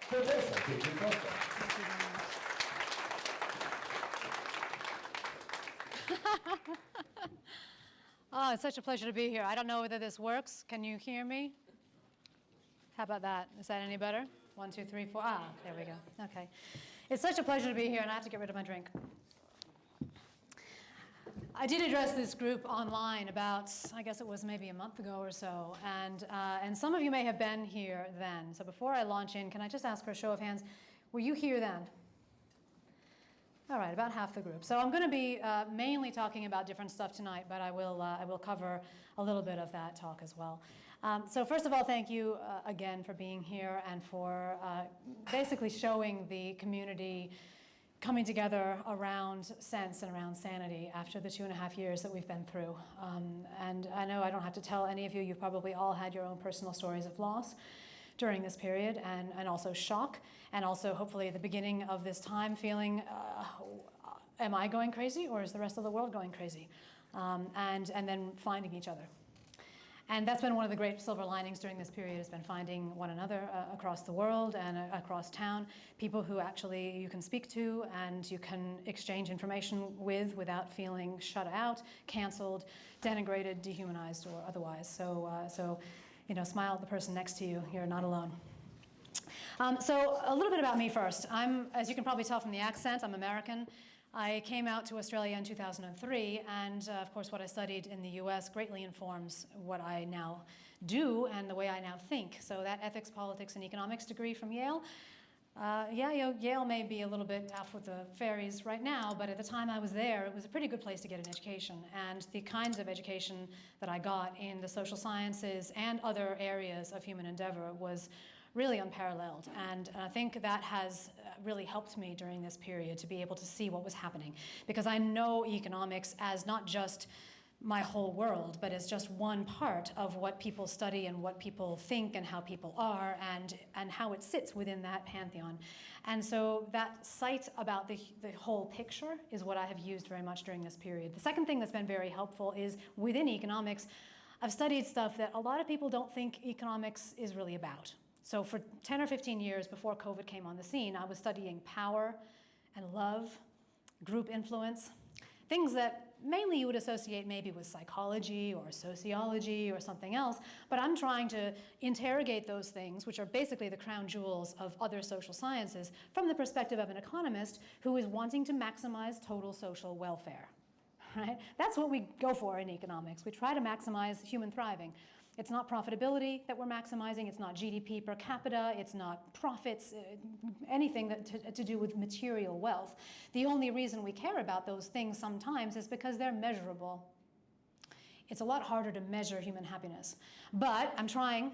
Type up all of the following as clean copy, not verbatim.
Professor Gigi. Oh, it's such a pleasure to be here. I don't know whether this works. Can you hear me? How about that? Is that any better? 1, 2, 3, 4. Ah, there we go. Okay. It's such a pleasure to be here, and I have to get rid of my drink. I did address this group online about, I guess it was maybe a month ago or so, and some of you may have been here then. So before I launch in, can I just ask for a show of hands? Were you here then? All right, about half the group. So I'm going to be mainly talking about different stuff tonight, but I will cover a little bit of that talk as well. So first of all, thank you again for being here and for basically showing the community coming together around sense and around sanity after the 2.5 years that we've been through. And I know I don't have to tell any of you, you've probably all had your own personal stories of loss during this period, and also shock, and also hopefully the beginning of this time feeling, am I going crazy or is the rest of the world going crazy? And then finding each other. And that's been one of the great silver linings during this period, has been finding one another across the world and across town, people who actually you can speak to and you can exchange information with without feeling shut out, canceled, denigrated, dehumanized, or otherwise. So you know, smile at the person next to you. You're not alone. So a little bit about me first. As you can probably tell from the accent, I'm American. I came out to Australia in 2003, and of course what I studied in the US greatly informs what I now do and the way I now think. So that ethics, politics, and economics degree from Yale, Yale may be a little bit off with the fairies right now, but at the time I was there, it was a pretty good place to get an education. And the kinds of education that I got in the social sciences and other areas of human endeavor was really unparalleled. And I think that has really helped me during this period to be able to see what was happening. Because I know economics as not just my whole world, but as just one part of what people study and what people think and how people are and how it sits within that pantheon. And so that sight about the whole picture is what I have used very much during this period. The second thing that's been very helpful is within economics, I've studied stuff that a lot of people don't think economics is really about. So for 10 or 15 years before COVID came on the scene, I was studying power and love, group influence, things that mainly you would associate maybe with psychology or sociology or something else, but I'm trying to interrogate those things, which are basically the crown jewels of other social sciences, from the perspective of an economist who is wanting to maximize total social welfare. Right? That's what we go for in economics. We try to maximize human thriving. It's not profitability that we're maximizing, it's not GDP per capita, it's not profits, anything that to do with material wealth. The only reason we care about those things sometimes is because they're measurable. It's a lot harder to measure human happiness. But I'm trying,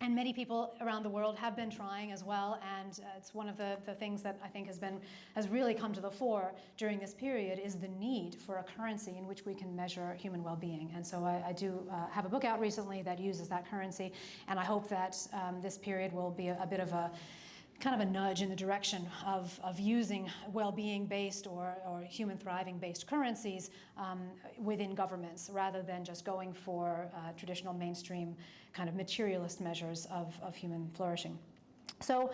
and many people around the world have been trying as well, and it's one of the things that I think has really come to the fore during this period is the need for a currency in which we can measure human well-being. And so I do have a book out recently that uses that currency, and I hope that this period will be a bit of a kind of a nudge in the direction of using well-being based or human thriving based currencies within governments rather than just going for traditional mainstream kind of materialist measures of human flourishing. So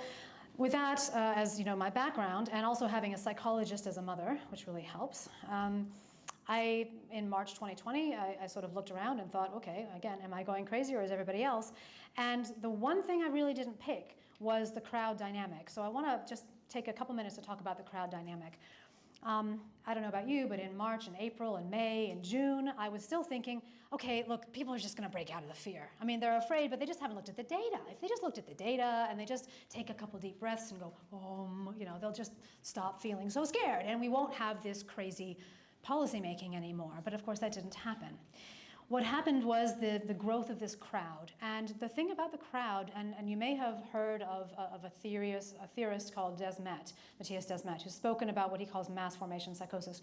with that as you know my background, and also having a psychologist as a mother, which really helps, in March 2020, I sort of looked around and thought, okay, again, am I going crazy or is everybody else? And the one thing I really didn't pick was the crowd dynamic. So I want to just take a couple minutes to talk about the crowd dynamic. I don't know about you, but in March and April and May and June, I was still thinking, okay, look, people are just going to break out of the fear. I mean, they're afraid, but they just haven't looked at the data. If they just looked at the data and they just take a couple deep breaths and go, you know, they'll just stop feeling so scared, and we won't have this crazy policy making anymore. But of course, that didn't happen. What happened was the growth of this crowd. And the thing about the crowd, and you may have heard of a theorist called Matthias Desmet, who's spoken about what he calls mass formation psychosis.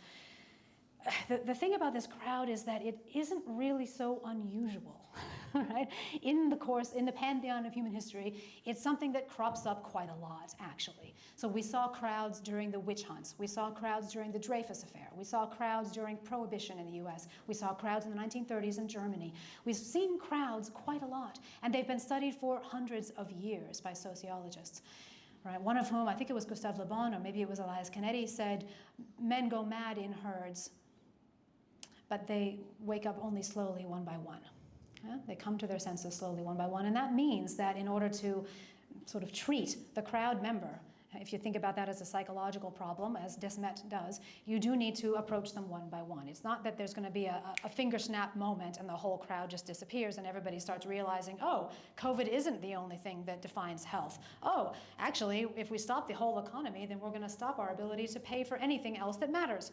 The thing about this crowd is that it isn't really so unusual, right? In the pantheon of human history, it's something that crops up quite a lot, actually. So we saw crowds during the witch hunts. We saw crowds during the Dreyfus Affair. We saw crowds during Prohibition in the US. We saw crowds in the 1930s in Germany. We've seen crowds quite a lot, and they've been studied for hundreds of years by sociologists. right? One of whom, I think it was Gustave Le Bon, or maybe it was Elias Canetti, said, men go mad in herds, but they wake up only slowly, one by one. Yeah? They come to their senses slowly, one by one. And that means that in order to sort of treat the crowd member, if you think about that as a psychological problem, as Desmet does, you do need to approach them one by one. It's not that there's going to be a finger snap moment and the whole crowd just disappears and everybody starts realizing, oh, COVID isn't the only thing that defines health. Oh, actually, if we stop the whole economy, then we're going to stop our ability to pay for anything else that matters,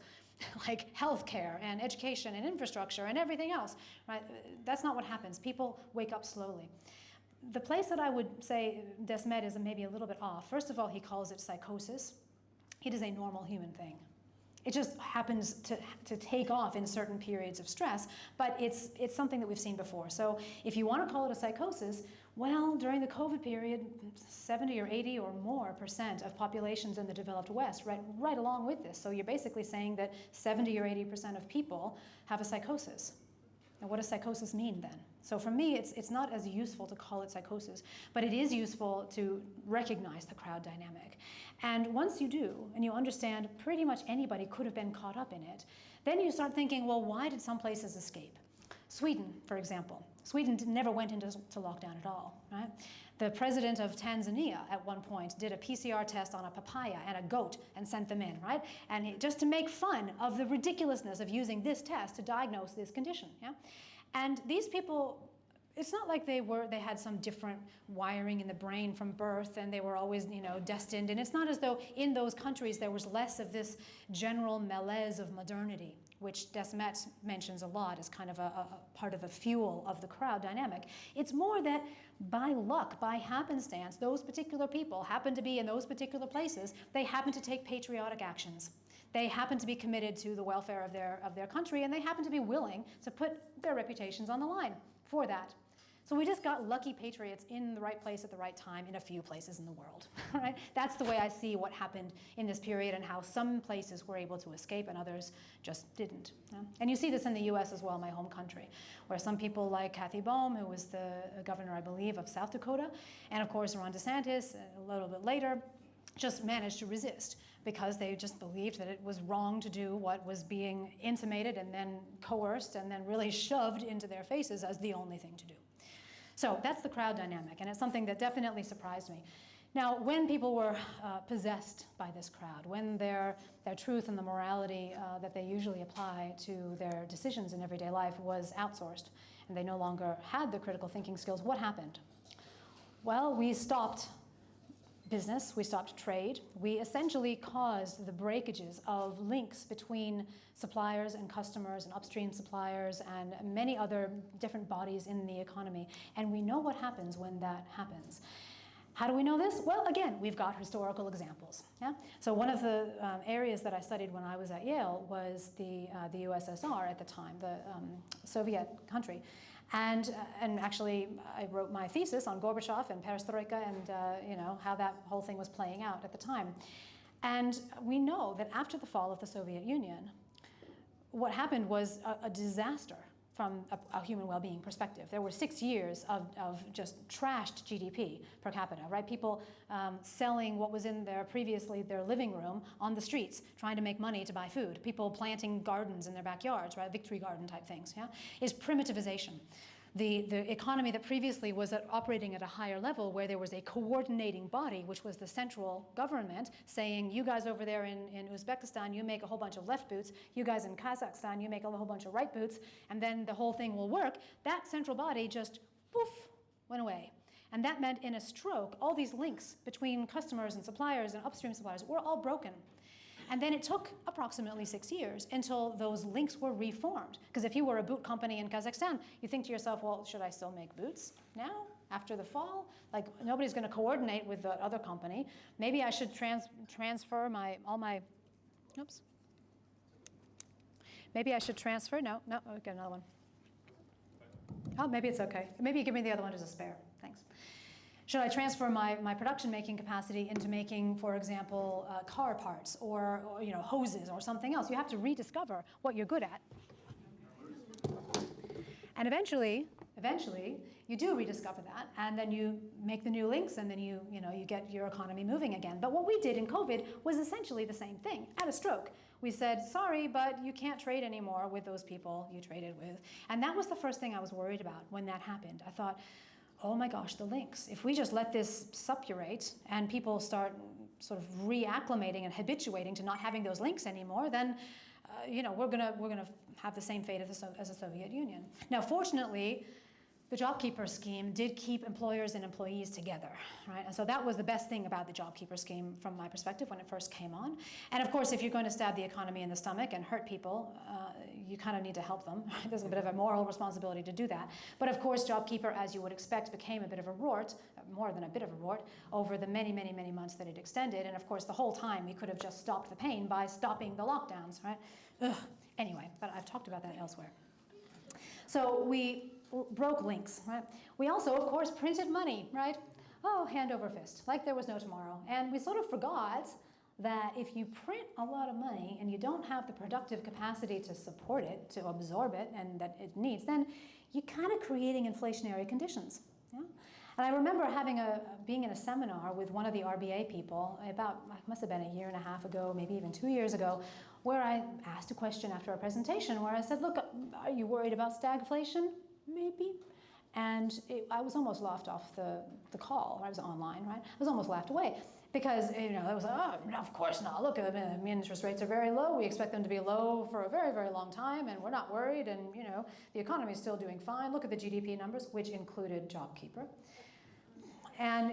like healthcare and education and infrastructure and everything else. Right? That's not what happens. People wake up slowly. The place that I would say Desmet is maybe a little bit off, first of all, he calls it psychosis. It is a normal human thing. It just happens to take off in certain periods of stress, but it's something that we've seen before. So if you want to call it a psychosis, well, during the COVID period, 70 or 80 or more % of populations in the developed West right along with this. So you're basically saying that 70 or 80% of people have a psychosis. Now, what does psychosis mean then? So for me, it's not as useful to call it psychosis, but it is useful to recognize the crowd dynamic. And once you do, and you understand pretty much anybody could have been caught up in it, then you start thinking, well, why did some places escape? Sweden, for example. Sweden never went into lockdown at all, right? The president of Tanzania at one point did a PCR test on a papaya and a goat and sent them in, right? And just to make fun of the ridiculousness of using this test to diagnose this condition, yeah? And these people, it's not like they had some different wiring in the brain from birth and they were always, destined. And it's not as though in those countries there was less of this general malaise of modernity, which Desmet mentions a lot as kind of a part of the fuel of the crowd dynamic. It's more that by luck, by happenstance, those particular people happen to be in those particular places. They happen to take patriotic actions. They happen to be committed to the welfare of their country, and they happen to be willing to put their reputations on the line for that. So we just got lucky patriots in the right place at the right time in a few places in the world, right? That's the way I see what happened in this period and how some places were able to escape and others just didn't. Yeah? And you see this in the US as well, my home country, where some people like Kathy Boehm, who was the governor, I believe, of South Dakota, and of course Ron DeSantis a little bit later, just managed to resist because they just believed that it was wrong to do what was being intimated and then coerced and then really shoved into their faces as the only thing to do. So that's the crowd dynamic, and it's something that definitely surprised me. Now, when people were possessed by this crowd, when their truth and the morality that they usually apply to their decisions in everyday life was outsourced, and they no longer had the critical thinking skills, what happened? Well, we stopped business, we stopped trade. We essentially caused the breakages of links between suppliers and customers and upstream suppliers and many other different bodies in the economy. And we know what happens when that happens. How do we know this? Well, again, we've got historical examples. Yeah? So one of the areas that I studied when I was at Yale was the USSR at the time, the Soviet country. And actually, I wrote my thesis on Gorbachev and Perestroika and how that whole thing was playing out at the time. And we know that after the fall of the Soviet Union, what happened was a disaster from a human well-being perspective. There were 6 years of just trashed GDP per capita, right? People selling what was in previously their living room on the streets, trying to make money to buy food. People planting gardens in their backyards, right? Victory garden type things, yeah? Is primitivization. The economy that previously was operating at a higher level where there was a coordinating body, which was the central government, saying, you guys over there in Uzbekistan, you make a whole bunch of left boots, you guys in Kazakhstan, you make a whole bunch of right boots, and then the whole thing will work. That central body just, poof, went away. And that meant in a stroke, all these links between customers and suppliers and upstream suppliers were all broken. And then it took approximately 6 years until those links were reformed. Because if you were a boot company in Kazakhstan, you think to yourself, well, should I still make boots now, after the fall? Like, nobody's going to coordinate with the other company. Maybe I should transfer all my, oops. Maybe I should transfer, no, I'll get another one. Oh, maybe it's okay. Maybe you give me the other one as a spare, thanks. Should I transfer my production making capacity into making, for example, car parts or hoses or something else? You have to rediscover what you're good at. And eventually eventually you do rediscover that, and then you make the new links, and then you get your economy moving again. But what we did in COVID was essentially the same thing at a stroke. We said, sorry, but you can't trade anymore with those people you traded with. And that was the first thing I was worried about when that happened. I thought, oh my gosh, the links. If we just let this suppurate and people start sort of reacclimating and habituating to not having those links anymore, then we're gonna have the same fate as the Soviet Union. Now, fortunately, the JobKeeper scheme did keep employers and employees together, right? And so that was the best thing about the JobKeeper scheme from my perspective when it first came on. And of course, if you're going to stab the economy in the stomach and hurt people, you kind of need to help them. There's a bit of a moral responsibility to do that. But of course, JobKeeper, as you would expect, became a bit of a rort, more than a bit of a rort, over the many, many, many months that it extended. And of course, the whole time, we could have just stopped the pain by stopping the lockdowns, right? Ugh. Anyway, but I've talked about that elsewhere. So we broke links, right? We also, of course, printed money, right? Oh, hand over fist, like there was no tomorrow. And we sort of forgot that if you print a lot of money and you don't have the productive capacity to support it, to absorb it, and that it needs, then you're kind of creating inflationary conditions. Yeah? And I remember being in a seminar with one of the RBA people about, it must have been a year and a half ago, maybe even 2 years ago, where I asked a question after our presentation where I said, look, are you worried about stagflation? Maybe. And I was almost laughed off the call. I was online, right? I was almost laughed away because, it was like, oh, no, of course not. Look, interest rates are very low. We expect them to be low for a very, very long time, and we're not worried. And, the economy is still doing fine. Look at the GDP numbers, which included JobKeeper. And,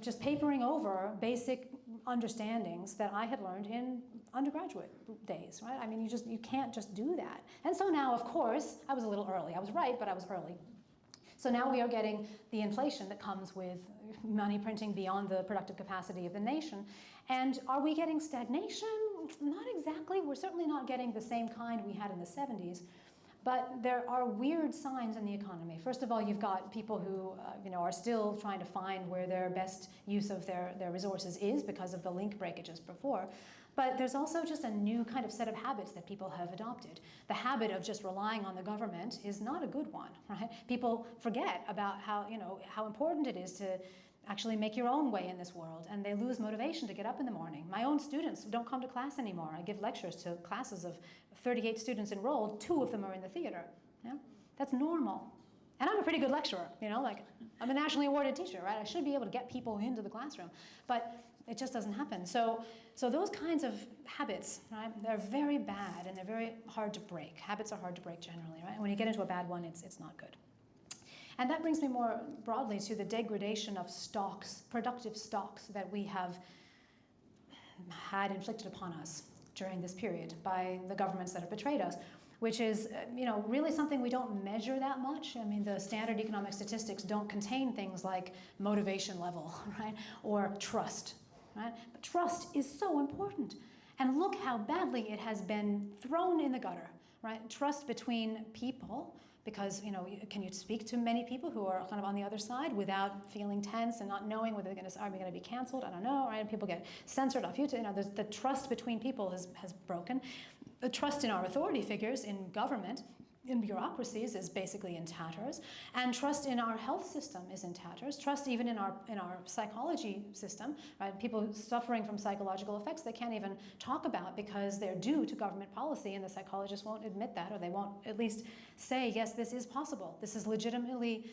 just papering over basic understandings that I had learned in undergraduate days, right? I mean, you can't just do that. And so now, of course, I was a little early. I was right, but I was early. So now we are getting the inflation that comes with money printing beyond the productive capacity of the nation. And are we getting stagnation? Not exactly. We're certainly not getting the same kind we had in the 70s. But there are weird signs in the economy. First of all, you've got people who are still trying to find where their best use of their resources is because of the link breakages before. But there's also just a new kind of set of habits that people have adopted. The habit of just relying on the government is not a good one, right? People forget about how important it is to actually make your own way in this world, and they lose motivation to get up in the morning. My own students don't come to class anymore. I give lectures to classes of 38 students enrolled, 2 of them are in the theater. Yeah? That's normal. And I'm a pretty good lecturer, I'm a nationally awarded teacher, right? I should be able to get people into the classroom, but it just doesn't happen. So those kinds of habits, right, they're very bad and they're very hard to break. Habits are hard to break generally, right? When you get into a bad one, it's not good. And that brings me more broadly to the degradation of stocks, productive stocks that we have had inflicted upon us during this period by the governments that have betrayed us, which is really something we don't measure that much. I mean, the standard economic statistics don't contain things like motivation level, right, or trust, right? But trust is so important. And look how badly it has been thrown in the gutter, right? Trust between people, because can you speak to many people who are kind of on the other side without feeling tense and not knowing whether are we going to be canceled? I don't know, right? People get censored off YouTube. The trust between people has broken. The trust in our authority figures in government, in bureaucracies, is basically in tatters, and trust in our health system is in tatters. Trust even in our psychology system, right? People suffering from psychological effects they can't even talk about because they're due to government policy, and the psychologists won't admit that, or they won't at least say, yes, this is possible. This is legitimately,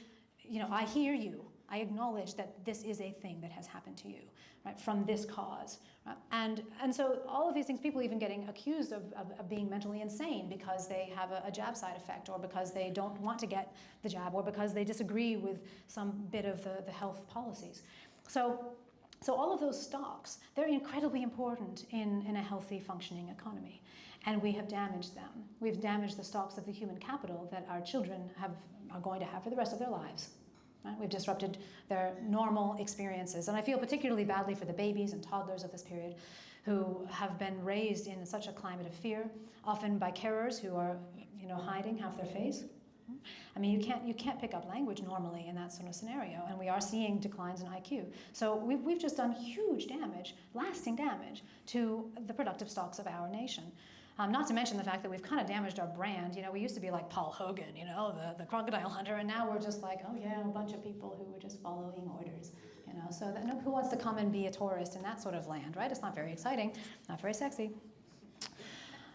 I hear you. I acknowledge that this is a thing that has happened to you, right, from this cause. Right? And so all of these things, people even getting accused of being mentally insane because they have a jab side effect, or because they don't want to get the jab, or because they disagree with some bit of the health policies. So all of those stocks, they're incredibly important in a healthy, functioning economy. And we have damaged them. We've damaged the stocks of the human capital that our children are going to have for the rest of their lives. Right? We've disrupted their normal experiences. And I feel particularly badly for the babies and toddlers of this period who have been raised in such a climate of fear, often by carers who are hiding half their face. I mean, you can't pick up language normally in that sort of scenario, and we are seeing declines in IQ. So we've just done huge damage, lasting damage, to the productive stocks of our nation. Not to mention the fact that we've kind of damaged our brand. You know, we used to be like Paul Hogan, you know, the crocodile hunter, and now we're just like, oh yeah, a bunch of people who were just following orders. You know, so that, who wants to come and be a tourist in that sort of land, right? It's not very exciting, not very sexy.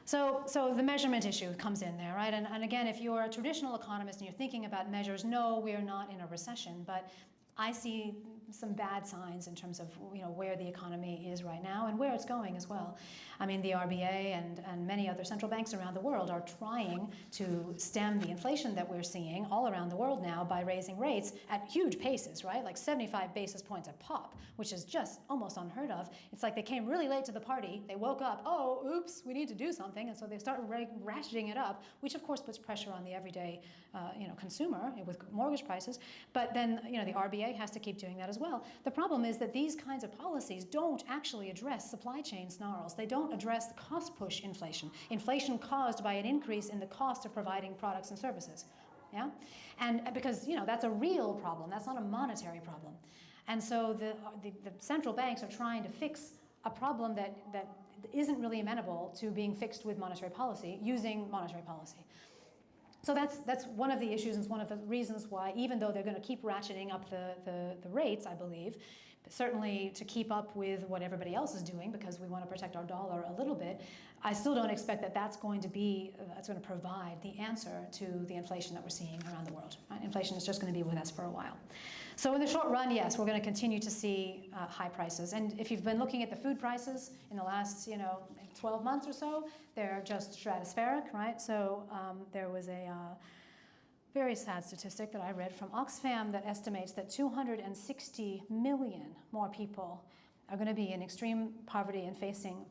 So the measurement issue comes in there, right? And again, if you're a traditional economist and you're thinking about measures, no, we are not in a recession, but I see some bad signs in terms of, you know, where the economy is right now and where it's going as well. I mean, the RBA and many other central banks around the world are trying to stem the inflation that we're seeing all around the world now by raising rates at huge paces, right? Like 75 basis points a pop, which is just almost unheard of. It's like they came really late to the party, they woke up, oh, oops, we need to do something, and so they start ratcheting it up, which of course puts pressure on the everyday you know, consumer with mortgage prices. But then, you know, the RBA has to keep doing that as well. The problem is that these kinds of policies don't actually address supply chain snarls. They don't address the cost push inflation, inflation caused by an increase in the cost of providing products and services. Yeah? And because, you know, that's a real problem. That's not a monetary problem. And so the central banks are trying to fix a problem that isn't really amenable to being fixed with monetary policy, using monetary policy. So that's one of the issues, and it's one of the reasons why, even though they're going to keep ratcheting up the rates, I believe, but certainly to keep up with what everybody else is doing, because we want to protect our dollar a little bit, I still don't expect that that's going to provide the answer to the inflation that we're seeing around the world. Right? Inflation is just going to be with us for a while. So in the short run, yes, we're going to continue to see high prices. And if you've been looking at the food prices in the last, you know, 12 months or so, they're just stratospheric, right? So there was a very sad statistic that I read from Oxfam that estimates that 260 million more people are going to be in extreme poverty and facing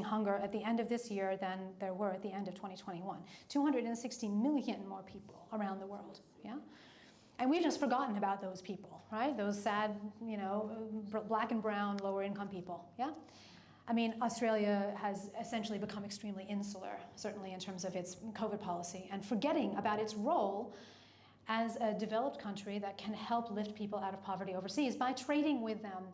hunger at the end of this year than there were at the end of 2021. 260 million more people around the world, yeah? And we've just forgotten about those people, right? Those sad, you know, black and brown, lower income people, yeah? I mean, Australia has essentially become extremely insular, certainly in terms of its COVID policy, and forgetting about its role as a developed country that can help lift people out of poverty overseas by trading with them,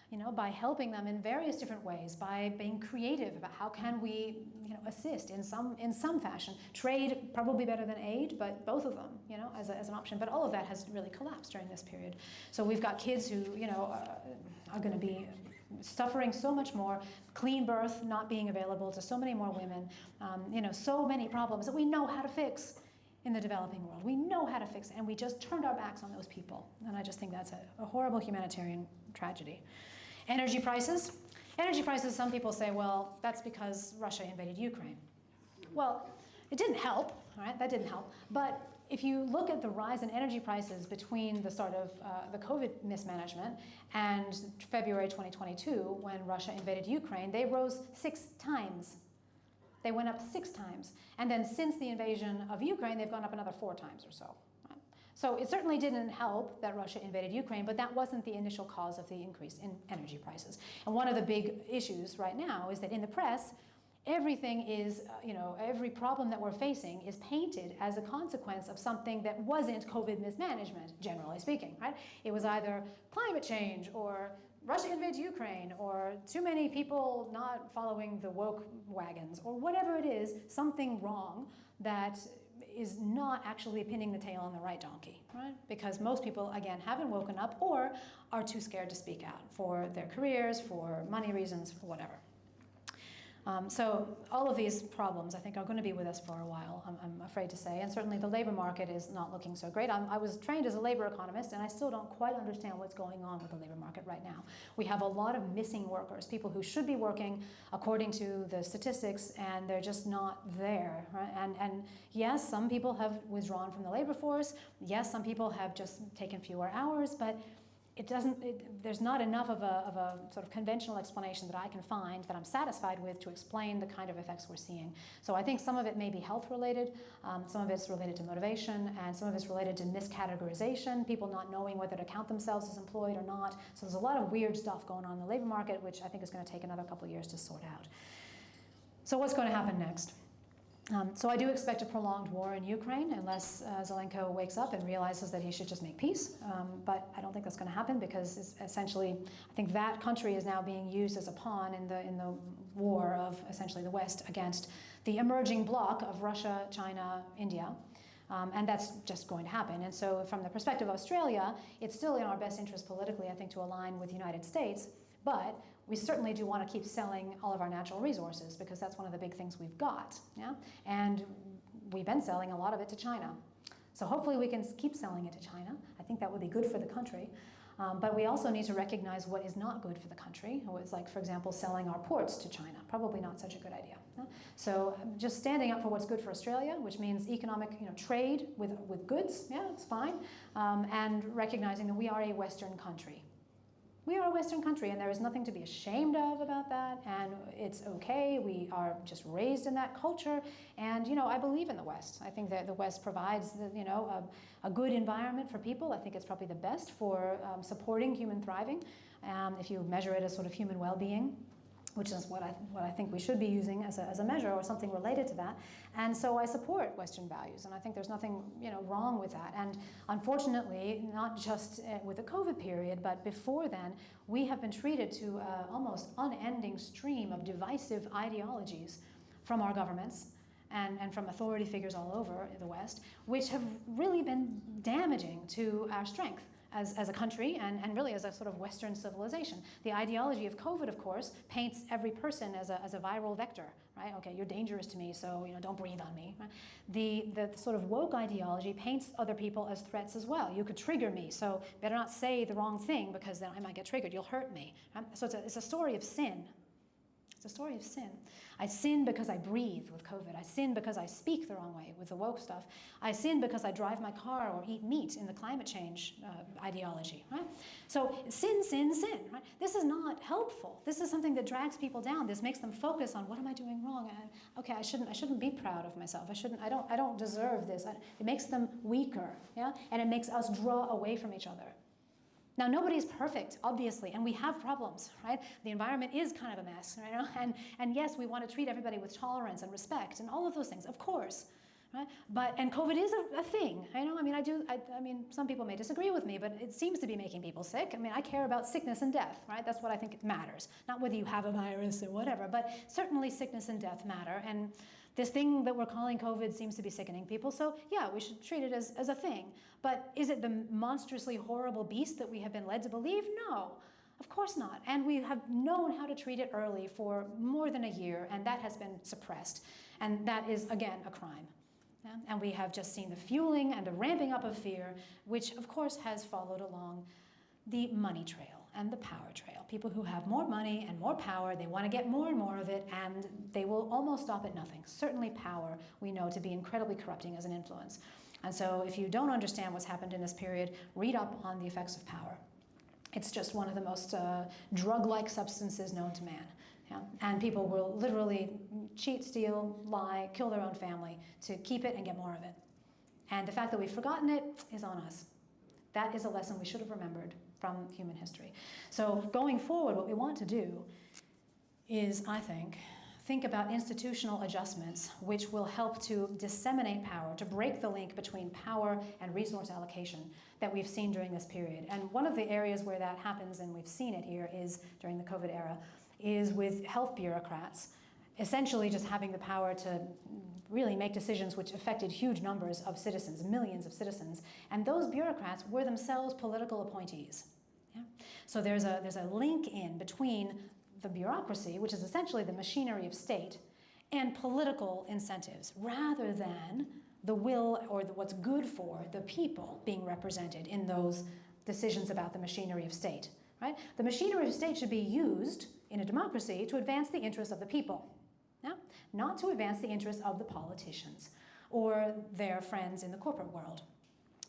you know, by helping them in various different ways, by being creative about how can we, you know, assist in some fashion. Trade probably better than aid, but both of them, you know, as an option. But all of that has really collapsed during this period. So we've got kids who, you know, are going to be suffering so much more, clean birth not being available to so many more women, you know, so many problems that we know how to fix in the developing world. We know how to fix it, and we just turned our backs on those people. And I just think that's a horrible humanitarian tragedy. Energy prices. Energy prices, some people say, well, that's because Russia invaded Ukraine. Well, it didn't help, all right? That didn't help. But if you look at the rise in energy prices between the start of the COVID mismanagement and February 2022, when Russia invaded Ukraine, they rose 6 times. They went up 6 times. And then since the invasion of Ukraine, they've gone up another 4 times or so. Right? So it certainly didn't help that Russia invaded Ukraine, but that wasn't the initial cause of the increase in energy prices. And one of the big issues right now is that in the press, everything is, you know, every problem that we're facing is painted as a consequence of something that wasn't COVID mismanagement, generally speaking, right? It was either climate change or Russia invades Ukraine or too many people not following the woke wagons or whatever it is, something wrong that is not actually pinning the tail on the right donkey, right? Because most people, again, haven't woken up or are too scared to speak out for their careers, for money reasons, for whatever. So all of these problems, I think, are going to be with us for a while, I'm afraid to say. And certainly the labor market is not looking so great. I was trained as a labor economist, and I still don't quite understand what's going on with the labor market right now. We have a lot of missing workers, people who should be working according to the statistics, and they're just not there. Right? And yes, some people have withdrawn from the labor force. Yes, some people have just taken fewer hours, but there's not enough of a sort of conventional explanation that I can find that I'm satisfied with to explain the kind of effects we're seeing. So I think some of it may be health related, some of it's related to motivation, and some of it's related to miscategorization, people not knowing whether to count themselves as employed or not. So there's a lot of weird stuff going on in the labor market, which I think is going to take another couple of years to sort out. So what's going to happen next? So I do expect a prolonged war in Ukraine unless Zelenko wakes up and realizes that he should just make peace. But I don't think that's going to happen because it's essentially, I think that country is now being used as a pawn in the war of essentially the West against the emerging bloc of Russia, China, India. And that's just going to happen. And so from the perspective of Australia, it's still in our best interest politically, I think, to align with the United States. But we certainly do want to keep selling all of our natural resources because that's one of the big things we've got. Yeah? And we've been selling a lot of it to China. So hopefully we can keep selling it to China. I think that would be good for the country. But we also need to recognize what is not good for the country. It's like, for example, selling our ports to China. Probably not such a good idea. So just standing up for what's good for Australia, which means economic trade with goods, yeah, it's fine, and recognizing that we are a Western country. We are a Western country, and there is nothing to be ashamed of about that, and it's okay. We are just raised in that culture, and I believe in the West. I think that the West provides a good environment for people. I think it's probably the best for supporting human thriving, if you measure it as sort of human well-being, which is what I think we should be using as a measure or something related to that. And so I support Western values, and I think there's nothing wrong with that. And unfortunately, not just with the COVID period, but before then, we have been treated to almost unending stream of divisive ideologies from our governments and from authority figures all over the West, which have really been damaging to our strength as a country and really as a sort of Western civilization. The ideology of COVID, of course, paints every person as a viral vector, right? Okay, you're dangerous to me, so don't breathe on me. Right? The sort of woke ideology paints other people as threats as well. You could trigger me, so better not say the wrong thing because then I might get triggered. You'll hurt me. Right? So it's a story of sin. It's a story of sin. I sin because I breathe with COVID. I sin because I speak the wrong way with the woke stuff. I sin because I drive my car or eat meat in the climate change ideology, right? So sin, sin, sin, right? This is not helpful. This is something that drags people down. This makes them focus on what am I doing wrong? Okay, I shouldn't be proud of myself. I don't deserve this. It makes them weaker, yeah? And it makes us draw away from each other. Now, nobody's perfect, obviously, and we have problems, right? The environment is kind of a mess, right? And yes, we want to treat everybody with tolerance and respect and all of those things, of course, right? And COVID is a thing, I mean, some people may disagree with me, but it seems to be making people sick. I mean, I care about sickness and death, right? That's what I think matters, not whether you have a virus or whatever, but certainly sickness and death matter. And this thing that we're calling COVID seems to be sickening people, so yeah, we should treat it as a thing. But is it the monstrously horrible beast that we have been led to believe? No, of course not. And we have known how to treat it early for more than a year, and that has been suppressed. And that is, again, a crime. Yeah? And we have just seen the fueling and the ramping up of fear, which, of course, has followed along the money trail and the power trail. People who have more money and more power, they want to get more and more of it, and they will almost stop at nothing. Certainly power, we know to be incredibly corrupting as an influence. And so if you don't understand what's happened in this period, read up on the effects of power. It's just one of the most drug-like substances known to man. Yeah? And people will literally cheat, steal, lie, kill their own family to keep it and get more of it. And the fact that we've forgotten it is on us. That is a lesson we should have remembered from human history. So going forward, what we want to do is, I think about institutional adjustments which will help to disseminate power, to break the link between power and resource allocation that we've seen during this period. And one of the areas where that happens, and we've seen it here, is during the COVID era, is with health bureaucrats, essentially just having the power to really make decisions which affected huge numbers of citizens, millions of citizens. And those bureaucrats were themselves political appointees. Yeah? So there's a link in between the bureaucracy, which is essentially the machinery of state, and political incentives, rather than the will or what's good for the people being represented in those decisions about the machinery of state. Right? The machinery of state should be used in a democracy to advance the interests of the people, yeah? Not to advance the interests of the politicians or their friends in the corporate world,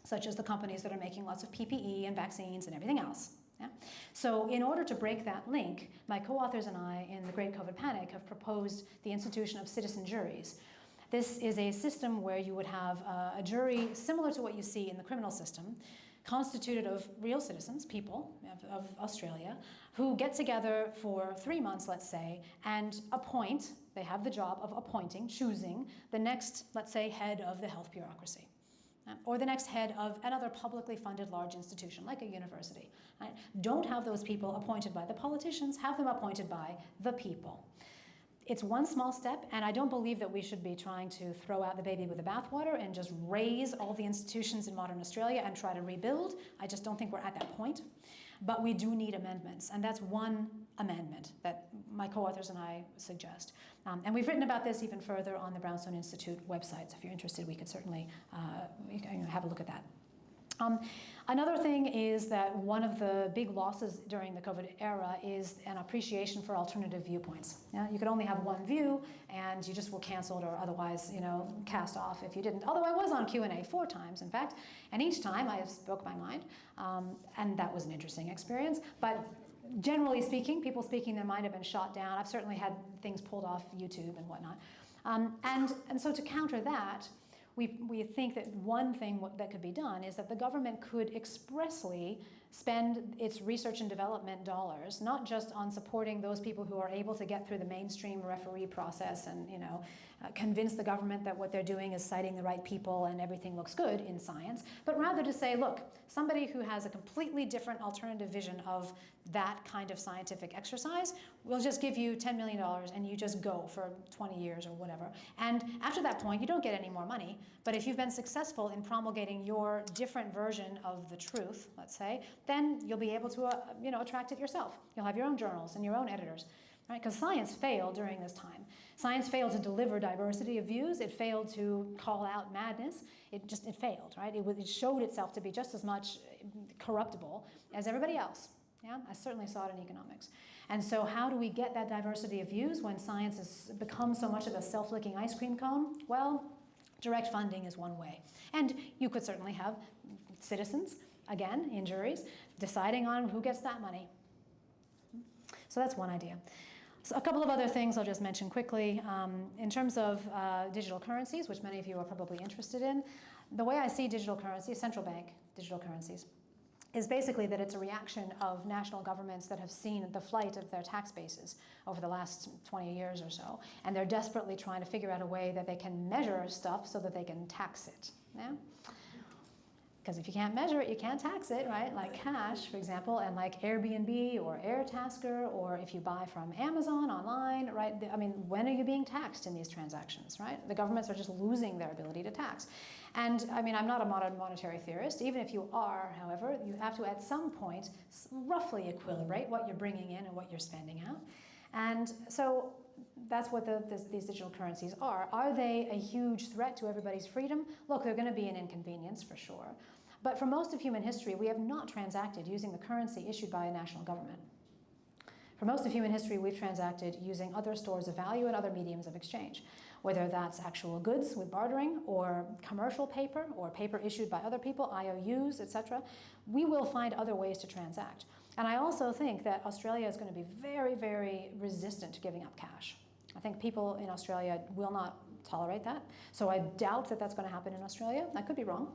such as the companies that are making lots of PPE and vaccines and everything else. Yeah? So in order to break that link, my co-authors and I in the Great COVID Panic have proposed the institution of citizen juries. This is a system where you would have a jury similar to what you see in the criminal system, constituted of real citizens, people of Australia, who get together for 3 months, let's say, and appoint, they have the job of appointing, choosing the next, let's say, head of the health bureaucracy, or the next head of another publicly funded large institution, like a university. Right? Don't have those people appointed by the politicians, have them appointed by the people. It's one small step, and I don't believe that we should be trying to throw out the baby with the bathwater and just raise all the institutions in modern Australia and try to rebuild. I just don't think we're at that point. But we do need amendments, and that's one amendment that my co-authors and I suggest. And we've written about this even further on the Brownstone Institute website, so if you're interested, we could certainly have a look at that. Another thing is that one of the big losses during the COVID era is an appreciation for alternative viewpoints. Yeah? You could only have one view, and you just were canceled or otherwise, cast off if you didn't. Although I was on Q&A 4 times, in fact, and each time I spoke my mind, and that was an interesting experience. But generally speaking, people speaking their mind have been shot down. I've certainly had things pulled off YouTube and whatnot. And so to counter that, we think that one thing that could be done is that the government could expressly spend its research and development dollars, not just on supporting those people who are able to get through the mainstream referee process and convince the government that what they're doing is citing the right people and everything looks good in science, but rather to say, look, somebody who has a completely different alternative vision of that kind of scientific exercise, we'll just give you $10 million and you just go for 20 years or whatever. And after that point, you don't get any more money, but if you've been successful in promulgating your different version of the truth, let's say, then you'll be able to attract it yourself. You'll have your own journals and your own editors. Right? Because science failed during this time. Science failed to deliver diversity of views. It failed to call out madness. It failed, right? It showed itself to be just as much corruptible as everybody else. Yeah, I certainly saw it in economics. And so how do we get that diversity of views when science has become so much of a self-licking ice cream cone? Well, direct funding is one way. And you could certainly have citizens, again, in juries, deciding on who gets that money. So that's one idea. So a couple of other things I'll just mention quickly. In terms of digital currencies, which many of you are probably interested in, the way I see digital currencies, central bank digital currencies, is basically that it's a reaction of national governments that have seen the flight of their tax bases over the last 20 years or so, and they're desperately trying to figure out a way that they can measure stuff so that they can tax it. Yeah? Because if you can't measure it, you can't tax it, right? Like cash, for example, and like Airbnb or Airtasker, or if you buy from Amazon online, right? I mean, when are you being taxed in these transactions, right? The governments are just losing their ability to tax. And I mean, I'm not a modern monetary theorist. Even if you are, however, you have to at some point roughly equilibrate what you're bringing in and what you're spending out. And so that's what these digital currencies are. Are they a huge threat to everybody's freedom? Look, they're going to be an inconvenience for sure. But for most of human history, we have not transacted using the currency issued by a national government. For most of human history, we've transacted using other stores of value and other mediums of exchange, whether that's actual goods with bartering or commercial paper or paper issued by other people, IOUs, etc. We will find other ways to transact. And I also think that Australia is going to be very, very resistant to giving up cash. I think people in Australia will not tolerate that. So I doubt that that's going to happen in Australia. I could be wrong.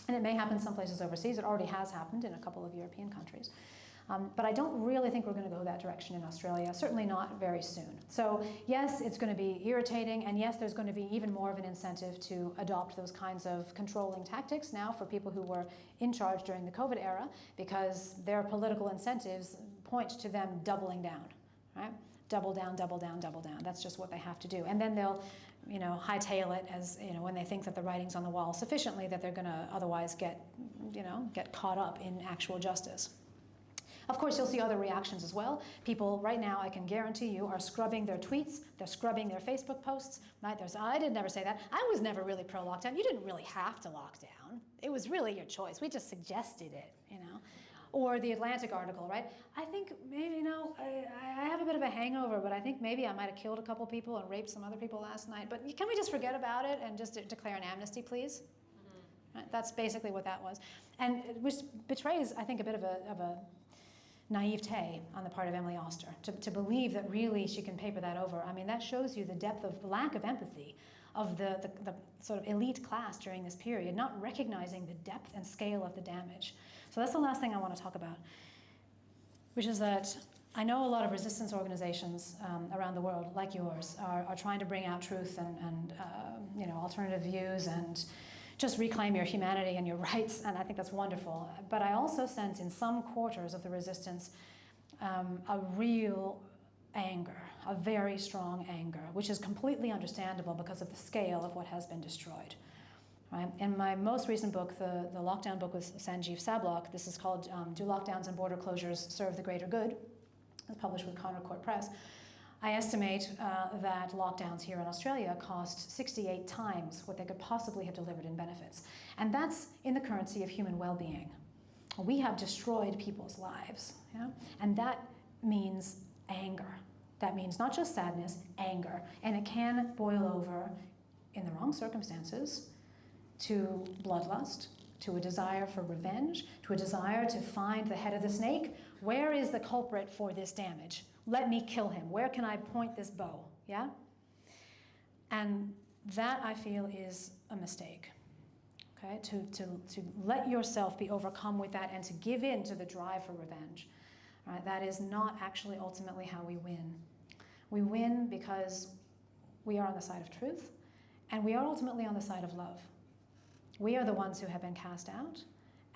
And it may happen some places overseas. It already has happened in a couple of European countries. But I don't really think we're going to go that direction in Australia, certainly not very soon. So yes, it's going to be irritating, and yes, there's going to be even more of an incentive to adopt those kinds of controlling tactics now for people who were in charge during the COVID era, because their political incentives point to them doubling down, right? Double down, double down, double down. That's just what they have to do. And then they'll hightail it as, when they think that the writing's on the wall sufficiently that they're going to otherwise get caught up in actual justice. Of course, you'll see other reactions as well. People right now, I can guarantee you, are scrubbing their tweets. They're scrubbing their Facebook posts. Right? I did never say that. I was never really pro-lockdown. You didn't really have to lock down. It was really your choice. We just suggested it, Or the Atlantic article, right? I think maybe, I have a bit of a hangover, but I think maybe I might have killed a couple people and raped some other people last night. But can we just forget about it and just declare an amnesty, please? Mm-hmm. Right? That's basically what that was. And which betrays, I think, a bit of a naivete on the part of Emily Oster, to believe that really she can paper that over. I mean, that shows you the depth of lack of empathy of the sort of elite class during this period, not recognizing the depth and scale of the damage. So that's the last thing I want to talk about, which is that I know a lot of resistance organizations around the world, like yours, are trying to bring out truth and alternative views and just reclaim your humanity and your rights, and I think that's wonderful. But I also sense in some quarters of the resistance a real anger, a very strong anger, which is completely understandable because of the scale of what has been destroyed. Right? In my most recent book, the lockdown book with Sanjeev Sablock, this is called Do Lockdowns and Border Closures Serve the Greater Good? It's published with Concord Press. I estimate that lockdowns here in Australia cost 68 times what they could possibly have delivered in benefits. And that's in the currency of human well-being. We have destroyed people's lives, yeah? And that means anger. That means not just sadness, anger. And it can boil over, in the wrong circumstances, to bloodlust, to a desire for revenge, to a desire to find the head of the snake. Where is the culprit for this damage? Let me kill him. Where can I point this bow? Yeah? And that, I feel, is a mistake. Okay? To let yourself be overcome with that and to give in to the drive for revenge. Right? That is not actually ultimately how we win. We win because we are on the side of truth, and we are ultimately on the side of love. We are the ones who have been cast out,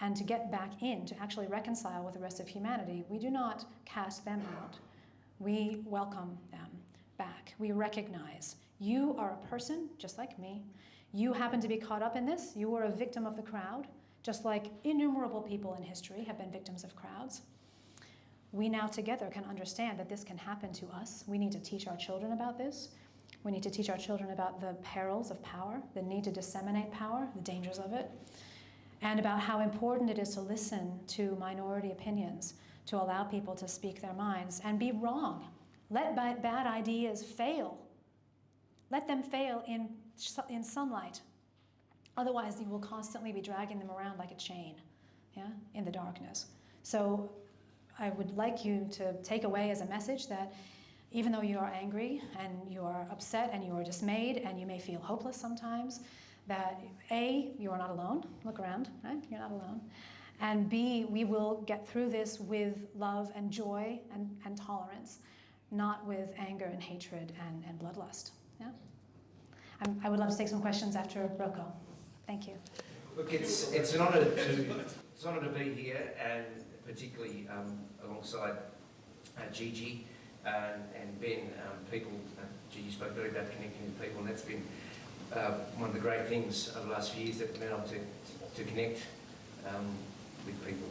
and to get back in, to actually reconcile with the rest of humanity, we do not cast them out. We welcome them back. We recognize you are a person just like me. You happen to be caught up in this. You were a victim of the crowd, just like innumerable people in history have been victims of crowds. We now together can understand that this can happen to us. We need to teach our children about this. We need to teach our children about the perils of power, the need to disseminate power, the dangers of it, and about how important it is to listen to minority opinions, to allow people to speak their minds and be wrong. Let bad ideas fail. Let them fail in sunlight. Otherwise, you will constantly be dragging them around like a chain, yeah, in the darkness. So I would like you to take away as a message that even though you are angry and you are upset and you are dismayed and you may feel hopeless sometimes, that A, you are not alone. Look around, right? You're not alone. And B, we will get through this with love and joy and tolerance, not with anger and hatred and bloodlust. Yeah? I would love to take some questions after Rocco. Thank you. Look, it's an honour to be here, and particularly alongside Gigi and Ben. Gigi spoke earlier about connecting with people, and that's been one of the great things over the last few years, that we've been able to connect with people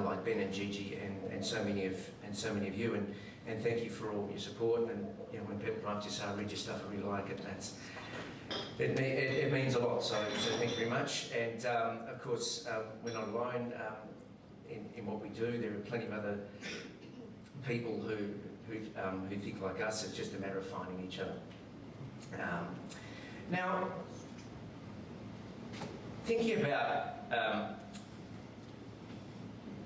like Ben and Gigi and so many of you, and thank you for all your support. And you know, when people write to say, I read your stuff, I really like it. It means a lot. So thank you very much. And of course, we're not alone in what we do. There are plenty of other people who think like us. It's just a matter of finding each other. Now, thinking about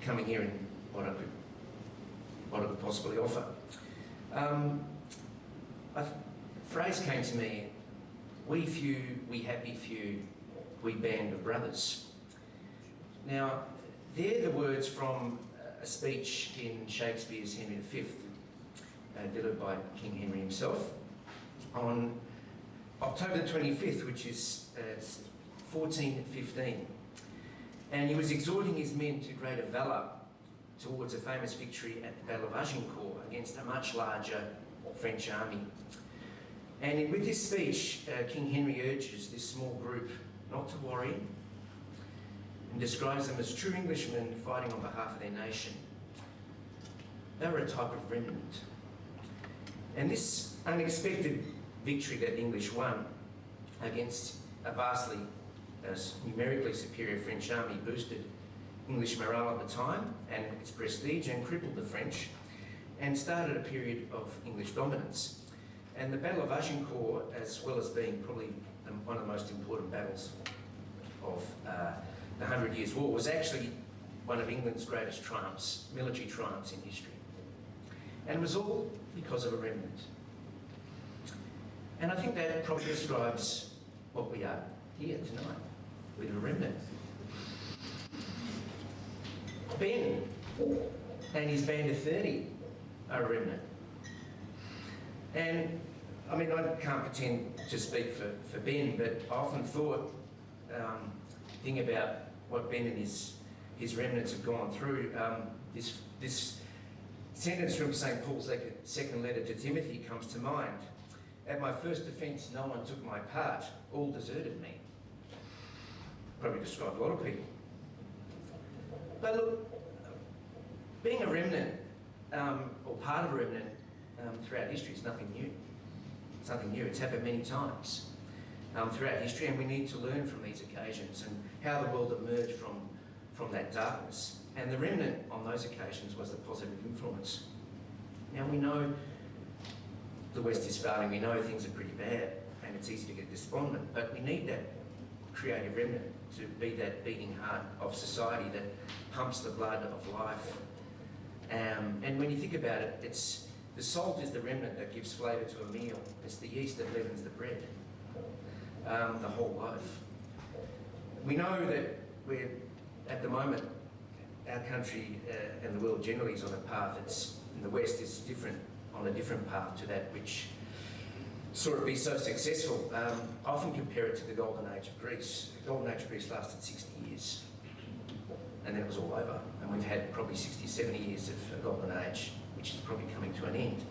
coming here and what I could possibly offer, a phrase came to me: we few, we happy few, we band of brothers. Now, they're the words from a speech in Shakespeare's Henry V, delivered by King Henry himself, on October the 25th, which is 1415. And he was exhorting his men to greater valour towards a famous victory at the Battle of Agincourt against a much larger French army. And with this speech, King Henry urges this small group not to worry, and describes them as true Englishmen fighting on behalf of their nation. They were a type of remnant. And this unexpected victory that the English won against a vastly numerically superior French army boosted English morale at the time and its prestige, and crippled the French, and started a period of English dominance. And the Battle of Agincourt, as well as being probably one of the most important battles of the 100 Years' War, was actually one of England's greatest triumphs, military triumphs in history. And it was all because of a remnant. And I think that probably describes what we are here tonight, with a remnant. Ben and his band of 30 are a remnant. And I mean, I can't pretend to speak for Ben, but I often thought, think about what Ben and his remnants have gone through. This sentence from St. Paul's second letter to Timothy comes to mind. At my first offence, no one took my part, all deserted me. Probably described a lot of people. But look, being a remnant, or part of a remnant throughout history is nothing new. It's nothing new. It's happened many times throughout history, and we need to learn from these occasions and how the world emerged from that darkness. And the remnant on those occasions was the positive influence. Now we know the West is failing, we know things are pretty bad, and it's easy to get despondent, but we need that creative remnant to be that beating heart of society that pumps the blood of life. And when you think about it, the salt is the remnant that gives flavour to a meal. It's the yeast that leavens the bread, the whole loaf. We know that we're, at the moment, our country and the world generally is on a path that's, in the West, is different, on a different path to that which saw it be so successful. I often compare it to the golden age of Greece. The golden age of Greece lasted 60 years, and then it was all over. And we've had probably 60, 70 years of a golden age, which is probably coming to an end.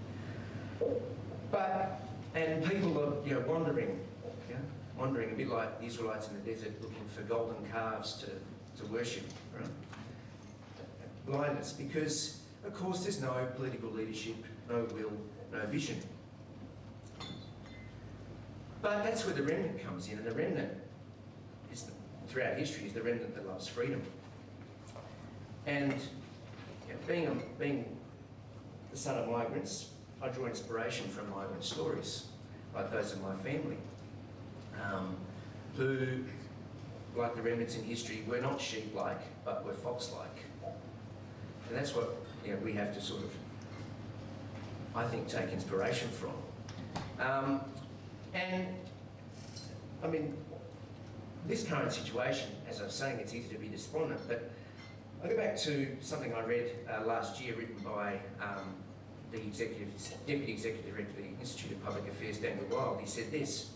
And people are, wandering a bit like the Israelites in the desert, looking for golden calves to worship, right? Blindness, because of course there's no political leadership, no will, no vision. But that's where the remnant comes in, and the remnant is, throughout history, is the remnant that loves freedom. And being the son of migrants, I draw inspiration from migrant stories, like those of my family, who, like the remnants in history, were not sheep-like, but were fox-like. And that's what we have to sort of, I think, take inspiration from. And, I mean, this current situation, as I was saying, it's easy to be despondent, but I'll go back to something I read last year, written by the Deputy Executive Director of the Institute of Public Affairs, Daniel Wild. He said this: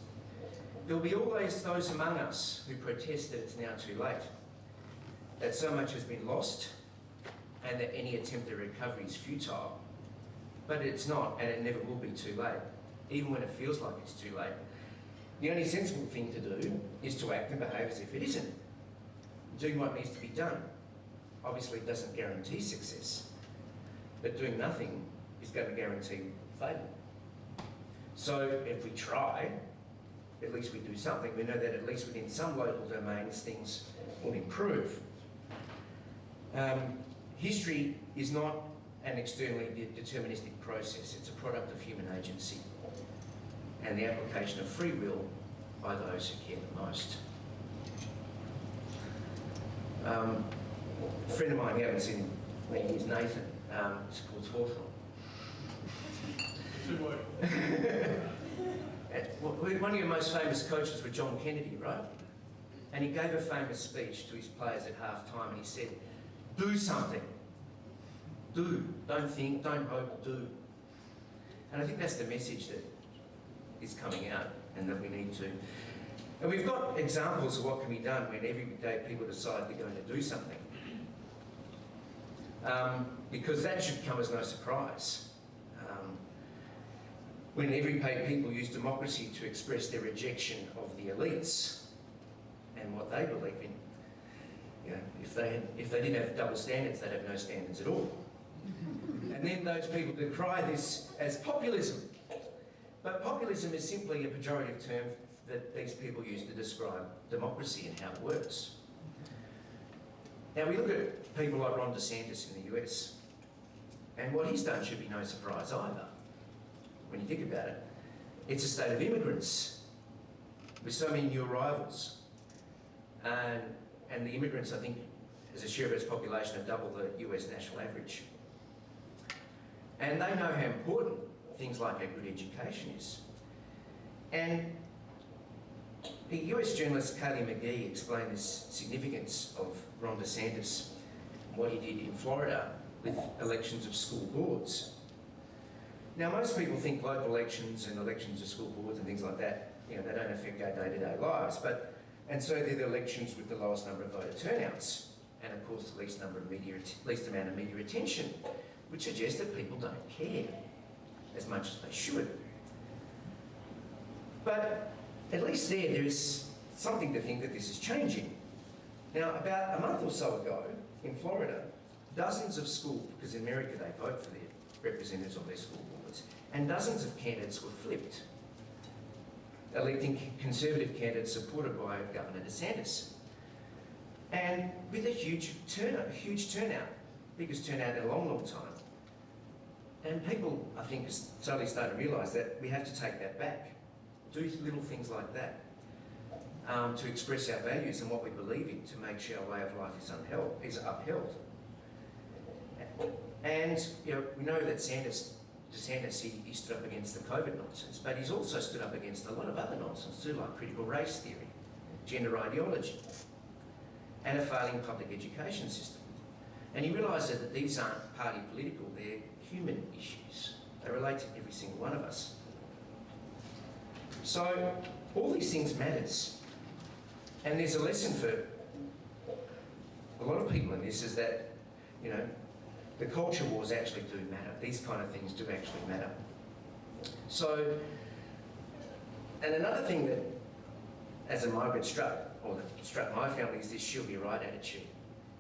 "There'll be always those among us who protest that it's now too late, that so much has been lost, and that any attempt at recovery is futile. But it's not, and it never will be too late, even when it feels like it's too late. The only sensible thing to do is to act and behave as if it isn't. Doing what needs to be done obviously doesn't guarantee success, but doing nothing is going to guarantee failure. So if we try, at least we do something. We know that at least within some local domains things will improve." History is not an externally deterministic process. It's a product of human agency and the application of free will by those who care the most. A friend of mine, you haven't seen him many years, Nathan, it's called Hawthorne. One of your most famous coaches was John Kennedy, right? And he gave a famous speech to his players at half-time, and he said, "Do something. Do. Don't think, don't hope, do." And I think that's the message that is coming out and that we need to. And we've got examples of what can be done when every day people decide they're going to do something. Because that should come as no surprise. When everyday people use democracy to express their rejection of the elites and what they believe in, if they didn't have double standards, they'd have no standards at all. And then those people decry this as populism. But populism is simply a pejorative term that these people use to describe democracy and how it works. Now we look at people like Ron DeSantis in the US, and what he's done should be no surprise either. When you think about it, it's a state of immigrants with so many new arrivals. And the immigrants, I think, as a share of its population, are double the US national average. And they know how important things like a good education is. And the US journalist Kayleigh McGee explained this significance of Ron DeSantis, what he did in Florida with elections of school boards. Now, most people think local elections and elections of school boards and things like that, you know, they don't affect our day-to-day lives, and so they're the elections with the lowest number of voter turnouts, and of course the least amount of media attention, which suggests that people don't care as much as they should. But at least there is something to think that this is changing. Now, about a month or so ago, in Florida, dozens of schools, because in America they vote for their representatives on their school boards, and dozens of candidates were flipped, electing Conservative candidates supported by Governor DeSantis. And with a huge turnout, biggest turnout in a long, long time. And people, I think, are slowly starting to realise that we have to take that back. Do little things like that to express our values and what we believe in, to make sure our way of life is upheld. And you know, we know that DeSantis, he stood up against the COVID nonsense, but he's also stood up against a lot of other nonsense too, like critical race theory, gender ideology, and a failing public education system. And he realised that these aren't party political, they're human issues. They relate to every single one of us. So all these things matters. And there's a lesson for a lot of people in this, is that, you know, the culture wars actually do matter. These kind of things do actually matter. So, and another thing that, as a migrant struck my family, is this "she'll be right" attitude.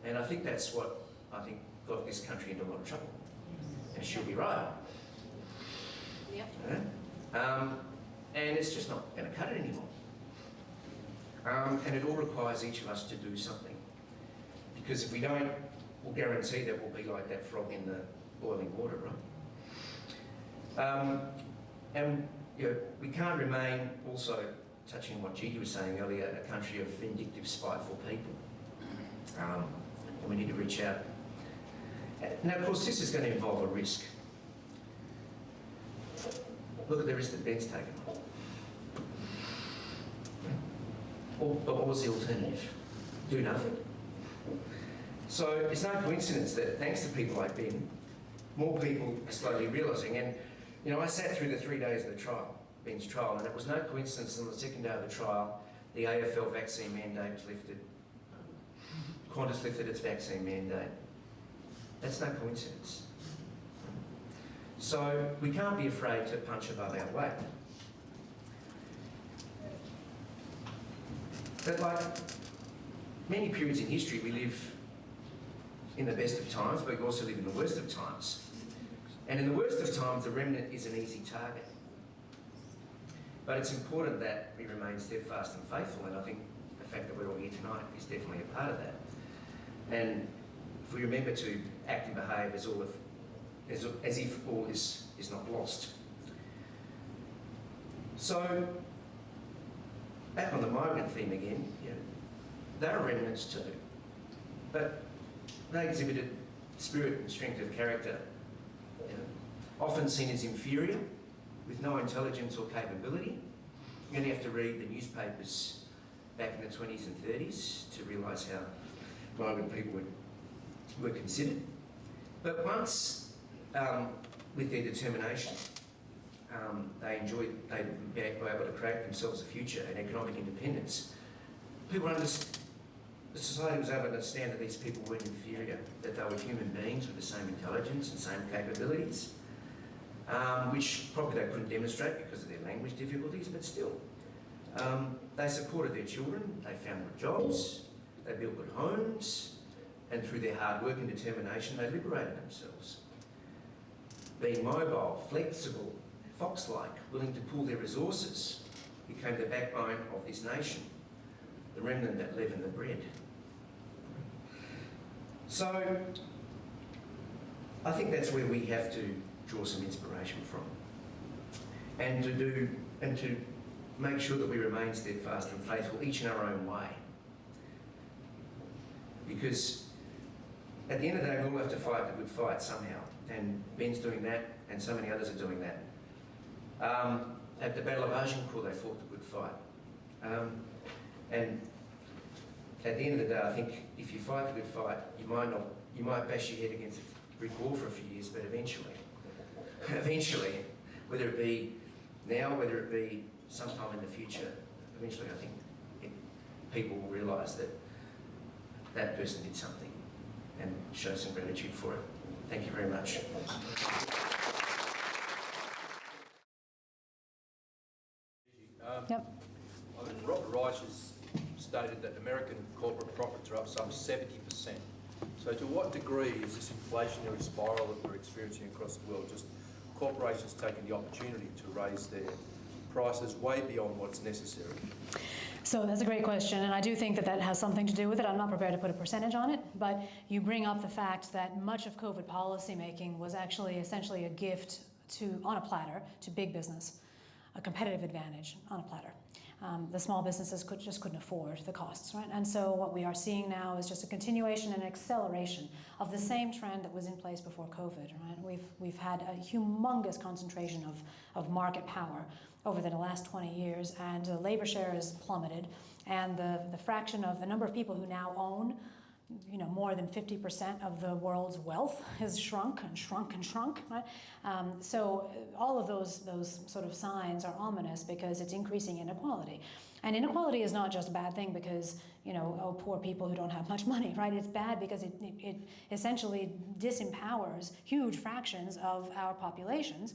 And I think that's what got this country into a lot of trouble. And she'll be right. Yep. And it's just not going to cut it anymore. And it all requires each of us to do something. Because if we don't, we'll guarantee that we'll be like that frog in the boiling water, right? And you know, we can't remain, also touching on what Gigi was saying earlier, a country of vindictive, spiteful people. And we need to reach out. Now, of course, this is going to involve a risk. Look at the risk that Ben's taken. But what was the alternative? Do nothing. So it's no coincidence that thanks to people like Ben, more people are slowly realising. And, you know, I sat through the 3 days of the trial, Ben's trial, and it was no coincidence on the second day of the trial, the AFL vaccine mandate was lifted. Qantas lifted its vaccine mandate. That's no coincidence. So we can't be afraid to punch above our weight. But like many periods in history, we live in the best of times, but we also live in the worst of times. And in the worst of times, the remnant is an easy target. But it's important that we remain steadfast and faithful, and I think the fact that we're all here tonight is definitely a part of that. And if we remember to act and behave as if all is not lost. So, back on the migrant theme again, you know, they're remnants too, but they exhibited spirit and strength of character, you know, often seen as inferior, with no intelligence or capability. You only have to read the newspapers back in the 20s and 30s to realise how migrant people were considered. But once, with their determination, they were able to create themselves a future and economic independence. The society was able to understand that these people weren't inferior, that they were human beings with the same intelligence and same capabilities, which probably they couldn't demonstrate because of their language difficulties, but still. They supported their children, they found good jobs, they built good homes, and through their hard work and determination, they liberated themselves. Being mobile, flexible, fox-like, willing to pool their resources, became the backbone of this nation, the remnant that leavened the bread. So, I think that's where we have to draw some inspiration from, and to make sure that we remain steadfast and faithful, each in our own way. Because at the end of the day, we all have to fight the good fight somehow, and Ben's doing that, and so many others are doing that. at the Battle of Agincourt, they fought the good fight. And at the end of the day, I think if you fight the good fight, you might bash your head against a brick wall for a few years, but eventually, whether it be now, whether it be sometime in the future, eventually I think people will realise that that person did something and show some gratitude for it. Thank you very much. Yep. I mean, Robert Reich has stated that American corporate profits are up some 70%. So to what degree is this inflationary spiral that we're experiencing across the world just corporations taking the opportunity to raise their prices way beyond what's necessary? So that's a great question, and I do think that that has something to do with it. I'm not prepared to put a percentage on it, but you bring up the fact that much of COVID policy making was actually essentially a gift on a platter to big business, a competitive advantage on a platter. The small businesses just couldn't afford the costs, right? And so what we are seeing now is just a continuation and acceleration of the same trend that was in place before COVID, right? We've had a humongous concentration of market power over the last 20 years, and the labor share has plummeted, and the fraction of the number of people who now own more than 50% of the world's wealth has shrunk and shrunk and shrunk, right? So all of those sort of signs are ominous because it's increasing inequality. And inequality is not just a bad thing because, poor people who don't have much money, right? It's bad because it essentially disempowers huge fractions of our populations.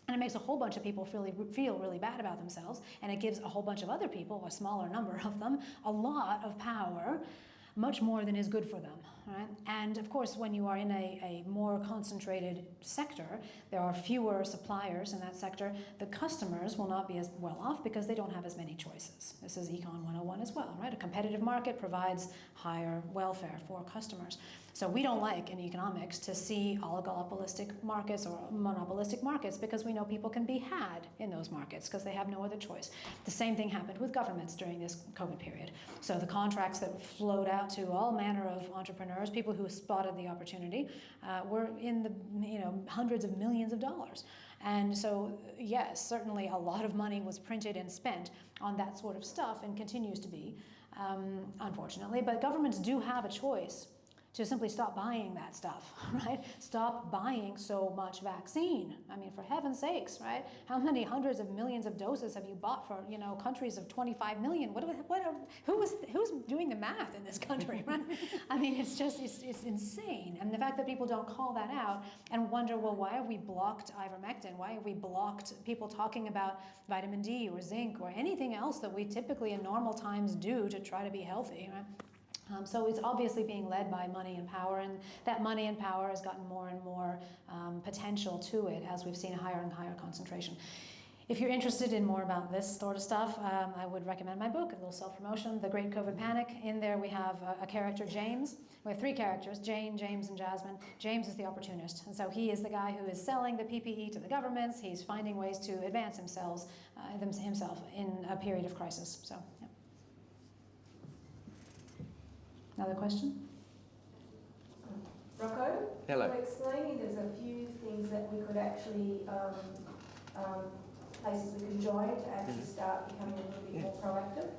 And it makes a whole bunch of people feel really bad about themselves, and it gives a whole bunch of other people, a smaller number of them, a lot of power, much more than is good for them, right? And of course, when you are in a more concentrated sector, there are fewer suppliers in that sector. The customers will not be as well off because they don't have as many choices. This is Econ 101 as well, right? A competitive market provides higher welfare for customers. So we don't like in economics to see oligopolistic markets or monopolistic markets because we know people can be had in those markets because they have no other choice. The same thing happened with governments during this COVID period. So the contracts that flowed out to all manner of entrepreneurs, people who spotted the opportunity, were in the hundreds of millions of dollars. And so, yes, certainly a lot of money was printed and spent on that sort of stuff and continues to be, unfortunately. But governments do have a choice to simply stop buying that stuff, right? Stop buying so much vaccine. I mean, for heaven's sakes, right? How many hundreds of millions of doses have you bought for, countries of 25 million? Who's doing the math in this country, right? I mean, it's insane. And the fact that people don't call that out and wonder, well, why have we blocked ivermectin? Why have we blocked people talking about vitamin D or zinc or anything else that we typically in normal times do to try to be healthy, right? So it's obviously being led by money and power, and that money and power has gotten more and more potential to it as we've seen higher and higher concentration. If you're interested in more about this sort of stuff, I would recommend my book, a little self-promotion, The Great COVID Panic. In there we have a character, James. We have three characters, Jane, James, and Jasmine. James is the opportunist, and so he is the guy who is selling the PPE to the governments. He's finding ways to advance himself in a period of crisis. So, yeah. Another question? Rocco? Hello. So explaining there's a few things that we could actually, places we could join to actually start becoming a little bit more proactive.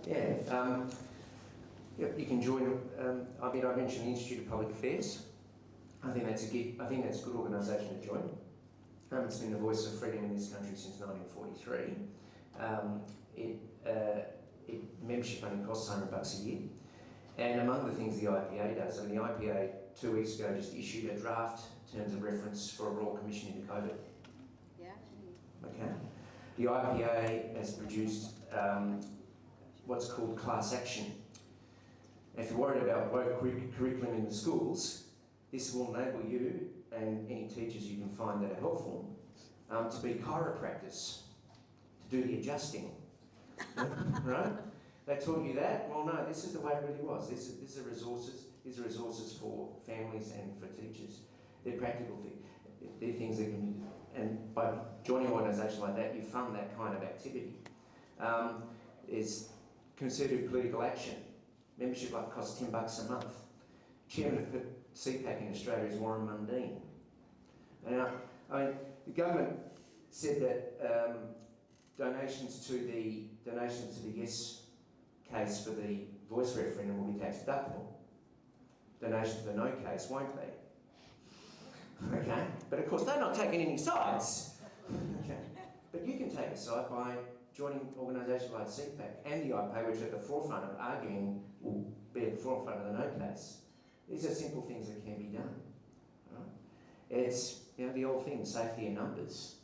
Yeah, you can join. I mentioned the Institute of Public Affairs. I think that's a good organisation to join. It's been the voice of freedom in this country since 1943. Membership only costs $100 a year. And among the things the IPA does, the IPA 2 weeks ago just issued a draft terms of reference for a Royal Commission into COVID. Yeah. Okay. The IPA has produced what's called class action. If you're worried about woke curriculum in the schools, this will enable you and any teachers you can find that are helpful to be chiropractors, to do the adjusting, right? They taught you that? Well, no, this is the way it really was. These are resources for families and for teachers. They're practical things. They're things that can, and by joining an organisation like that, you fund that kind of activity. Is concerted political action. Membership costs $10 a month. Chairman of CPAC in Australia is Warren Mundine. Now, the government said that donations to the yes case for the voice referendum will be tax deductible. Donations to the no case won't be. Okay? But of course they're not taking any sides. Okay? But you can take a side by joining organisations like CPAC and the IPA, which are at the forefront of arguing, will be at the forefront of the no case. These are simple things that can be done. Right? It's, you know, the old thing, safety in numbers.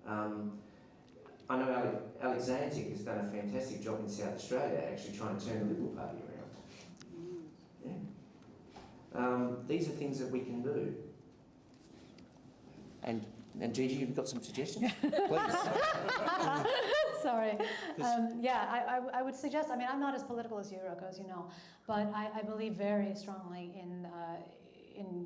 I know Alexantic has done a fantastic job in South Australia actually trying to turn the Liberal Party around. Yeah. These are things that we can do. And Gigi, you've got some suggestions? Please. Sorry. I would suggest, I mean, I'm not as political as you, Rocco, as you know, but I believe very strongly in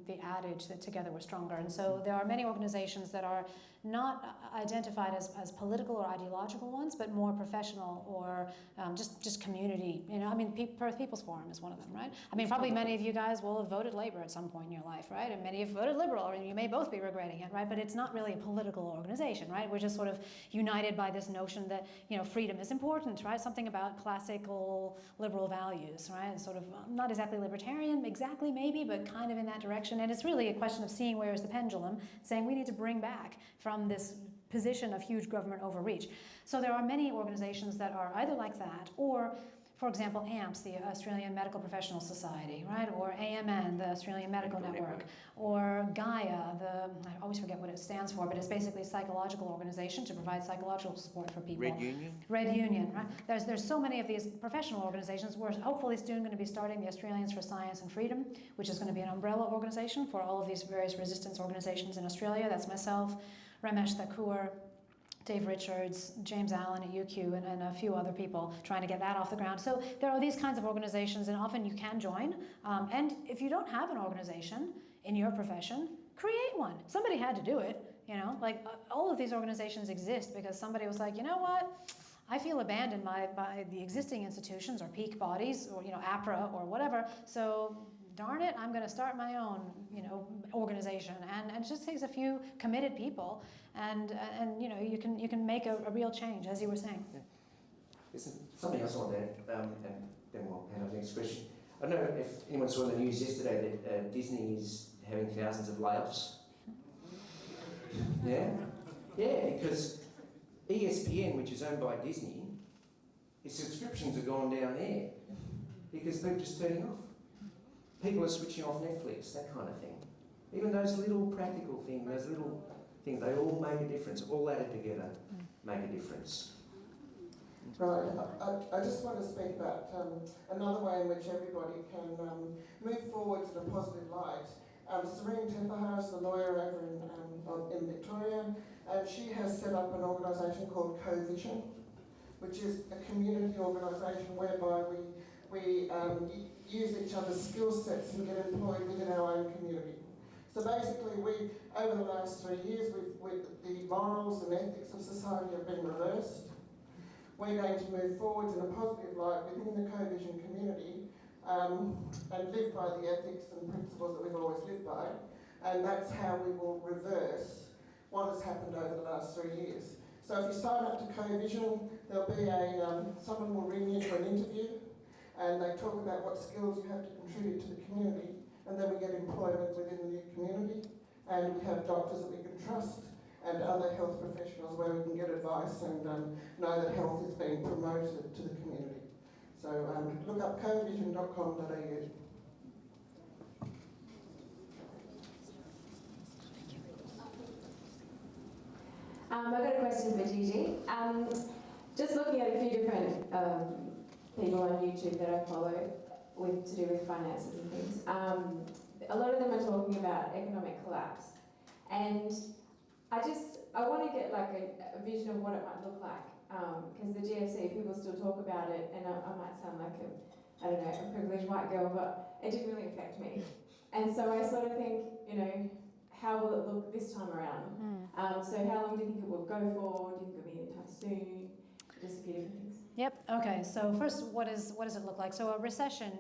the adage that together we're stronger. And so there are many organizations that are not identified as political or ideological ones, but more professional or just community. You know, I mean, Perth People's Forum is one of them, right? I mean, probably many of you guys will have voted Labour at some point in your life, right? And many have voted Liberal, or you may both be regretting it, right? But it's not really a political organization, right? We're just sort of united by this notion that, you know, freedom is important, right? Something about classical liberal values, right? It's sort of not exactly libertarian, exactly maybe, but kind of in that direction. And it's really a question of seeing where is the pendulum, saying we need to bring back from this position of huge government overreach. So there are many organizations that are either like that, or, for example, AMPS, the Australian Medical Professional Society, right? Or AMN, the Australian Medical Network, or Gaia, I always forget what it stands for, but it's basically a psychological organization to provide psychological support for people. Red Union? Red Union, right? There's so many of these professional organizations. We're hopefully soon going to be starting the Australians for Science and Freedom, which is going to be an umbrella organization for all of these various resistance organizations in Australia. That's myself, Ramesh Thakur, Dave Richards, James Allen at UQ, and a few other people trying to get that off the ground. So there are these kinds of organizations, and often you can join. And if you don't have an organization in your profession, create one. Somebody had to do it, you know? Like, all of these organizations exist because somebody was like, you know what? I feel abandoned by the existing institutions or peak bodies or, you know, APRA or whatever. So darn it, I'm going to start my own, you know, organization, and it just takes a few committed people, and you know, you can make a real change, as you were saying. Yeah. Listen, something else on that, and then we'll hand on to the next question. I don't know if anyone saw in the news yesterday that Disney is having thousands of layoffs. Yeah, because ESPN, which is owned by Disney, its subscriptions have gone down there because people are just turning off. People are switching off Netflix, that kind of thing. Even those little practical things, those little things, they all make a difference. All added together make a difference. Right, I just want to speak about another way in which everybody can move forward to the positive light. Serene Tefaha is the lawyer over in Victoria, and she has set up an organisation called Co-Vision, which is a community organisation whereby we use each other's skill sets and get employed within our own community. So basically, over the last 3 years, the morals and ethics of society have been reversed. We're going to move forward in a positive light within the Co-Vision community and live by the ethics and principles that we've always lived by. And that's how we will reverse what has happened over the last 3 years. So if you sign up to Co-Vision, there'll be someone will ring you for an interview, and they talk about what skills you have to contribute to the community, and then we get employment within the new community, and we have doctors that we can trust, and other health professionals where we can get advice and know that health is being promoted to the community. So look up covision.com.au. I've got a question for Gigi. Just looking at a few different people on YouTube that I follow to do with finances and things. A lot of them are talking about economic collapse, and I want to get like a vision of what it might look like, because the GFC, people still talk about it, and I might sound like a privileged white girl, but it didn't really affect me. And so I sort of think, you know, how will it look this time around? So how long do you think it will go for? Do you think it'll be anytime soon? Just a few different things. Yep. Okay. So first, what does it look like? So a recession,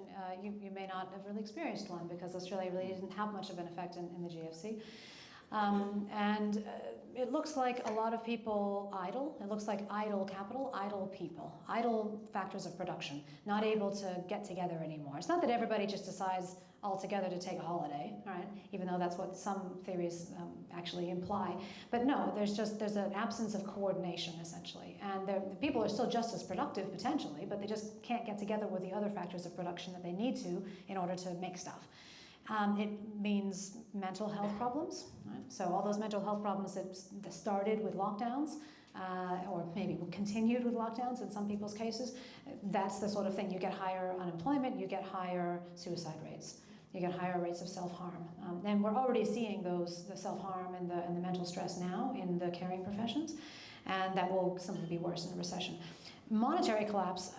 you may not have really experienced one because Australia really didn't have much of an effect in the GFC. It looks like a lot of people idle. It looks like idle capital, idle people, idle factors of production, not able to get together anymore. It's not that everybody just decides altogether to take a holiday, right? Even though that's what some theories actually imply. But no, there's an absence of coordination, essentially. And the people are still just as productive, potentially, but they just can't get together with the other factors of production that they need to in order to make stuff. It means mental health problems, right? So all those mental health problems that started with lockdowns, or maybe continued with lockdowns in some people's cases, that's the sort of thing. You get higher unemployment, you get higher suicide rates, you get higher rates of self-harm. And we're already seeing the self-harm and the mental stress now in the caring professions, and that will simply be worse in a recession. Monetary collapse,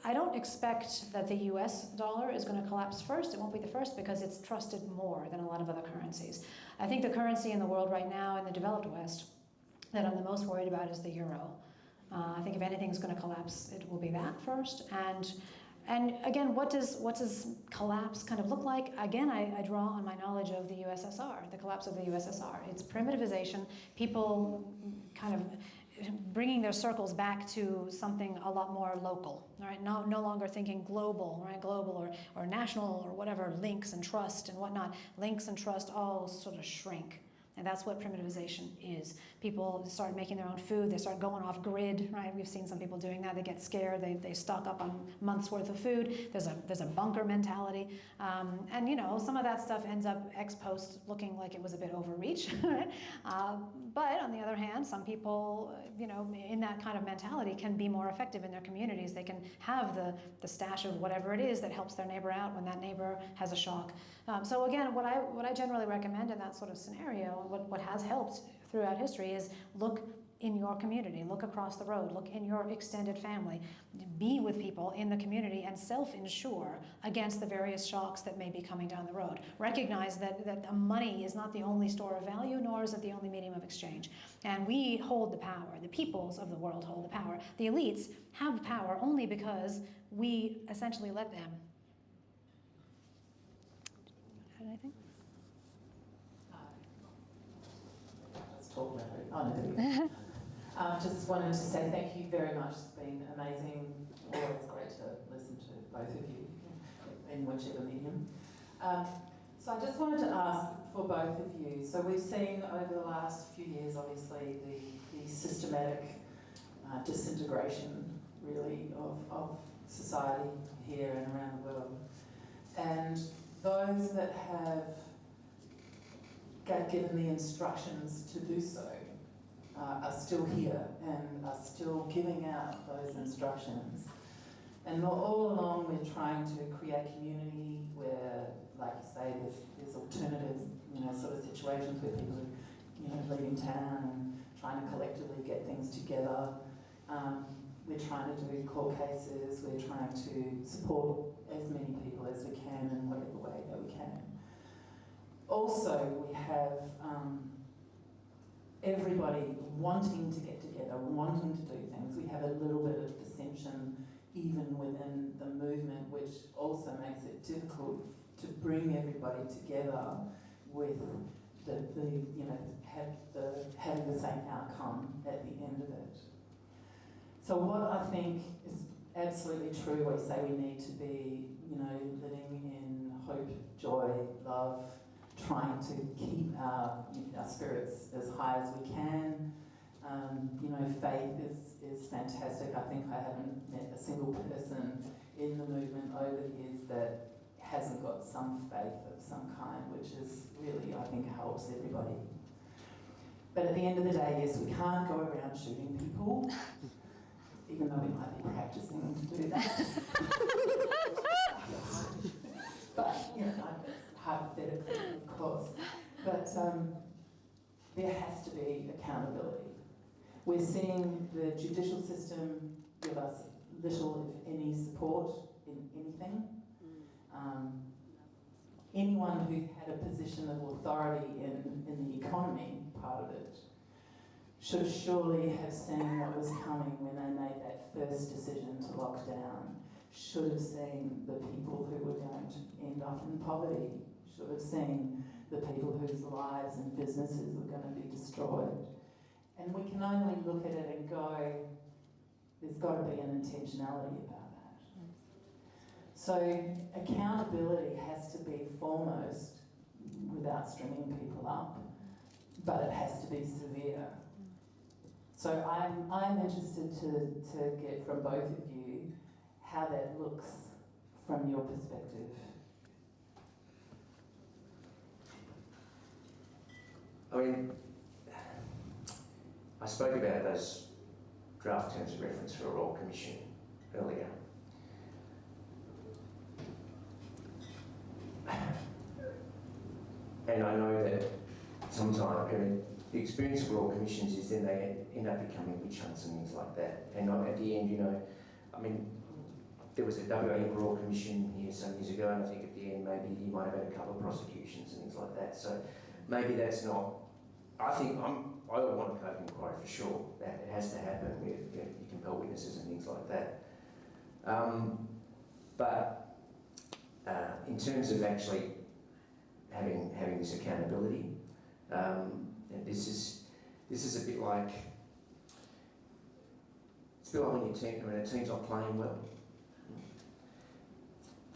I don't expect that the US dollar is going to collapse first. It won't be the first because it's trusted more than a lot of other currencies. I think the currency in the world right now in the developed West that I'm the most worried about is the euro. I think if anything's going to collapse, it will be that first. And again, what does collapse kind of look like? Again, I draw on my knowledge of the USSR, the collapse of the USSR. It's primitivization, people kind of bringing their circles back to something a lot more local, right? No longer thinking global, right? Global or national or whatever, links and trust and whatnot. Links and trust all sort of shrink. And that's what primitivization is. People start making their own food, they start going off grid, right? We've seen some people doing that, they get scared, they stock up on months worth of food, there's a bunker mentality. And you know, some of that stuff ends up ex post looking like it was a bit overreach, right? But on the other hand, some people, you know, in that kind of mentality can be more effective in their communities. They can have the stash of whatever it is that helps their neighbor out when that neighbor has a shock. So again, what I generally recommend in that sort of scenario, what has helped throughout history is look in your community, look across the road, look in your extended family, be with people in the community and self-insure against the various shocks that may be coming down the road. Recognize that money is not the only store of value, nor is it the only medium of exchange. And we hold the power, the peoples of the world hold the power. The elites have power only because we essentially let them. Anything? Let's talk about it. Oh, no, there we go. Just wanted to say thank you very much. It's been amazing. Always great to listen to both of you in whichever medium. So I just wanted to ask for both of you. So we've seen over the last few years, obviously, the systematic disintegration, really, of society here and around the world. And those that have given the instructions to do so are still here and are still giving out those instructions. And all along we're trying to create community where, like you say, there's alternative, sort of situations where people are, leaving town and trying to collectively get things together. We're trying to do court cases, we're trying to support as many people as we can in whatever way that we can. Also, we have everybody wanting to get together, wanting to do things. We have a little bit of dissension even within the movement, which also makes it difficult to bring everybody together with having the same outcome at the end of it. So what I think is absolutely true, we say we need to be, living in hope, joy, love, trying to keep our spirits as high as we can. Faith is fantastic. I think I haven't met a single person in the movement over the years that hasn't got some faith of some kind, which is really, I think, helps everybody. But at the end of the day, yes, we can't go around shooting people, even though we might be practicing to do that. But, hypothetically, of course. But there has to be accountability. We're seeing the judicial system give us little, if any, support in anything. Anyone who had a position of authority in the economy, part of it, should surely have seen what was coming when they made that first decision to lock down, should have seen the people who were going to end up in poverty, to have seen the people whose lives and businesses were going to be destroyed. And we can only look at it and go, there's got to be an intentionality about that. So accountability has to be foremost without stringing people up, but it has to be severe. So I'm interested to get from both of you how that looks from your perspective. I mean, I spoke about those draft terms of reference for a Royal Commission earlier. And I know that sometimes, I mean, the experience of Royal Commissions is then they end up becoming witch hunts and things like that. And at the end, you know, I mean, there was a WA Royal Commission here some years ago, and I think at the end maybe you might have had a couple of prosecutions and things like that. So maybe that's not. I think I would want a code of inquiry for sure. That it has to happen. You compel witnesses and things like that. But in terms of actually having this accountability, and this is a bit like when a team's not playing well.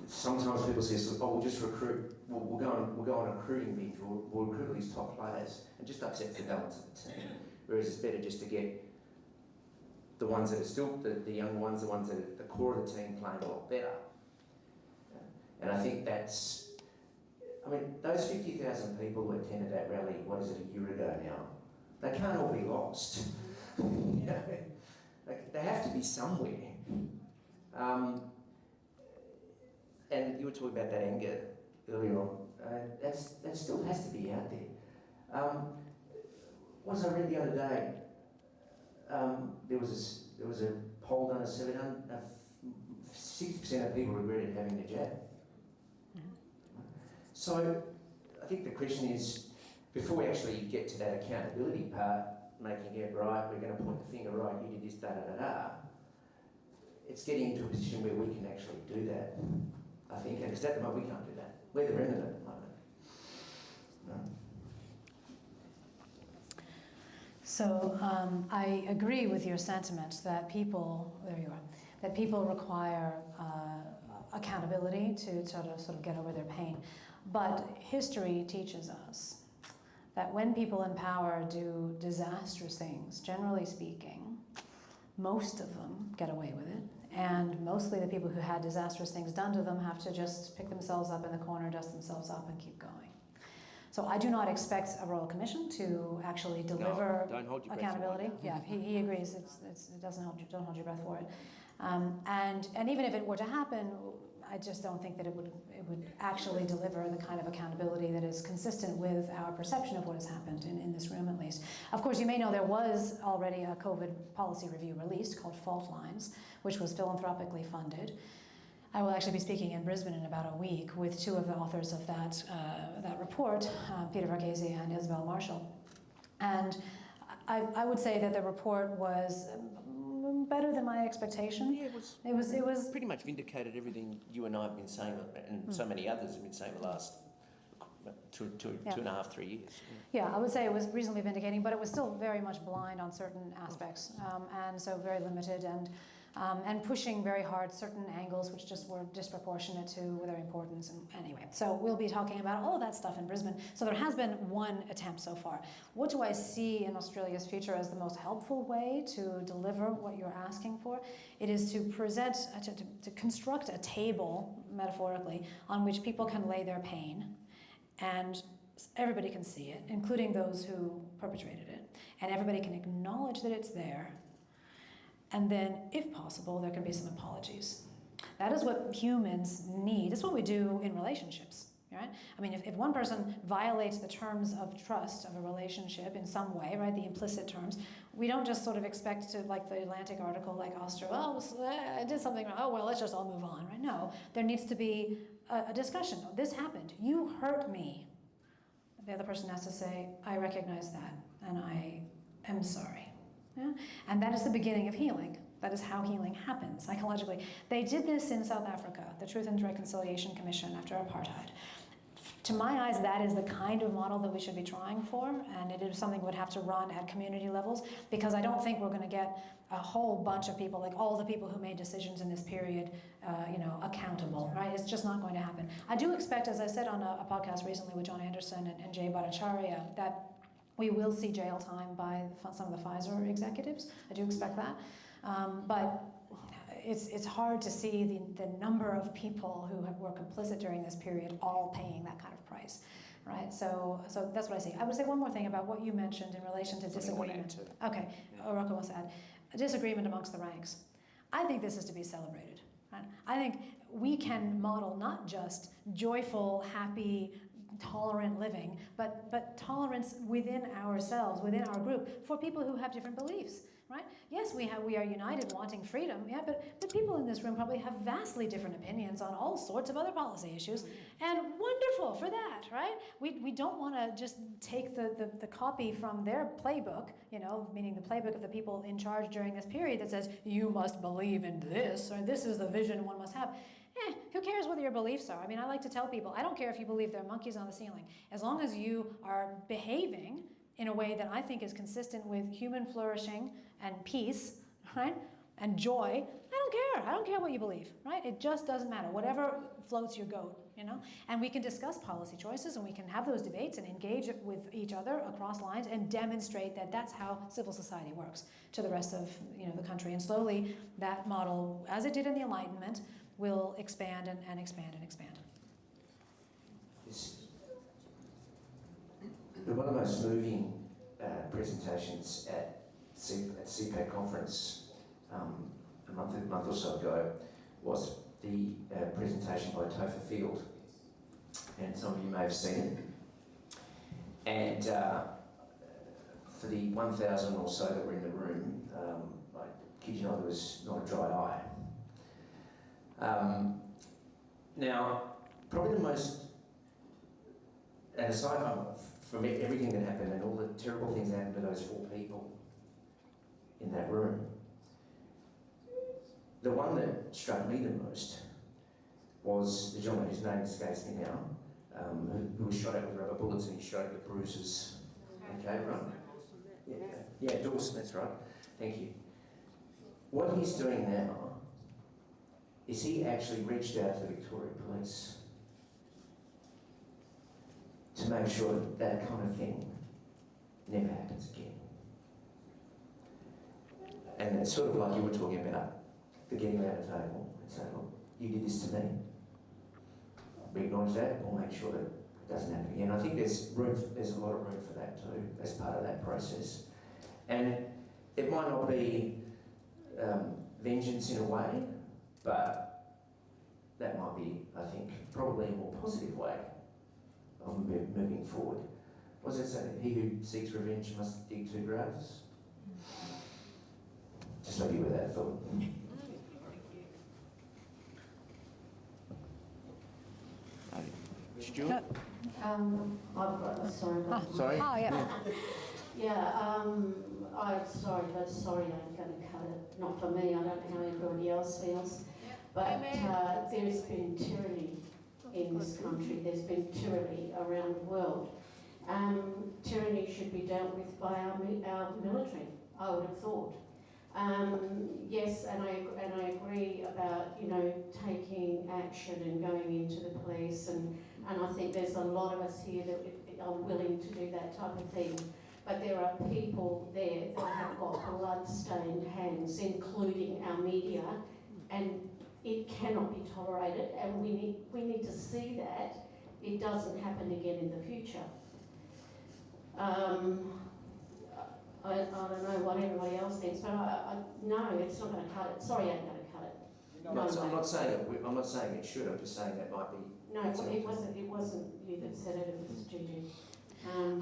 Sometimes people say, "Oh, we'll just recruit. We'll go on a recruiting binge. We'll recruit all these top players," and just upsets the balance of the team. Whereas it's better just to get the ones that are still the young ones, the ones that are the core of the team playing a lot better. And I think that's. I mean, those 50,000 people who attended that rally, what is it, a year ago now? They can't all be lost. You know, they have to be somewhere. And you were talking about that anger earlier on. That still has to be out there. What was I read the other day? There was a poll done of 60% of people regretted having the jab. So I think the question is, before we actually get to that accountability part, making it right, we're going to point the finger, right, you did this, da-da-da-da, it's getting into a position where we can actually do that, I think, and because at the moment we can't do that. We're the remnant at the moment. No? So I agree with your sentiment that people, there you are, that people require accountability to sort of get over their pain. But history teaches us that when people in power do disastrous things, generally speaking, most of them get away with it. And mostly the people who had disastrous things done to them have to just pick themselves up in the corner, dust themselves up, and keep going. So I do not expect a Royal Commission to actually deliver accountability. Yeah, he agrees. It doesn't hold you. Don't hold your breath for it. And even if it were to happen, I just don't think that it would actually deliver the kind of accountability that is consistent with our perception of what has happened in this room, at least. Of course, you may know there was already a COVID policy review released called Fault Lines, which was philanthropically funded. I will actually be speaking in Brisbane in about a week with two of the authors of that report, Peter Varghese and Isabel Marshall. And I would say that the report was better than my expectation. Yeah, it was pretty much vindicated everything you and I have been saying, and so many others have been saying the last two and a half, 3 years. Yeah, I would say it was reasonably vindicating, but it was still very much blind on certain aspects, and so very limited, and pushing very hard certain angles which just were disproportionate to their importance. And anyway, so we'll be talking about all of that stuff in Brisbane. So there has been one attempt so far. What do I see in Australia's future as the most helpful way to deliver what you're asking for? It is to present, to construct a table, metaphorically, on which people can lay their pain, and everybody can see it, including those who perpetrated it, and everybody can acknowledge that it's there. And then, if possible, there can be some apologies. That is what humans need. It's what we do in relationships, right? I mean, if one person violates the terms of trust of a relationship in some way, right, the implicit terms, we don't just sort of expect to, like the Atlantic article, like Australia, I did something wrong, oh, well, let's just all move on, right? No, there needs to be a discussion. This happened. You hurt me. The other person has to say, I recognize that, and I am sorry. Yeah? And that is the beginning of healing. That is how healing happens psychologically. They did this in South Africa, the Truth and Reconciliation Commission after apartheid. To my eyes, that is the kind of model that we should be trying for, and it is something we would have to run at community levels, because I don't think we're going to get a whole bunch of people, like all the people who made decisions in this period, accountable, right? It's just not going to happen. I do expect, as I said on a podcast recently with John Anderson and Jay Bhattacharya, that we will see jail time by some of the Pfizer executives. I do expect that. But it's hard to see the number of people who were complicit during this period all paying that kind of price, right? So that's what I see. I would say one more thing about what you mentioned in relation to disagreement. Okay, Rocco wants to add. A disagreement amongst the ranks. I think this is to be celebrated. Right? I think we can model not just joyful, happy, tolerant living, but tolerance within ourselves, within our group, for people who have different beliefs. Right? Yes, we are united wanting freedom, yeah, but people in this room probably have vastly different opinions on all sorts of other policy issues, and wonderful for that, right? We don't want to just take the copy from their playbook, meaning the playbook of the people in charge during this period that says, you must believe in this, or this is the vision one must have. Who cares what your beliefs are? I mean, I like to tell people, I don't care if you believe there are monkeys on the ceiling, as long as you are behaving in a way that I think is consistent with human flourishing and peace, right? And joy. I don't care what you believe, right? It just doesn't matter. Whatever floats your goat, And we can discuss policy choices, and we can have those debates and engage with each other across lines and demonstrate that that's how civil society works to the rest of the country. And slowly that model, as it did in the Enlightenment, will expand and expand and expand. One of the most moving presentations at CPAC conference a month or so ago was the presentation by Topher Field, and some of you may have seen it. And for the 1,000 or so that were in the room, I kid you not, there was not a dry eye. Now, probably the most, and aside from everything that happened and all the terrible things that happened to those 4 people in that room, the one that struck me the most was the gentleman whose name escapes me now, who was shot at with rubber bullets, and he shot at the bruises. Okay, right? Yeah, Dawson, that's right. Thank you. What he's doing now is he actually reached out to the Victoria Police to make sure that kind of thing never happens again. And it's sort of like you were talking about the getting around the table and saying, look, you did this to me. We acknowledge that, we'll make sure that it doesn't happen again. I think there's a lot of room for that too, as part of that process. And it might not be vengeance in a way, but that might be, I think, probably a more positive way of moving forward. What does it say? He who seeks revenge must dig 2 graves. Just leave you with that thought. Stuart? I've got, sorry. Sorry? Oh, yeah. Yeah, sorry, I'm going to cut it. Not for me, I don't know how everybody else feels. But there's been tyranny in this country. There's been tyranny around the world. Tyranny should be dealt with by our military, I would have thought. Yes, and I agree about taking action and going into the police, and I think there's a lot of us here that are willing to do that type of thing. But there are people there that have got blood-stained hands, including our media, and it cannot be tolerated. And we need to see that it doesn't happen again in the future. I don't know what everybody else thinks, but no, it's not going to cut it. Sorry, I ain't going to cut it. I'm not saying it should. I'm just saying that might be. No, it wasn't you that said it. It was Gigi.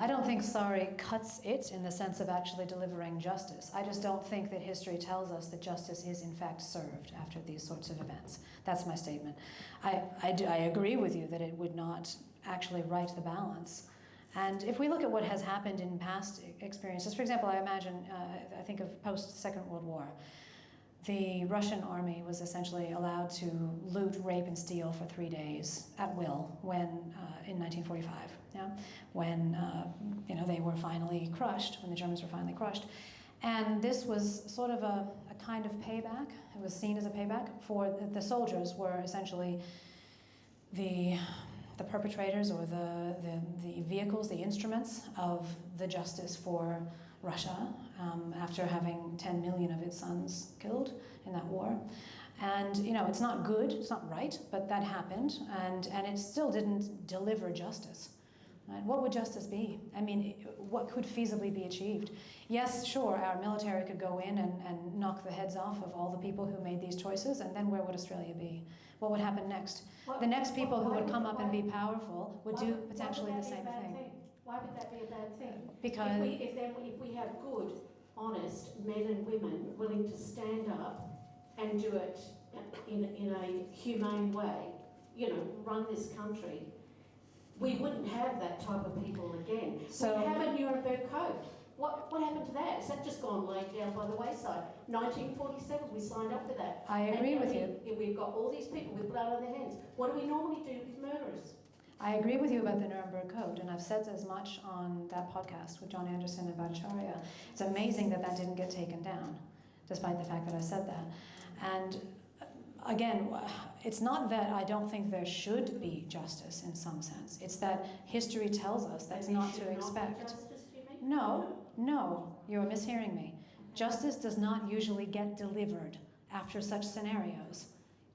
I don't think sorry cuts it in the sense of actually delivering justice. I just don't think that history tells us that justice is in fact served after these sorts of events. That's my statement. I agree with you that it would not actually right the balance. And if we look at what has happened in past experiences, for example, I think of post-Second World War. the Russian army was essentially allowed to loot, rape, and steal for 3 days at will when, in 1945, yeah, when they were finally crushed, when the Germans were finally crushed. And this was sort of a kind of payback. It was seen as a payback for the soldiers were essentially the perpetrators or the vehicles, the instruments of the justice for Russia after having 10 million of its sons killed in that war. And it's not good, it's not right, but that happened, and it still didn't deliver justice. Right? What would justice be? I mean, what could feasibly be achieved? Yes, sure, our military could go in and knock the heads off of all the people who made these choices, and then where would Australia be? What would happen next? The next people who would come up and be powerful would do potentially the same thing. Why would that be a bad thing? Because if we have good, honest men and women willing to stand up and do it in a humane way, run this country, we wouldn't have that type of people again. So, we have a Nuremberg Code. What happened to that? Has that just gone laid down by the wayside? 1947, we signed up to that. I agree with you. We've got all these people with blood on their hands. What do we normally do with murderers? I agree with you about the Nuremberg Code, and I've said as much on that podcast with John Anderson and Bhattacharya. It's amazing that that didn't get taken down, despite the fact that I said that. And again, it's not that I don't think there should be justice in some sense. It's that history tells us that's not to expect. Justice, do you mean? No, you're mishearing me. Justice does not usually get delivered after such scenarios.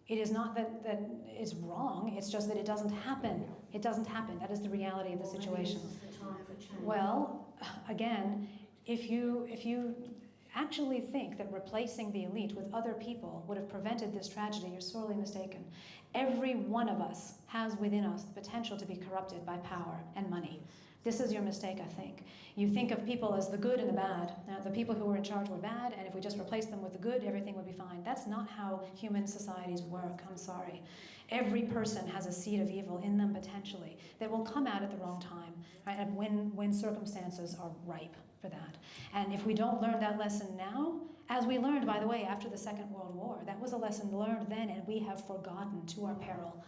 It is not that it's wrong, it's just that it doesn't happen. It doesn't happen. That is the reality of the situation. The time for change. Well, again, if you actually think that replacing the elite with other people would have prevented this tragedy, you're sorely mistaken. Every one of us has within us the potential to be corrupted by power and money. This is your mistake, I think. You think of people as the good and the bad. Now, the people who were in charge were bad, and if we just replaced them with the good, everything would be fine. That's not how human societies work, I'm sorry. Every person has a seed of evil in them potentially that will come out at the wrong time, right? And when circumstances are ripe for that. And if we don't learn that lesson now, as we learned, by the way, after the Second World War, that was a lesson learned then, and we have forgotten to our peril.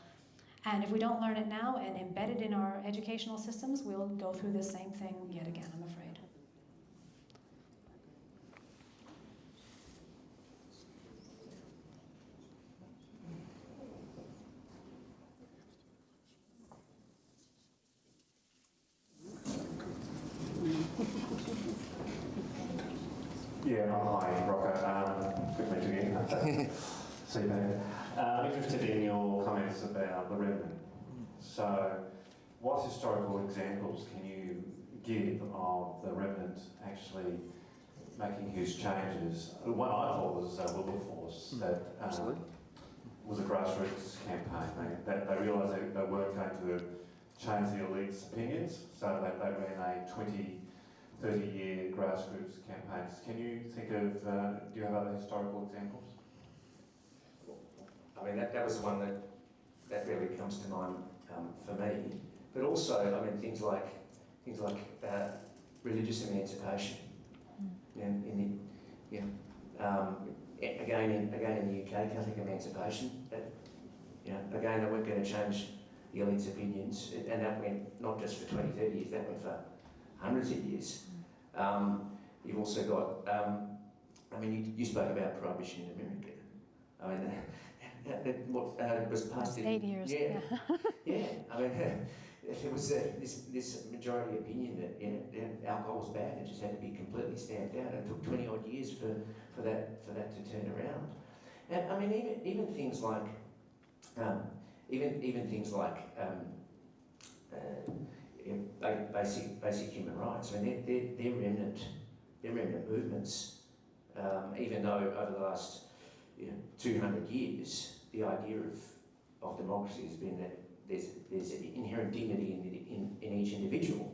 And if we don't learn it now and embed it in our educational systems, we'll go through this same thing yet again, I'm afraid. Yeah, hi, Rocco. Good to meet you again. See you there. I'm interested in your comments about the remnant. So, what historical examples can you give of the remnant actually making huge changes? One I thought was Wilberforce, that was a grassroots campaign. They realised they weren't going to change the elite's opinions, so they ran a 30-year grassroots campaigns. Can you think of, do you have other historical examples? I mean, that was the one that really comes to mind for me. But also, I mean, things like religious emancipation. Again in the UK, Catholic emancipation. Again, they weren't going to change the elite's opinions, and that went not just for 20, 30 years. That went for hundreds of years. You've also got, you spoke about prohibition in America. I mean, what was passed in 8 years. Yeah. I mean, there was this majority opinion that alcohol was bad. It just had to be completely stamped out. It took 20 odd years for that to turn around. And I mean, even things like basic human rights. I mean, they're remnant movements. Even though over the last 200 years, the idea of democracy has been that there's an inherent dignity in each individual.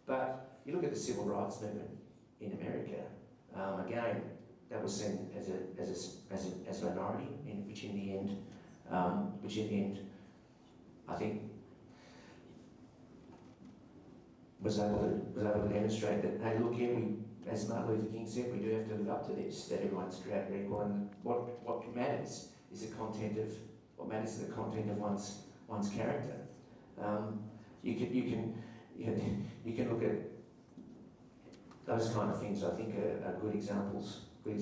But you look at the civil rights movement in America. Again, that was seen as a minority, which in the end, I think, was able to demonstrate that, hey, look, as Martin Luther King said, we do have to live up to this, that everyone's created equal, and what matters is the content of one's character. You can look at those kind of things. I think are good examples of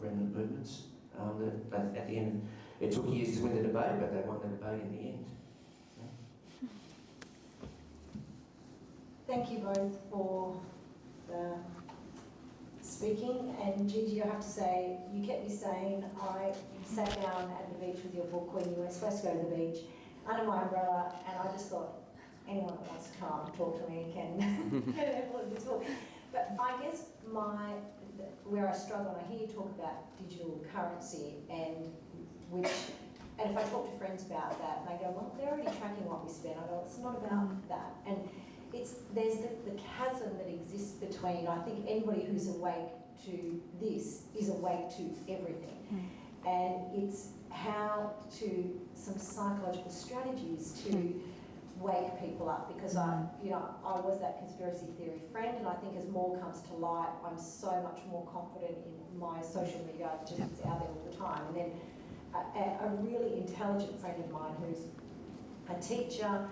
remnant movements. That at the end, it took years to win the debate, but they won the debate in the end. Thank you both for the speaking. And Gigi, I have to say, you kept me sane. I sat down at the beach with your book when you were supposed to go to the beach under my umbrella, and I just thought, anyone that wants to come and talk to me can have a look at this book. But I guess where I struggle, and I hear you talk about digital currency, and if I talk to friends about that, and they go, well, they're already tracking what we spend. I go, it's not about that. And there's the chasm that exists between, I think anybody who's awake to this is awake to everything. And it's how to, some psychological strategies to wake people up, because I was that conspiracy theory friend, and I think as more comes to light, I'm so much more confident in my social media, just it's out there all the time. And then a really intelligent friend of mine who's a teacher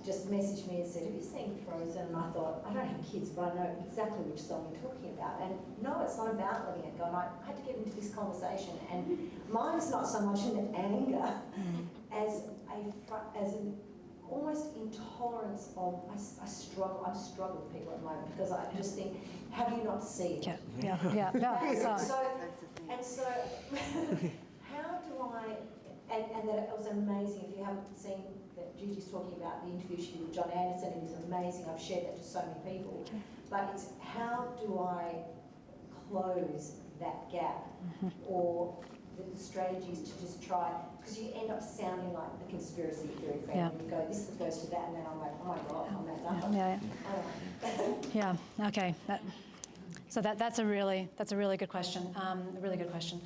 just messaged me and said, have you seen Frozen? And I thought, I don't have kids, but I know exactly which song you're talking about. And no, it's not about letting it go. And I had to get into this conversation, and mine's not so much an anger as an almost intolerance of, I struggle with people at the moment, because I just think, how do you not see it? Yeah. And so how do I, and that it was amazing. If you haven't seen that, Gigi's talking about the interview she did with John Anderson, it was amazing. I've shared that to so many people. But it's how do I close that gap, or the strategies to just try, because you end up sounding like the conspiracy theory friend, and you go, this goes to that, and then I'm like, oh my God, I'm that dumb. Okay. So that's a really good question. A really good question.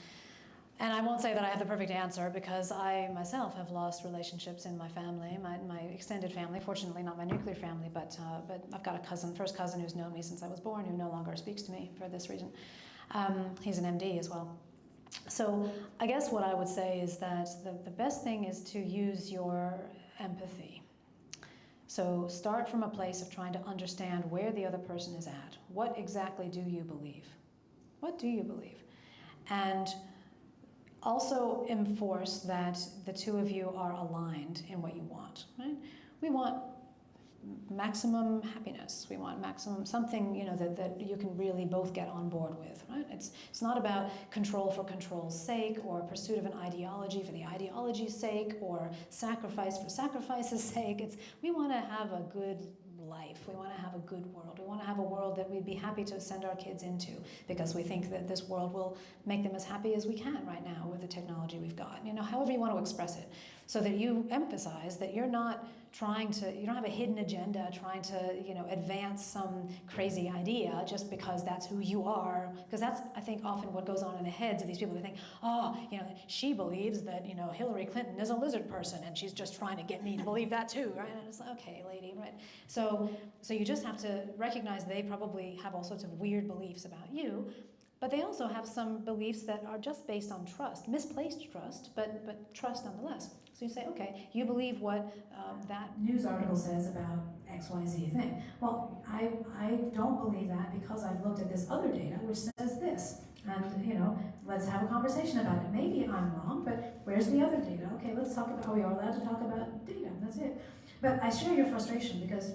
And I won't say that I have the perfect answer, because I myself have lost relationships in my family, my extended family. Fortunately, not my nuclear family, but I've got a first cousin who's known me since I was born, who no longer speaks to me for this reason. He's an MD as well. So I guess what I would say is that the best thing is to use your empathy. So start from a place of trying to understand where the other person is at. What exactly do you believe? What do you believe? And also enforce that the two of you are aligned in what you want, right? We want maximum happiness. We want maximum something, that you can really both get on board with, right? It's not about control for control's sake, or pursuit of an ideology for the ideology's sake, or sacrifice for sacrifice's sake. We want to have a good life. We want to have a good world. We want to have a world that we'd be happy to send our kids into, because we think that this world will make them as happy as we can right now with the technology we've got. However you want to express it, so that you emphasize that you're not you don't have a hidden agenda trying to, advance some crazy idea just because that's who you are. Because that's, I think, often what goes on in the heads of these people. They think, she believes that, Hillary Clinton is a lizard person, and she's just trying to get me to believe that too, right? And it's like, okay, lady, right? So you just have to recognize they probably have all sorts of weird beliefs about you, but they also have some beliefs that are just based on trust, misplaced trust, but trust nonetheless. So you say, okay, you believe what that news article says about X, Y, Z thing. Well, I don't believe that, because I've looked at this other data which says this. And, let's have a conversation about it. Maybe I'm wrong, but where's the other data? Okay, let's talk about, we are allowed to talk about data, that's it. But I share your frustration, because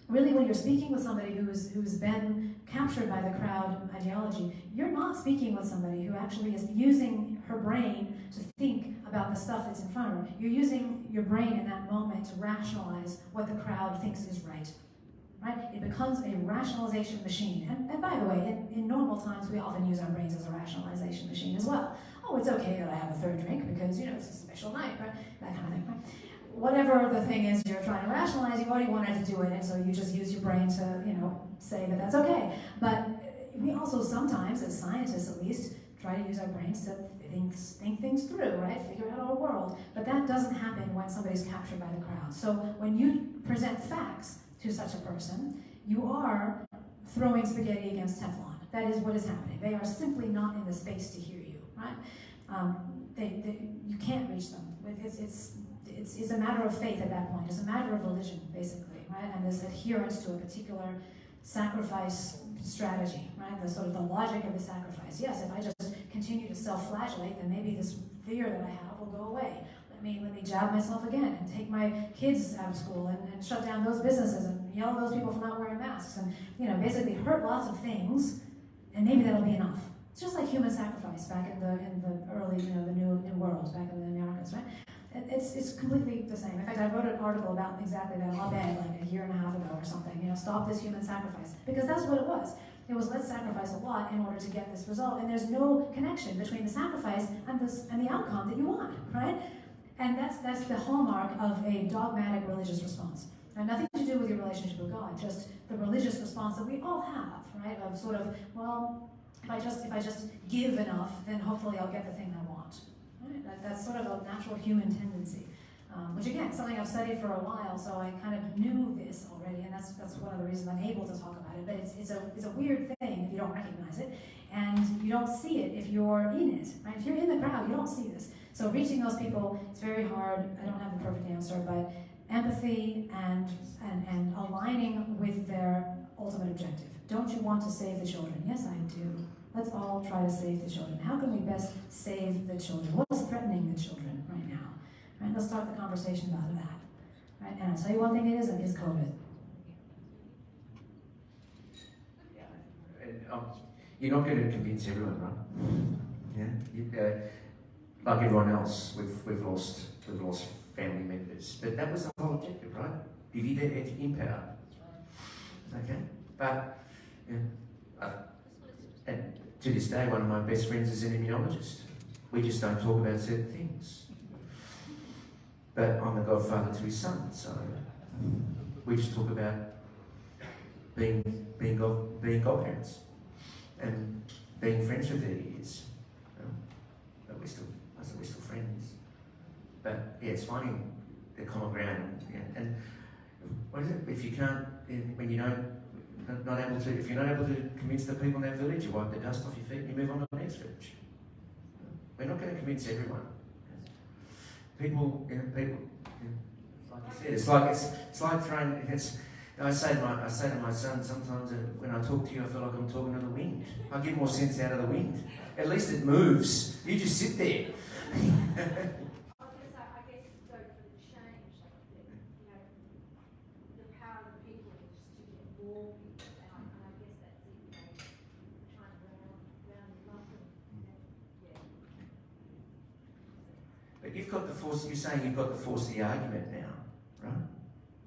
really, when you're speaking with somebody who's been captured by the crowd ideology, you're not speaking with somebody who actually is using her brain to think about the stuff that's in front of her. You're using your brain in that moment to rationalize what the crowd thinks is right. Right? It becomes a rationalization machine. And by the way, in normal times, we often use our brains as a rationalization machine as well. Oh, it's okay that I have a third drink because, it's a special night, right? That kind of thing, right? Whatever the thing is you're trying to rationalize, you've already wanted to do it, and so you just use your brain to, say that that's okay. But we also sometimes, as scientists at least, try to use our brains to think things through, right? Figure out our world. But that doesn't happen when somebody's captured by the crowd. So when you present facts to such a person, you are throwing spaghetti against Teflon. That is what is happening. They are simply not in the space to hear you, right? You can't reach them. It's a matter of faith at that point. It's a matter of religion, basically, right? And this adherence to a particular sacrifice strategy, right? The sort of the logic of the sacrifice. Yes, if I just continue to self-flagellate, then maybe this fear that I have will go away. Let me jab myself again and take my kids out of school and shut down those businesses and yell at those people for not wearing masks and, you know, basically hurt lots of things, and maybe that'll be enough. It's just like human sacrifice back in the early, you know, the new world, back in the Americas, right? It's completely the same. In fact, I wrote an article about exactly that op-ed like a year and a half ago or something, you know, stop this human sacrifice. Because that's what it was. It was, let's sacrifice a lot in order to get this result. And there's no connection between the sacrifice and the outcome that you want, right? And that's the hallmark of a dogmatic religious response. And nothing to do with your relationship with God, just the religious response that we all have, right? Of sort of, well, if I just give enough, then hopefully I'll get the thing I want. Right? That's sort of a natural human tendency, which again, something I've studied for a while, so I kind of knew this already, and that's one of the reasons I'm able to talk about it. But it's a weird thing if you don't recognize it, and you don't see it if you're in it. Right? If you're in the crowd, you don't see this. So reaching those people, it's very hard. I don't have the perfect answer, but empathy and aligning with their ultimate objective. Don't you want to save the children? Yes, I do. Let's all try to save the children. How can we best save the children? What's threatening the children right now? Right? Let's start the conversation about that. Right? And I'll tell you one thing it isn't, is COVID. And, you're not going to convince everyone, right? Yeah. Like everyone else, we've lost family members, but that was the whole objective, right? Divide et impera. Okay, but and to this day, one of my best friends is an immunologist. We just don't talk about certain things. But I'm the godfather to his son, so we just talk about being godparents and being friends for 30 years. But we're still friends. But yeah, it's finding the common ground. Yeah. And what is it? If you can't, when you don't, not able to, if you're not able to convince the people in that village, you wipe the dust off your feet and you move on to the next village. We're not going to convince everyone. People, like you said, it's like throwing. I say to my son sometimes when I talk to you, I feel like I'm talking to the wind. I get more sense out of the wind. At least it moves. You just sit there. I was going to say, I guess go for the change, the power of the people is just to get more people, and I guess that's it, trying to round them up yeah. But you've got the force. You're saying you've got the force of the argument now, right?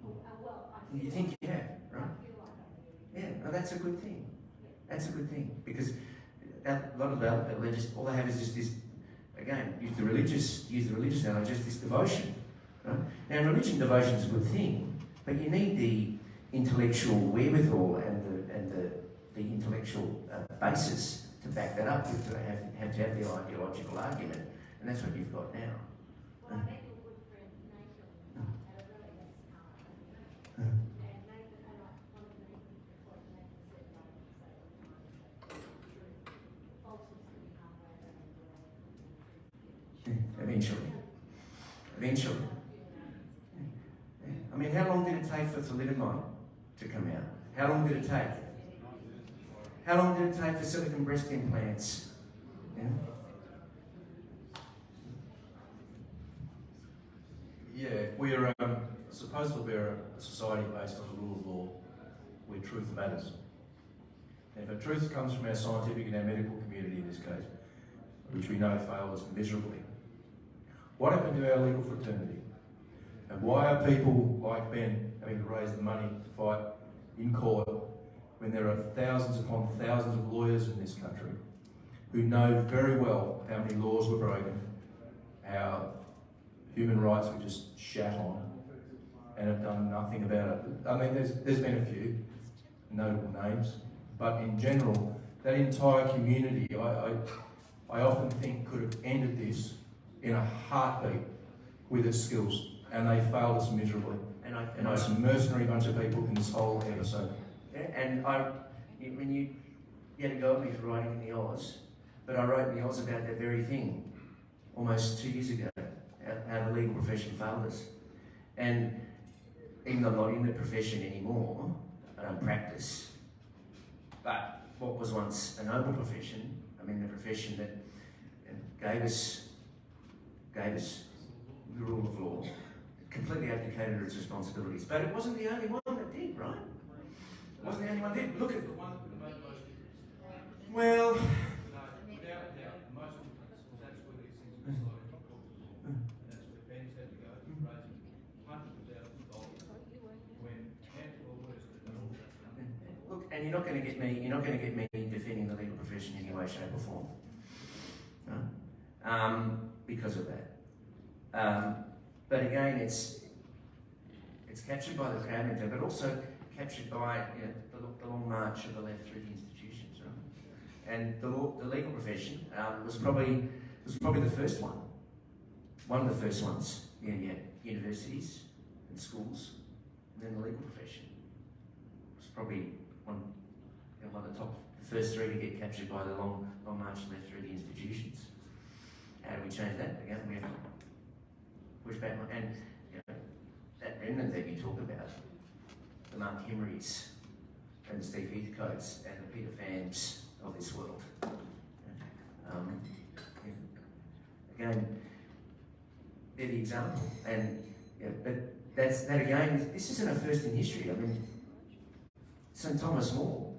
Well, You think you have, right? I feel like I do. Yeah, well, that's a good thing. That's a good thing because a lot of the religious, all they have is just this. Again, use the religious now, just this devotion. Right? Now, religion devotion is a good thing, but you need the intellectual wherewithal and the intellectual basis to back that up. You have to have the ideological argument, and that's what you've got now. Well, I met your good friend Nathan at a really nice time, and Nathan, and one of the what Nathan said, and I say all the time, is that the truth, falsehood can become way better than Eventually. I mean, how long did it take for thalidomide to come out? How long did it take? How long did it take for silicone breast implants? Yeah, we're supposedly we're a society based on the rule of law, where truth matters. And if a truth comes from our scientific and our medical community in this case, which we know failed us miserably, what happened to our legal fraternity? And why are people like Ben having to raise the money to fight in court when there are thousands upon thousands of lawyers in this country who know very well how many laws were broken, how human rights were just shat on, and have done nothing about it? I mean, there's been a few notable names, but in general, that entire community, I often think could have ended this in a heartbeat with its skills, and they failed us miserably. And I some mercenary bunch of people in this whole episode. And you had to go at me for writing in the Oz, but I wrote in the Oz about that very thing almost 2 years ago, how the legal profession failed us. And even though I'm not in the profession anymore, I don't practice, but what was once a noble profession, I mean the profession that gave us the rule of law, completely abdicated its responsibilities. But it wasn't the only one that did, right? It wasn't the only one that did. Look at The one that could have made most difference. well, No, without a doubt, the most difference was that's where these things were decided in court. And that's where Ben's had to go to raise hundreds of thousands of dollars when handful of lawyers could have done all that. look, and you're not going to get me defending the legal profession in any way, shape, or form, no? Because of that. But again, it's captured by the crowd mentality, but also captured by the long march of the left through the institutions, right? And the legal profession was probably the first one of the first ones. Yeah, universities and schools, and then the legal profession was probably one of the first three to get captured by the long march left through the institutions. How do we change that? Again, we have to push back on, and that remnant that you talk about, the Mark Henrys and the Steve Heathcotes and the Peter Phams of this world. Again, they're the example, and but that again, this isn't a first in history. I mean, St Thomas More,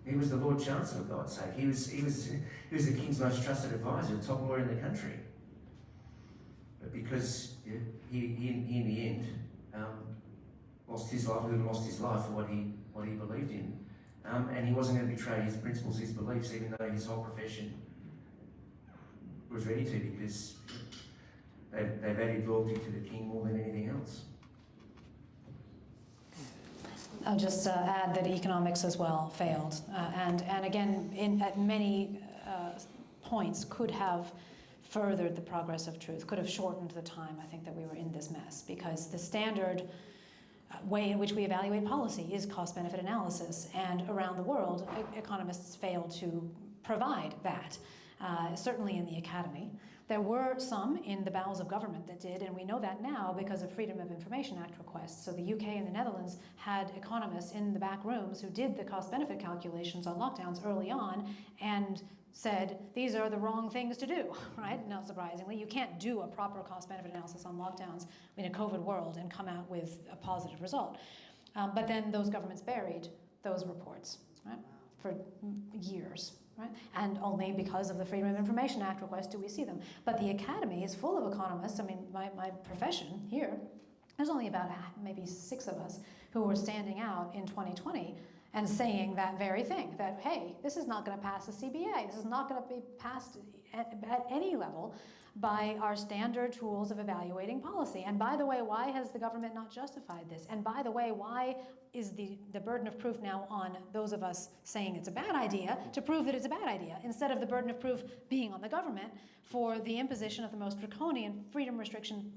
he was the Lord Chancellor, for God's sake. He was the King's most trusted advisor, the top lawyer in the country. But because he in the end lost his life for what he believed in, and he wasn't going to betray his principles, his beliefs, even though his whole profession was ready to, because they valued loyalty to the King more than anything else. I'll just add that economics as well failed, and again, at many points could have furthered the progress of truth, could have shortened the time, I think, that we were in this mess, because the standard way in which we evaluate policy is cost-benefit analysis, and around the world, economists fail to provide that, certainly in the academy. There were some in the bowels of government that did, and we know that now because of Freedom of Information Act requests. So the UK and the Netherlands had economists in the back rooms who did the cost-benefit calculations on lockdowns early on and said, these are the wrong things to do, right? Not surprisingly, you can't do a proper cost-benefit analysis on lockdowns in a COVID world and come out with a positive result. But then those governments buried those reports, right, for years. Right? And only because of the Freedom of Information Act request do we see them. But the academy is full of economists. I mean, my profession here, there's only about maybe 6 of us who were standing out in 2020 and saying that very thing, that, hey, this is not going to pass the CBA. This is not going to be passed at any level by our standard tools of evaluating policy. And by the way, why has the government not justified this? And by the way, why is the burden of proof now on those of us saying it's a bad idea to prove that it's a bad idea, instead of the burden of proof being on the government for the imposition of the most draconian freedom restriction,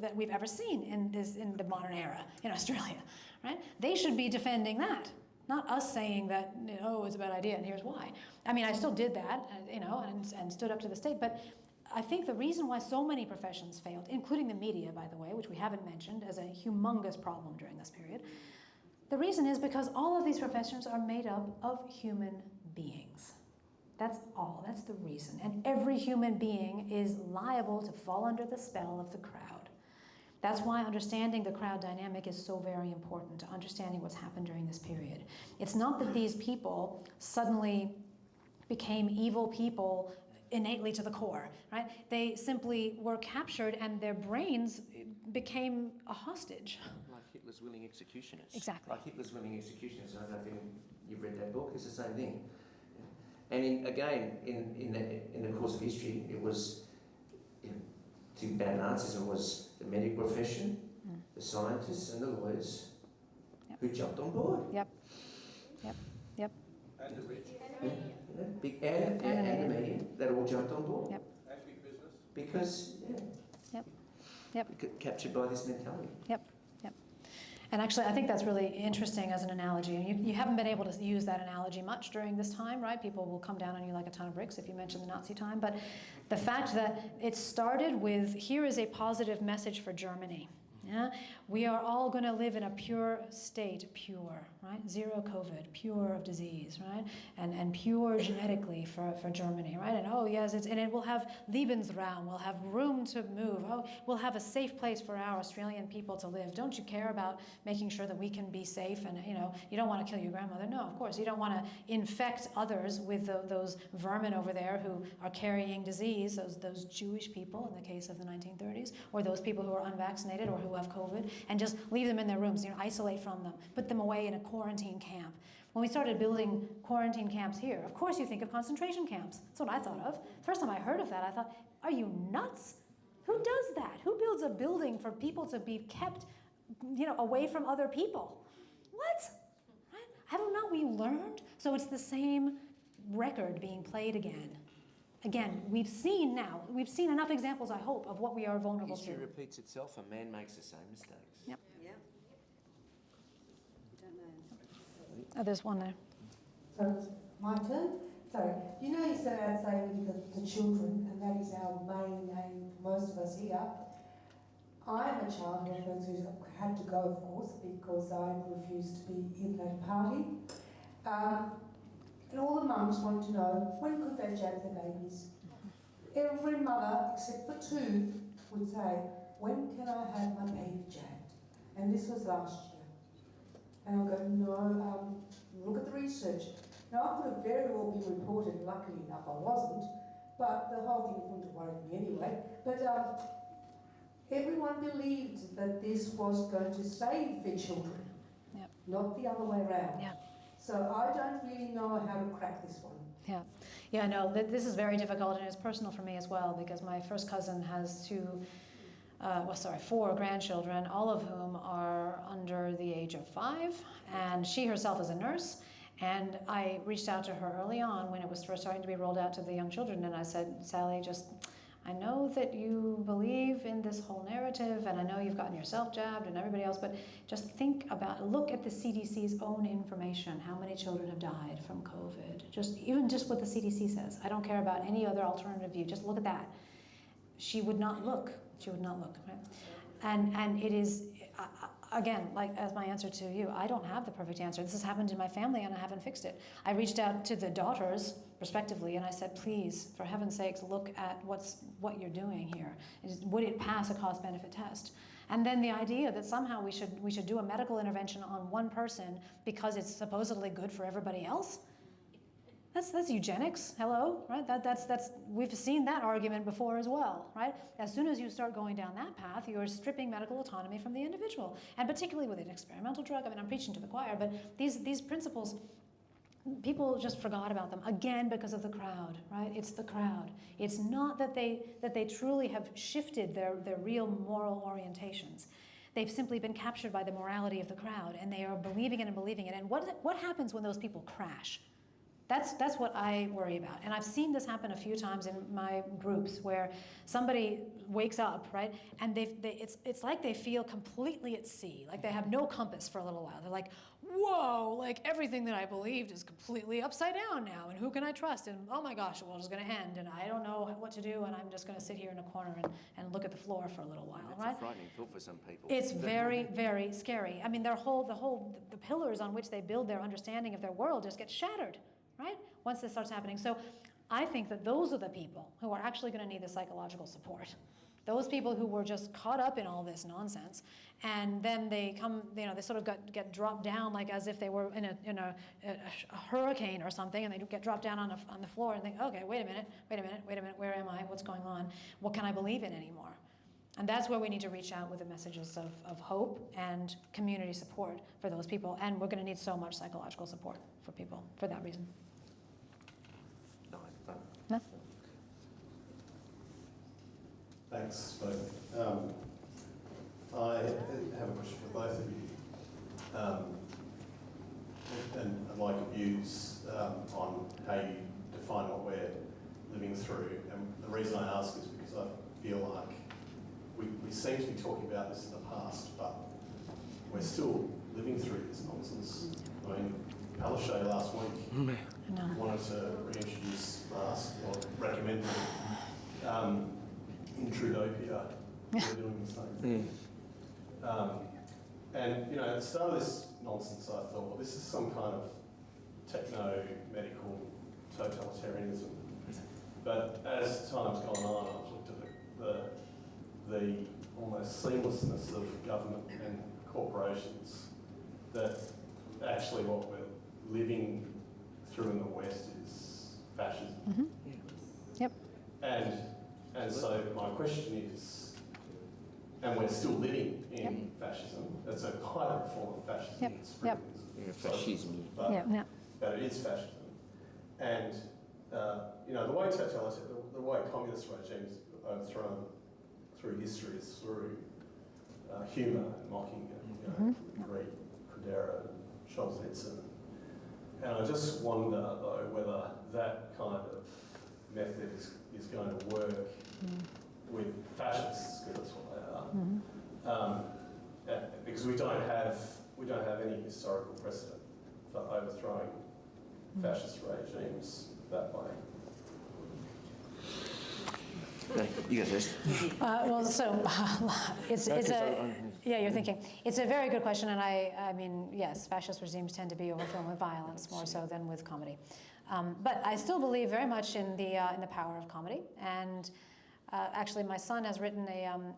that we've ever seen in the modern era in Australia, right? They should be defending that, not us saying that, it's a bad idea and here's why. I mean, I still did that, and stood up to the state, but I think the reason why so many professions failed, including the media, by the way, which we haven't mentioned as a humongous problem during this period, the reason is because all of these professions are made up of human beings. That's all. That's the reason. And every human being is liable to fall under the spell of the crowd. That's why understanding the crowd dynamic is so very important, to understanding what's happened during this period. It's not that these people suddenly became evil people innately to the core, right? They simply were captured and their brains became a hostage. Like Hitler's willing executioners. Exactly. Like Hitler's willing executioners. I don't know if you've read that book. It's the same thing. And in the course of history, it was, to combat Nazism, was the medical profession, the scientists and the lawyers who jumped on board. Yep. And the rich. Big and the media, that all jumped on board. Yep. And big business. Because, Yep. captured by this mentality. Yep. And actually, I think that's really interesting as an analogy. And you haven't been able to use that analogy much during this time, right? People will come down on you like a ton of bricks if you mention the Nazi time. But the fact that it started with, here is a positive message for Germany. Yeah? We are all going to live in a pure state, pure, right? Zero COVID, pure of disease, right? And pure genetically for Germany, right? And oh yes, and it will have Lebensraum, we'll have room to move. Oh, we'll have a safe place for our Australian people to live. Don't you care about making sure that we can be safe? And you don't want to kill your grandmother. No, of course, you don't want to infect others with those vermin over there who are carrying disease, those Jewish people in the case of the 1930s, or those people who are unvaccinated or who have COVID, and just leave them in their rooms, isolate from them, put them away in a quarantine camp. When we started building quarantine camps here, of course you think of concentration camps. That's what I thought of. First time I heard of that, I thought, are you nuts? Who does that? Who builds a building for people to be kept, away from other people? What? Right? Haven't we learned? So it's the same record being played again. Again, we've seen enough examples, I hope, of what we are vulnerable to. History repeats itself, and man makes the same mistakes. Yep. Yeah. Don't know. Oh, there's one there. So, my turn? Sorry. You started out saying the children, and that is our main aim for most of us here. I am a child who had to go, of course, because I refused to be in that party. And all the mums want to know, when could they jab their babies? Every mother, except for two, would say, when can I have my baby jabbed? And this was last year. And I'll go, no, look at the research. Now, I could have very well been reported, luckily enough I wasn't, but the whole thing wouldn't have worried me anyway. But everyone believed that this was going to save the children, Yep. not the other way around. Yep. So I don't really know how to crack this one. Yeah, no, this is very difficult, and it's personal for me as well, because my first cousin has four grandchildren, all of whom are under the age of 5, and she herself is a nurse. And I reached out to her early on when it was first starting to be rolled out to the young children, and I said, Sally, I know that you believe in this whole narrative, and I know you've gotten yourself jabbed and everybody else, but look at the CDC's own information. How many children have died from COVID? Even just what the CDC says. I don't care about any other alternative view. Just look at that. She would not look. Right? And it is, again, like as my answer to you, I don't have the perfect answer. This has happened in my family and I haven't fixed it. I reached out to the daughters, respectively, and I said, please, for heaven's sakes, look at what you're doing here. Would it pass a cost-benefit test? And then the idea that somehow we should do a medical intervention on one person because it's supposedly good for everybody else? That's eugenics, hello, right? We've seen that argument before as well, right? As soon as you start going down that path, you're stripping medical autonomy from the individual, and particularly with an experimental drug. I mean, I'm preaching to the choir, but these principles, people just forgot about them, again, because of the crowd, right? It's the crowd. It's not that they truly have shifted their real moral orientations. They've simply been captured by the morality of the crowd, and they are believing it. And what happens when those people crash? That's what I worry about. And I've seen this happen a few times in my groups where somebody wakes up, right? And it's like they feel completely at sea, like they have no compass for a little while. They're like, whoa, like everything that I believed is completely upside down now, and who can I trust? And oh my gosh, the world is gonna end, and I don't know what to do, and I'm just gonna sit here in a corner and look at the floor for a little while, right? That's a frightening thought for some people. It's very, very scary. I mean, the pillars on which they build their understanding of their world just get shattered. Right? Once this starts happening. So I think that those are the people who are actually going to need the psychological support. Those people who were just caught up in all this nonsense, and then they come, they sort of get dropped down like as if they were in a hurricane or something, and they get dropped down on the floor and think, okay, wait a minute, where am I? What's going on? What can I believe in anymore? And that's where we need to reach out with the messages of hope and community support for those people. And we're going to need so much psychological support for people for that reason. No? Thanks, both. I have a question for both of you. And I'd like your views on how you define what we're living through. And the reason I ask is because I feel like we seem to be talking about this in the past, but we're still living through this nonsense. I mean, Palaszczuk last week wanted to reintroduce masks, or recommended it. In Trudopia, we're doing the same thing. And, you know, at the start of this nonsense, I thought, well, this is some kind of techno-medical totalitarianism. But as time's gone on, I've looked at the almost seamlessness of government and corporations, that actually what we're living through in the West is fascism. Mm-hmm. Yep. And so my question is, and we're still living in fascism. It's a hybrid form of fascism. Yep. Fascism. But it is fascism. And you know, the way communist regimes are overthrown through history is through humour and mocking, and you know, read Credera and Solzhenitsyn. And I just wonder, though, whether that kind of method is going to work with fascists, because that's what they are. Because we don't have any historical precedent for overthrowing fascist regimes that way. You go first. Well, so it's a, yeah, you're thinking. It's a very good question, and I mean, yes, fascist regimes tend to be overthrown with violence more so than with comedy. But I still believe very much in the power of comedy, and actually my son has written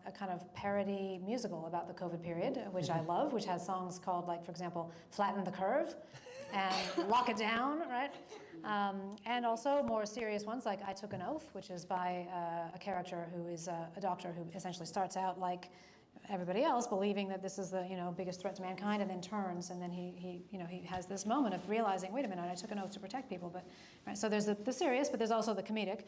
a kind of parody musical about the COVID period, which I love, which has songs called, like, for example, Flatten the Curve and Lock It Down, right? And also more serious ones like I Took an Oath, which is by a character who is a doctor who essentially starts out like everybody else, believing that this is the biggest threat to mankind, and then turns, and then he has this moment of realizing, wait a minute, I took an oath to protect people. But right, so there's the serious, but there's also the comedic.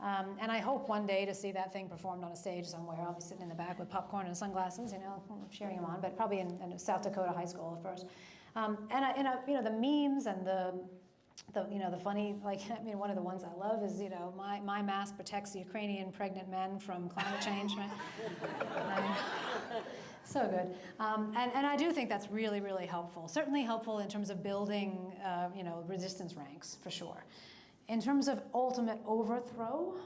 And I hope one day to see that thing performed on a stage somewhere. I'll be sitting in the back with popcorn and sunglasses, cheering him on, but probably in South Dakota high school at first. The memes and the funny, like, I mean, one of the ones I love is, my mask protects Ukrainian pregnant men from climate change, right? So good. And I do think that's really, really helpful. Certainly helpful in terms of building, resistance ranks, for sure. In terms of ultimate overthrow,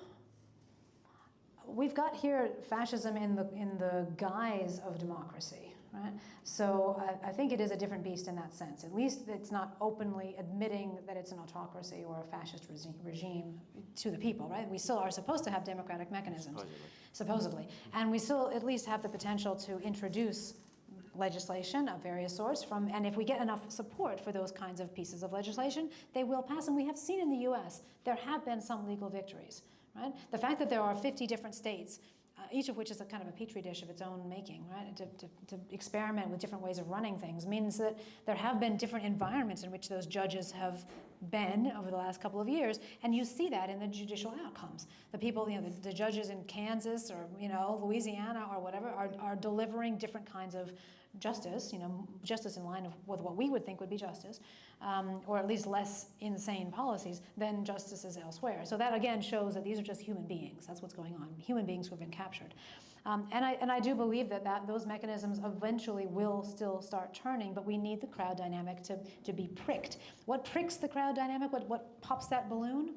we've got here fascism in the guise of democracy, right? So I think it is a different beast in that sense. At least it's not openly admitting that it's an autocracy or a fascist regime to the people, right? We still are supposed to have democratic mechanisms, supposedly. And we still at least have the potential to introduce legislation of various sorts and if we get enough support for those kinds of pieces of legislation, they will pass. And we have seen in the US, there have been some legal victories, right? The fact that there are 50 different states, each of which is a kind of a petri dish of its own making, right? To experiment with different ways of running things means that there have been different environments in which those judges have been over the last couple of years, and you see that in the judicial outcomes. The people, the judges in Kansas or Louisiana or whatever are delivering different kinds of justice, justice in line with what we would think would be justice, or at least less insane policies than justices elsewhere. So that again shows that these are just human beings. That's what's going on. Human beings who have been captured. And I do believe that those mechanisms eventually will still start turning, but we need the crowd dynamic to be pricked. What pricks the crowd dynamic? What pops that balloon?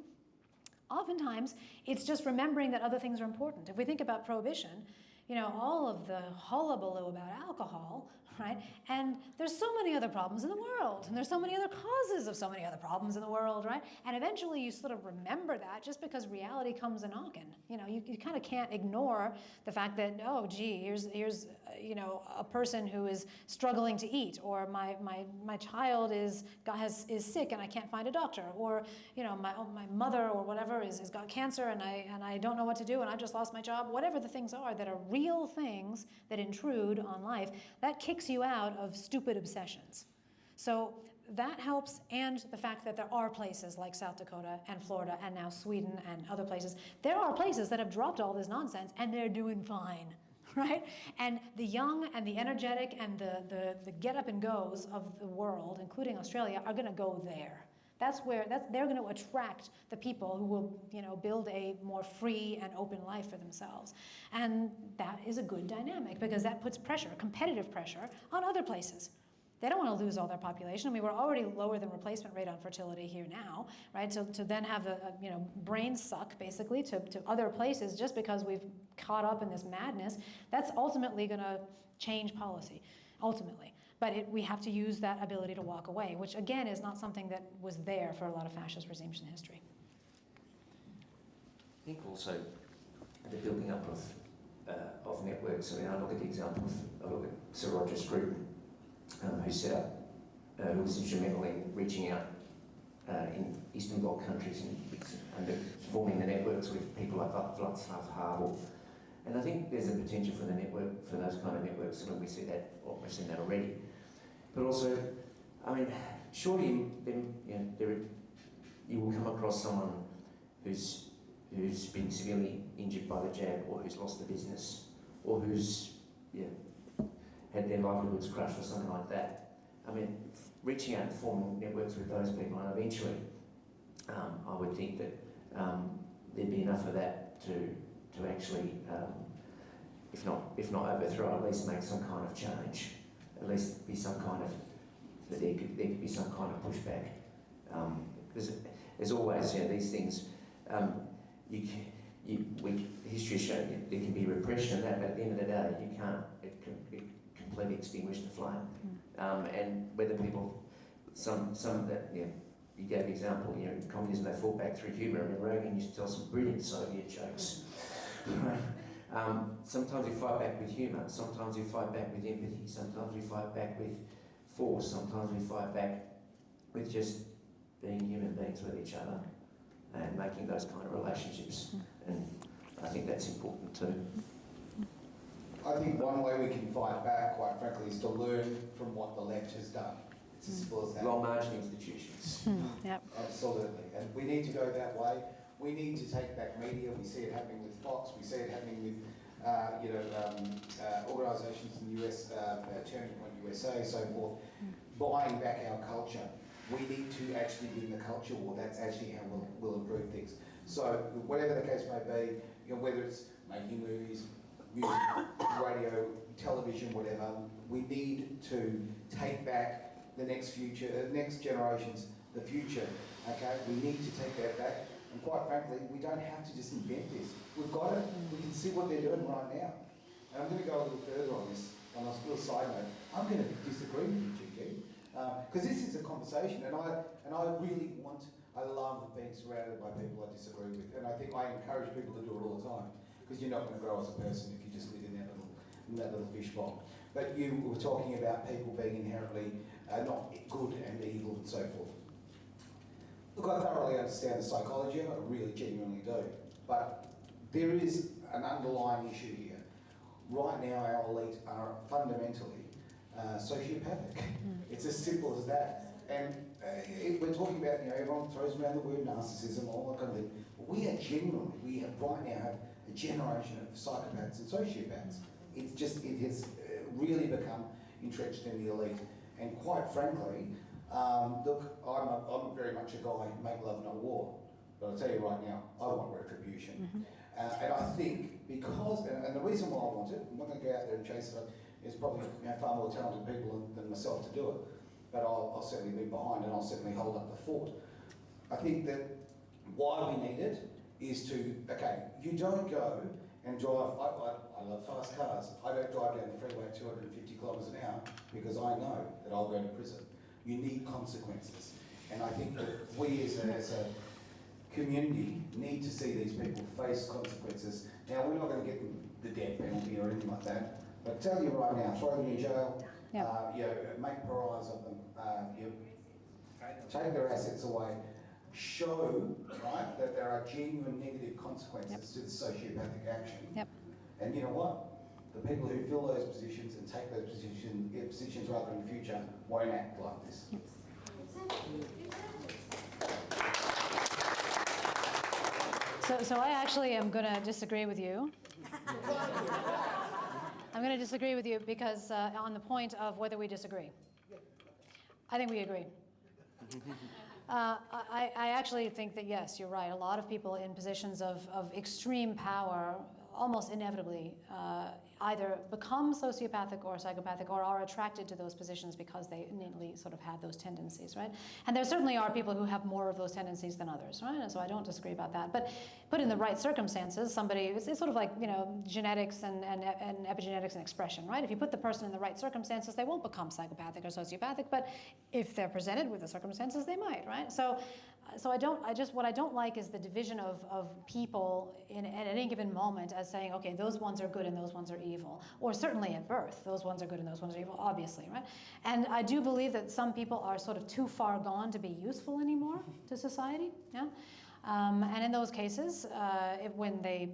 Oftentimes, it's just remembering that other things are important. If we think about prohibition, all of the hullabaloo about alcohol, right? And there's so many other problems in the world, and there's so many other causes of so many other problems in the world, right? And eventually you sort of remember that just because reality comes a knocking. You kind of can't ignore the fact that, oh, gee, here's a person who is struggling to eat, or my child is sick and I can't find a doctor, or my mother or whatever is got cancer and I don't know what to do and I just lost my job. Whatever the things are that are real things that intrude on life, that kicks you out of stupid obsessions. So that helps, and the fact that there are places like South Dakota and Florida and now Sweden and other places, there are places that have dropped all this nonsense and they're doing fine, right? And the young and the energetic and the get up and goes of the world, including Australia, are gonna go there they're going to attract the people who will, build a more free and open life for themselves. And that is a good dynamic because that puts pressure, competitive pressure, on other places. They don't want to lose all their population. I mean, we're already lower than replacement rate on fertility here now, right? So to then have a brain suck, basically, to other places just because we've caught up in this madness, that's ultimately going to change policy, ultimately. But we have to use that ability to walk away, which, again, is not something that was there for a lot of fascist regimes in history. I think also the building up of networks. I mean, I look at the example I look at Sir Roger Scruton, who set up, who was instrumental in reaching out in Eastern Bloc countries and forming the networks with people like Václav Havel. And I think there's a potential for those kind of networks. I mean, we see that, or we've seen that already. But also, I mean, surely you will come across someone who's been severely injured by the jab, or who's lost the business, or who's had their livelihoods crushed or something like that. I mean, reaching out and forming networks with those people, and eventually, I would think that there'd be enough of that to actually, if not overthrow, at least make some kind of change. At least be some kind of, that there could be some kind of pushback. There's always, these things. History shows there can be repression and that, but at the end of the day, you can't. It completely extinguish the flame. And whether people, some that you gave the example, communism, they fought back through humour. I mean, Reagan used to tell some brilliant Soviet jokes. Sometimes we fight back with humour, sometimes we fight back with empathy, sometimes we fight back with force, sometimes we fight back with just being human beings with each other and making those kind of relationships. And I think that's important too. I think one way we can fight back, quite frankly, is to learn from what the left has done. It's as simple as that. Long-marching institutions. Yep. Absolutely. And we need to go that way. We need to take back media. We see it happening with Fox. We see it happening with, organisations in the US, Turning Point USA, so forth, buying back our culture. We need to actually win the culture war. That's actually how we'll improve things. So whatever the case may be, whether it's making movies, music, radio, television, whatever, we need to take back the next generations, the future, okay? We need to take that back. And quite frankly, we don't have to just invent this. We've got it. We can see what they're doing right now. And I'm going to go a little further on this, on a little side note. I'm going to disagree with you, Gigi, because this is a conversation, and I really I love being surrounded by people I disagree with, and I think I encourage people to do it all the time, because you're not going to grow as a person if you just live in that little fishbowl. But you were talking about people being inherently not good and evil and so forth. Look, I thoroughly understand the psychology, I really genuinely do. But there is an underlying issue here. Right now, our elite are fundamentally sociopathic. It's as simple as that. And we're talking about, everyone throws around the word narcissism, all that kind of thing. We right now have a generation of psychopaths and sociopaths. It has really become entrenched in the elite. And quite frankly, look, I'm very much a guy, make love, not war. But I'll tell you right now, I want retribution. And I think because, and the reason why I want it, I'm not going to go out there and chase it, is probably far more talented people than myself to do it. But I'll certainly be behind and I'll certainly hold up the fort. I think that why we need it is to, you don't go and drive, I love fast cars. I don't drive down the freeway at 250 kilometres an hour because I know that I'll go to prison. You need consequences. And I think that we as a community need to see these people face consequences. Now, we're not going to get them the death penalty or anything like that, but tell you right now, throw them in jail, make pariahs of them, take their assets away, show, right, that there are genuine negative consequences to the sociopathic action. And you know what? The people who fill those positions and take those positions rather in the future won't act like this. So I actually am going to disagree with you. I'm going to disagree with you because on the point of whether we disagree. I think we agree. I actually think that, yes, you're right. A lot of people in positions of extreme power almost inevitably either become sociopathic or psychopathic or are attracted to those positions because they innately sort of have those tendencies, right? And there certainly are people who have more of those tendencies than others, right? And so I don't disagree about that. But put in the right circumstances, somebody, it's sort of like, genetics and epigenetics and expression, right? If you put the person in the right circumstances, they won't become psychopathic or sociopathic, but if they're presented with the circumstances, they might, right? So what I don't like is the division of people at any given moment as saying, okay, those ones are good and those ones are evil. Or certainly at birth, those ones are good and those ones are evil, obviously, right? And I do believe that some people are sort of too far gone to be useful anymore to society, yeah? And in those cases, when they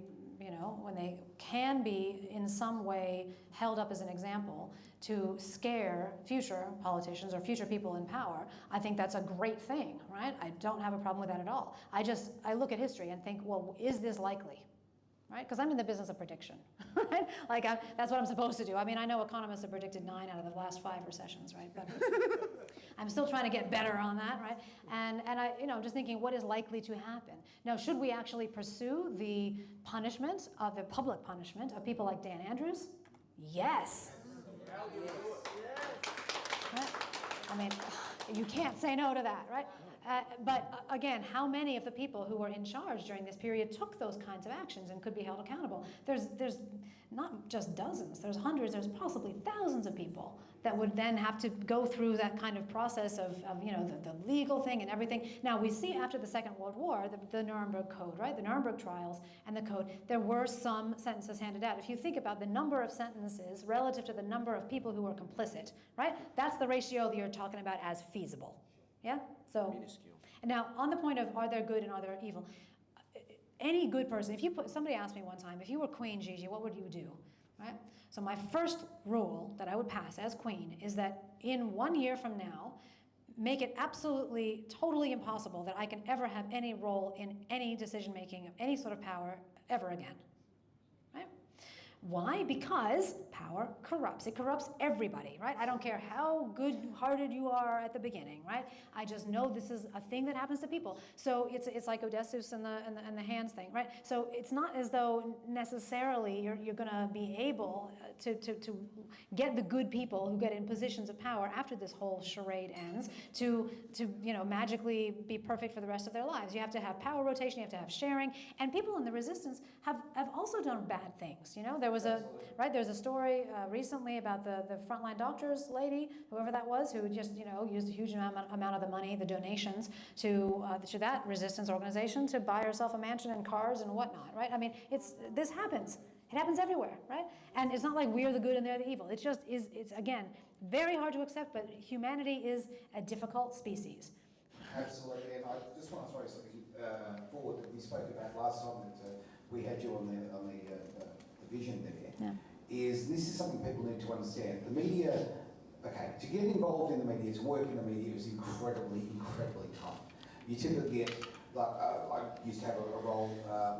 can be in some way held up as an example to scare future politicians or future people in power, I think that's a great thing, right? I don't have a problem with that at all. I look at history and think, well, is this likely? Right? Because I'm in the business of prediction, right? Like that's what I'm supposed to do. I mean, I know economists have predicted 9 out of the last 5 recessions, right? But I'm still trying to get better on that, right? And I'm just thinking, what is likely to happen? Now, should we actually pursue the punishment, the public punishment of people like Dan Andrews? Yes. Right? I mean, you can't say no to that, right? But again, how many of the people who were in charge during this period took those kinds of actions and could be held accountable? There's not just dozens, there's hundreds, there's possibly thousands of people that would then have to go through that kind of process of the legal thing and everything. Now, we see after the Second World War, the Nuremberg Code, right? The Nuremberg trials and the code, there were some sentences handed out. If you think about the number of sentences relative to the number of people who were complicit, right? That's the ratio that you're talking about as feasible. Yeah? So, minuscule. Now, on the point of are there good and are there evil, any good person, somebody asked me one time, if you were Queen, Gigi, what would you do? Right? So my first rule that I would pass as Queen is that in 1 year from now, make it absolutely, totally impossible that I can ever have any role in any decision-making of any sort of power ever again. Right? Why? Because power corrupts. It corrupts everybody, right? I don't care how good-hearted you are at the beginning, right? I just know this is a thing that happens to people. So it's like Odysseus and the hands thing, right? So it's not as though necessarily you're going to be able to get the good people who get in positions of power after this whole charade ends to magically be perfect for the rest of their lives. You have to have power rotation. You have to have sharing. And people in the resistance have also done bad things. There's a story recently about the frontline doctors lady, whoever that was, who just used a huge amount of the money, the donations to that resistance organization to buy herself a mansion and cars and whatnot, right? I mean, this happens. It happens everywhere, right? And it's not like we're the good and they're the evil. It just is. It's again very hard to accept, but humanity is a difficult species. Absolutely, and I just want to throw something forward that we spoke about last time that we had you on the vision there. Yeah. Is this is something people need to understand. The media, to get involved in the media, to work in the media is incredibly tough. You typically get, I used to have a role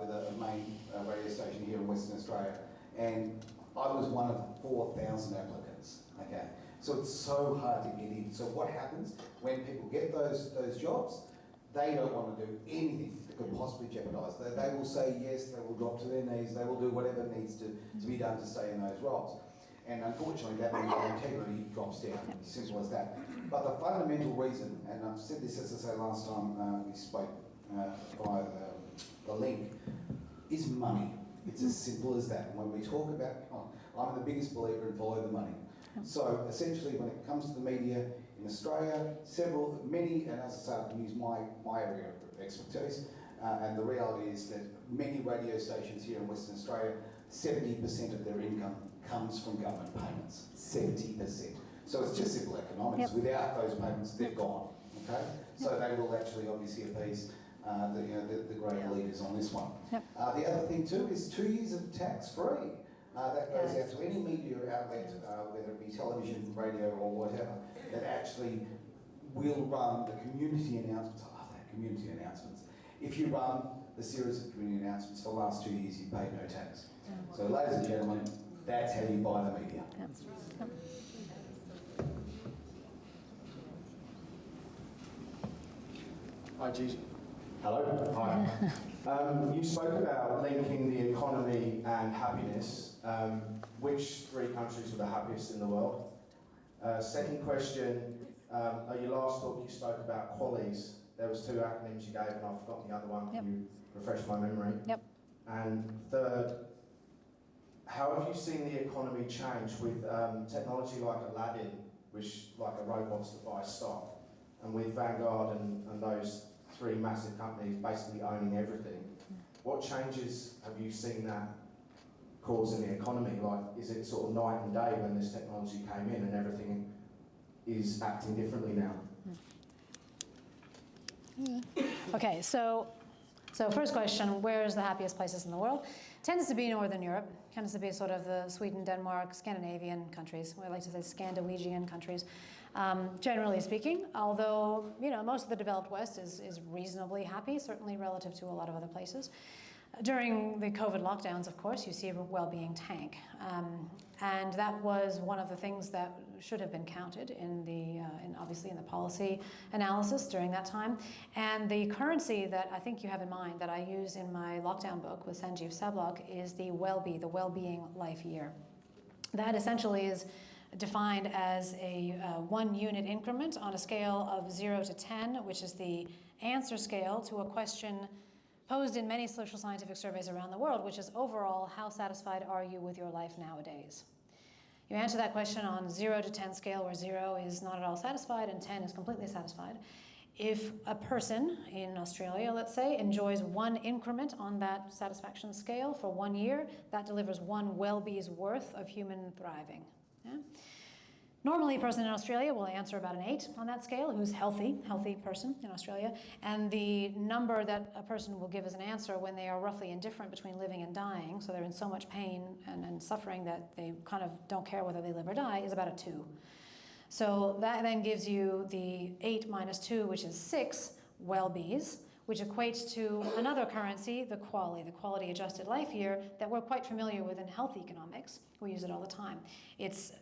with a main radio station here in Western Australia, and I was one of 4,000 applicants, okay? So it's so hard to get in. So what happens when people get those jobs? They don't want to do anything that could possibly jeopardise. They will say yes, they will drop to their knees, they will do whatever needs to be done to stay in those roles. And unfortunately, that means their integrity drops down, as simple as that. But the fundamental reason, and I've said this, as I say, last time we spoke via the link, is money. It's as simple as that. And when we talk about, I'm the biggest believer in follow the money. So essentially, when it comes to the media in Australia, many, and as I say, I can use my area of expertise, and the reality is that many radio stations here in Western Australia, 70% of their income comes from government payments. 70%. So it's just simple economics. Yep. Without those payments, they're gone. Okay, so they will actually obviously appease the great leaders on this one. Yep. The other thing too is 2 years of tax-free. That goes out to any media outlet, whether it be television, radio, or whatever, that actually will run the community announcements. I love that, community announcements. If you run the series of community announcements for the last 2 years, you pay no tax. So, ladies and gentlemen, that's how you buy the media. Hi, Gigi. Hello. Hi. You spoke about linking the economy and happiness. Which 3 countries were the happiest in the world? Second question, at your last talk you spoke about QUALIES. There was 2 acronyms you gave and I've forgotten the other one. Yep. Can you refresh my memory? Yep. And third, how have you seen the economy change with technology like Aladdin, which like a robots that buy stock, and with Vanguard and those 3 massive companies basically owning everything? What changes have you seen that cause in the economy? Like, is it sort of night and day when this technology came in and everything is acting differently now? Okay, so first question, where is the happiest places in the world? Tends to be Northern Europe, tends to be sort of the Sweden, Denmark, Scandinavian countries. We like to say Scandinavian countries, generally speaking. Although, you know, most of the developed West is reasonably happy, certainly relative to a lot of other places. During the COVID lockdowns, of course, you see a well-being tank. And that was one of the things that should have been counted in obviously in the policy analysis during that time. And the currency that I think you have in mind that I use in my lockdown book with Sanjeev Sablok is the well-being life year. That essentially is defined as a 1 unit increment on a scale of 0 to 10, which is the answer scale to a question posed in many social scientific surveys around the world, which is overall, how satisfied are you with your life nowadays? You answer that question on 0 to 10 scale, where 0 is not at all satisfied and 10 is completely satisfied. If a person in Australia, let's say, enjoys 1 increment on that satisfaction scale for 1 year, that delivers 1 well-be's worth of human thriving. Yeah? Normally, a person in Australia will answer about an 8 on that scale, who's healthy person in Australia. And the number that a person will give as an answer when they are roughly indifferent between living and dying, so they're in so much pain and suffering that they kind of don't care whether they live or die, is about a 2. So that then gives you the 8 minus 2, which is 6 well-be's, which equates to another currency, the quality adjusted life year, that we're quite familiar with in health economics. We use it all the time. It's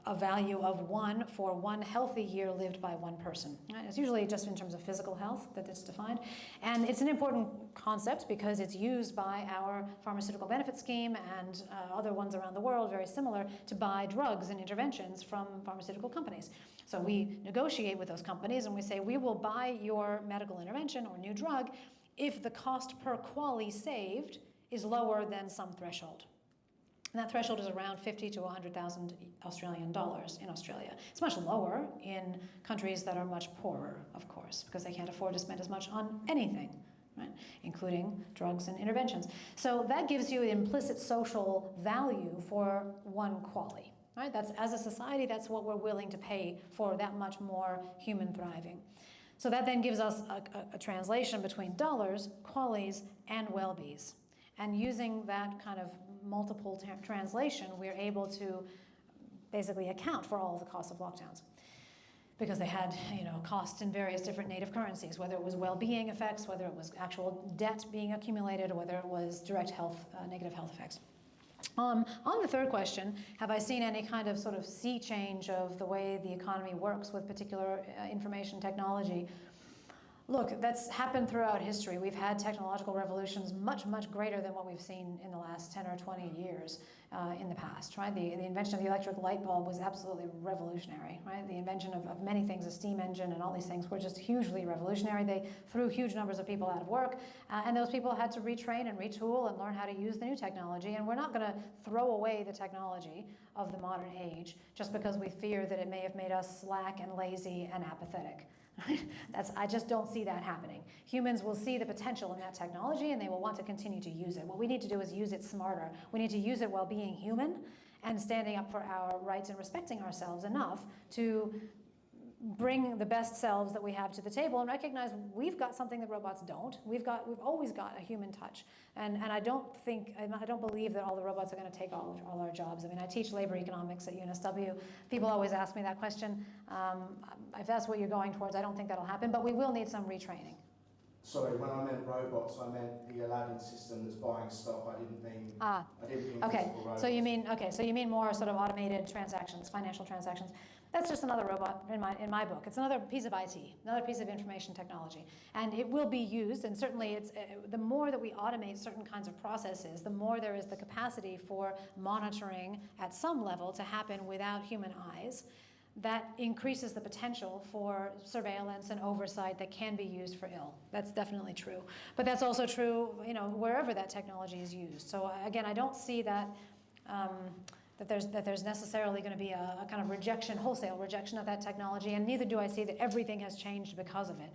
a value of 1 for 1 healthy year lived by 1 person. Right? It's usually just in terms of physical health that it's defined. And it's an important concept because it's used by our pharmaceutical benefit scheme and other ones around the world, very similar, to buy drugs and interventions from pharmaceutical companies. So we negotiate with those companies and we say, we will buy your medical intervention or new drug if the cost per quality saved is lower than some threshold. And that threshold is around 50 to 100,000 Australian dollars in Australia. It's much lower in countries that are much poorer, of course, because they can't afford to spend as much on anything, right? Including drugs and interventions. So that gives you an implicit social value for 1 quality. Right? That's, as a society, that's what we're willing to pay for that much more human thriving. So that then gives us a translation between dollars, qualities, and well-be's. And using that kind of multiple translation, we're able to basically account for all of the costs of lockdowns. Because they had, you know, costs in various different native currencies, whether it was well-being effects, whether it was actual debt being accumulated, or whether it was direct health, negative health effects. On the third question, have I seen any kind of sort of sea change of the way the economy works with particular information technology? Look, that's happened throughout history. We've had technological revolutions much, much greater than what we've seen in the last 10 or 20 years in the past, right? The invention of the electric light bulb was absolutely revolutionary, right? The invention of many things, a steam engine and all these things were just hugely revolutionary. They threw huge numbers of people out of work, and those people had to retrain and retool and learn how to use the new technology. And we're not going to throw away the technology of the modern age just because we fear that it may have made us slack and lazy and apathetic. I just don't see that happening. Humans will see the potential in that technology and they will want to continue to use it. What we need to do is use it smarter. We need to use it while being human and standing up for our rights and respecting ourselves enough to bring the best selves that we have to the table and recognize we've got something that robots don't. We've always got a human touch. And I don't believe that all the robots are going to take all our jobs. I mean, I teach labor economics at UNSW. People always ask me that question. If that's what you're going towards, I don't think that'll happen, but we will need some retraining. Sorry, when I meant robots, I meant the Aladdin system that's buying stock. I didn't mean Okay. physical robots. So you mean more sort of automated transactions, financial transactions. That's just another robot in my book. It's another piece of IT, another piece of information technology. And it will be used, and certainly the more that we automate certain kinds of processes, the more there is the capacity for monitoring at some level to happen without human eyes. That increases the potential for surveillance and oversight that can be used for ill. That's definitely true. But that's also true, wherever that technology is used. So again, I don't see that that there's necessarily going to be a kind of rejection, wholesale rejection of that technology, and neither do I see that everything has changed because of it.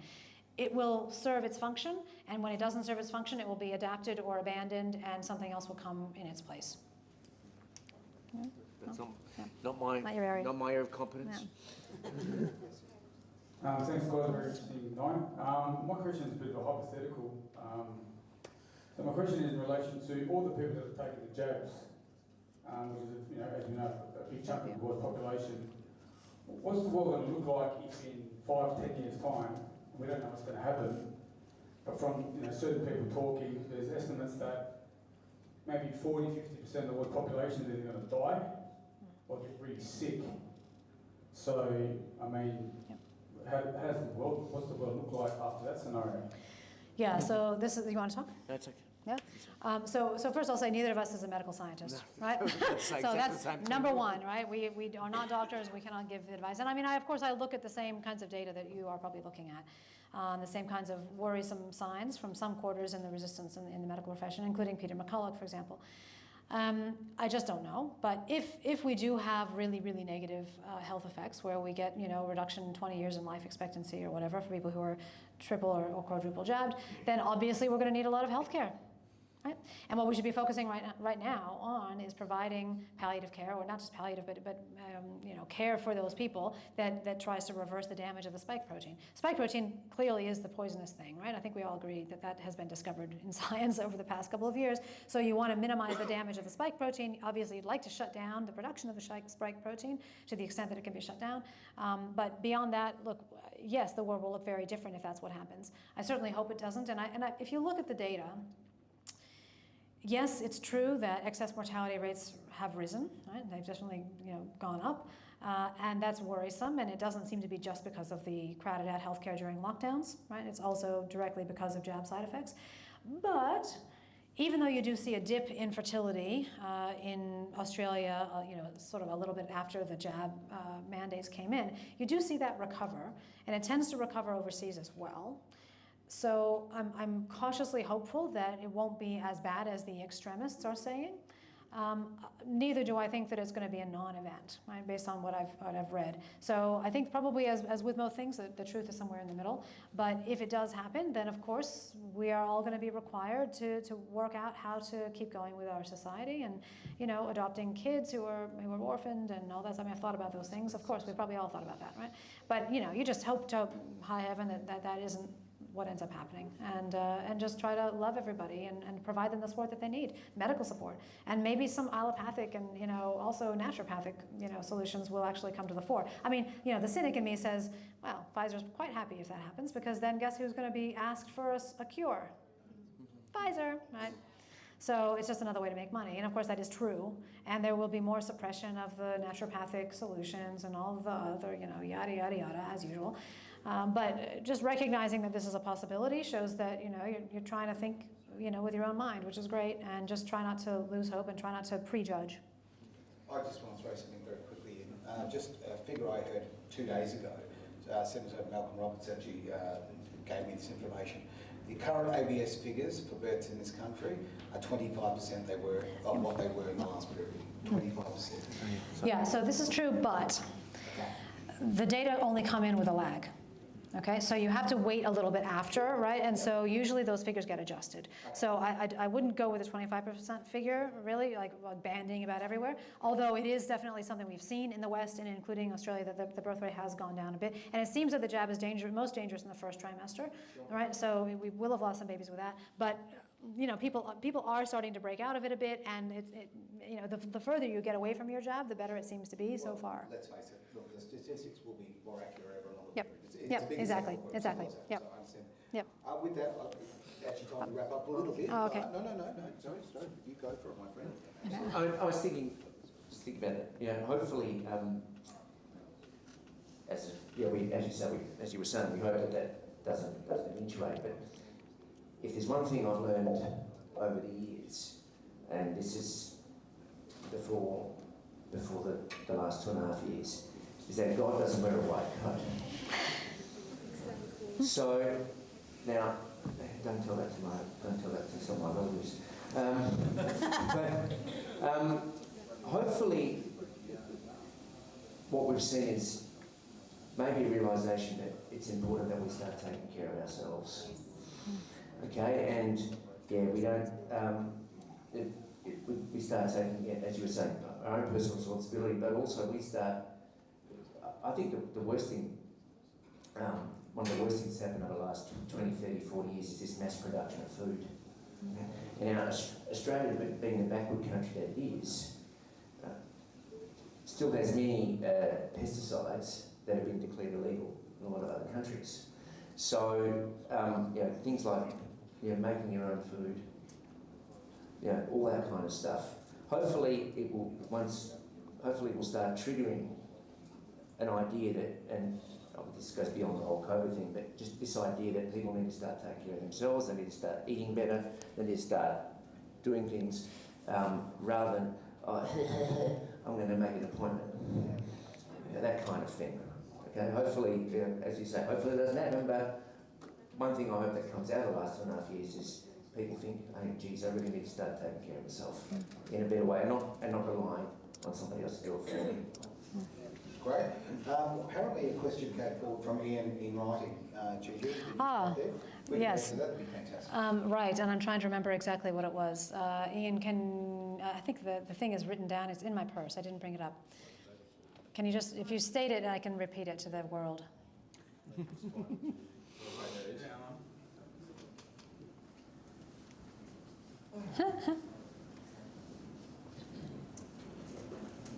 It will serve its function, and when it doesn't serve its function, it will be adapted or abandoned, and something else will come in its place. Yeah? That's Not your area. Not my area of competence. Yeah. Thanks, guys. Very interesting night. My question is a bit of a hypothetical. So my question is in relation to all the people that have taken the jabs, which is, as you know, a big chunk of the world population. What's the world going to look like if in 5-10 years' time, and we don't know what's going to happen, but from certain people talking, there's estimates that maybe 40-50% of the world population is either going to die or get really sick. So, I mean, what's the world look like after that scenario? Yeah, so this is, you want to talk? That's okay. Yeah. So first I'll say neither of us is a medical scientist, right? So that's number one, right? We are not doctors. We cannot give advice. And I mean, of course, I look at the same kinds of data that you are probably looking at, the same kinds of worrisome signs from some quarters in the resistance in the medical profession, including Peter McCulloch, for example. I just don't know. But if we do have really, really negative health effects where we get, reduction in 20 years in life expectancy or whatever for people who are triple or quadruple jabbed, then obviously we're going to need a lot of health care. Right? And what we should be focusing right now on is providing palliative care, or not just palliative, but care for those people that tries to reverse the damage of the spike protein. Spike protein clearly is the poisonous thing, right? I think we all agree that has been discovered in science over the past couple of years. So you want to minimize the damage of the spike protein. Obviously, you'd like to shut down the production of the spike protein to the extent that it can be shut down. But beyond that, look, yes, the world will look very different if that's what happens. I certainly hope it doesn't. And if you look at the data, yes, it's true that excess mortality rates have risen, right? They've definitely gone up, and that's worrisome, and it doesn't seem to be just because of the crowded out healthcare during lockdowns, right? It's also directly because of jab side effects. But even though you do see a dip in fertility in Australia, sort of a little bit after the jab mandates came in, you do see that recover, and it tends to recover overseas as well. So I'm cautiously hopeful that it won't be as bad as the extremists are saying. Neither do I think that it's going to be a non-event, right, based on what I've read. So I think probably as with most things, the truth is somewhere in the middle. But if it does happen, then of course we are all going to be required to work out how to keep going with our society, and adopting kids who are orphaned and all that. I mean, I've thought about those things. Of course, we probably all thought about that, right? But you just hope to high heaven that isn't what ends up happening, and just try to love everybody and provide them the support that they need, medical support, and maybe some allopathic and also naturopathic solutions will actually come to the fore. I mean, the cynic in me says, well, Pfizer's quite happy if that happens, because then guess who's going to be asked for a cure? Pfizer, right? So it's just another way to make money, and of course that is true, and there will be more suppression of the naturopathic solutions and all of the other yada yada yada as usual. But just recognizing that this is a possibility shows that you're trying to think with your own mind, which is great, and just try not to lose hope and try not to prejudge. I just want to throw something very quickly in. Just a figure I heard 2 days ago. Senator Malcolm Roberts actually gave me this information. The current ABS figures for births in this country are 25% they were of what they were in the last period. 25%. Yeah, so this is true, but the data only come in with a lag. Okay, so you have to wait a little bit after, right? And so usually those figures get adjusted. So I wouldn't go with a 25% figure, really, like banding about everywhere. Although it is definitely something we've seen in the West and including Australia, that the birth rate has gone down a bit. And it seems that the jab is most dangerous in the first trimester, right? So we will have lost some babies with that. But people are starting to break out of it a bit, and the further you get away from your jab, the better it seems to be so far. Let's face it, look, the statistics will be more accurate over a longer Yep. period. Yep, exactly. So Yep. I understand. Yep. With that, actually time to wrap up a little bit. Oh, okay. No, sorry, you go for it, my friend. I was thinking, just think about it. Hopefully, as you were saying, we hope that doesn't eventuate. But if there's one thing I've learned over the years, and this is before the last 2.5 years, is that God doesn't wear a white coat. So now, don't tell that to some of my relatives. But hopefully, what we've seen is maybe a realisation that it's important that we start taking care of ourselves. Okay, and yeah, we don't. We start taking, as you were saying, our own personal responsibility, but also we start. I think the worst thing, one of the worst things that's happened over the last 20, 30, 40 years is this mass production of food. And now Australia, being the backward country that it is, still has many pesticides that have been declared illegal in a lot of other countries. So things like making your own food, all that kind of stuff. Hopefully it will start triggering an idea that, and this goes beyond the whole COVID thing, but just this idea that people need to start taking care of themselves, they need to start eating better, they need to start doing things rather than, I'm going to make an appointment, that kind of thing. Okay, hopefully, as you say, hopefully it doesn't happen, but one thing I hope that comes out of the last 2.5 years is people think, hey, geez, I really need to start taking care of myself in a better way, and not relying on somebody else to do it for me. Great. Apparently a question came forward from Ian in writing, Gigi. Yes. That'd be fantastic. Right, and I'm trying to remember exactly what it was. Ian, I think the thing is written down, it's in my purse, I didn't bring it up. Can you just, if you state it, I can repeat it to the world.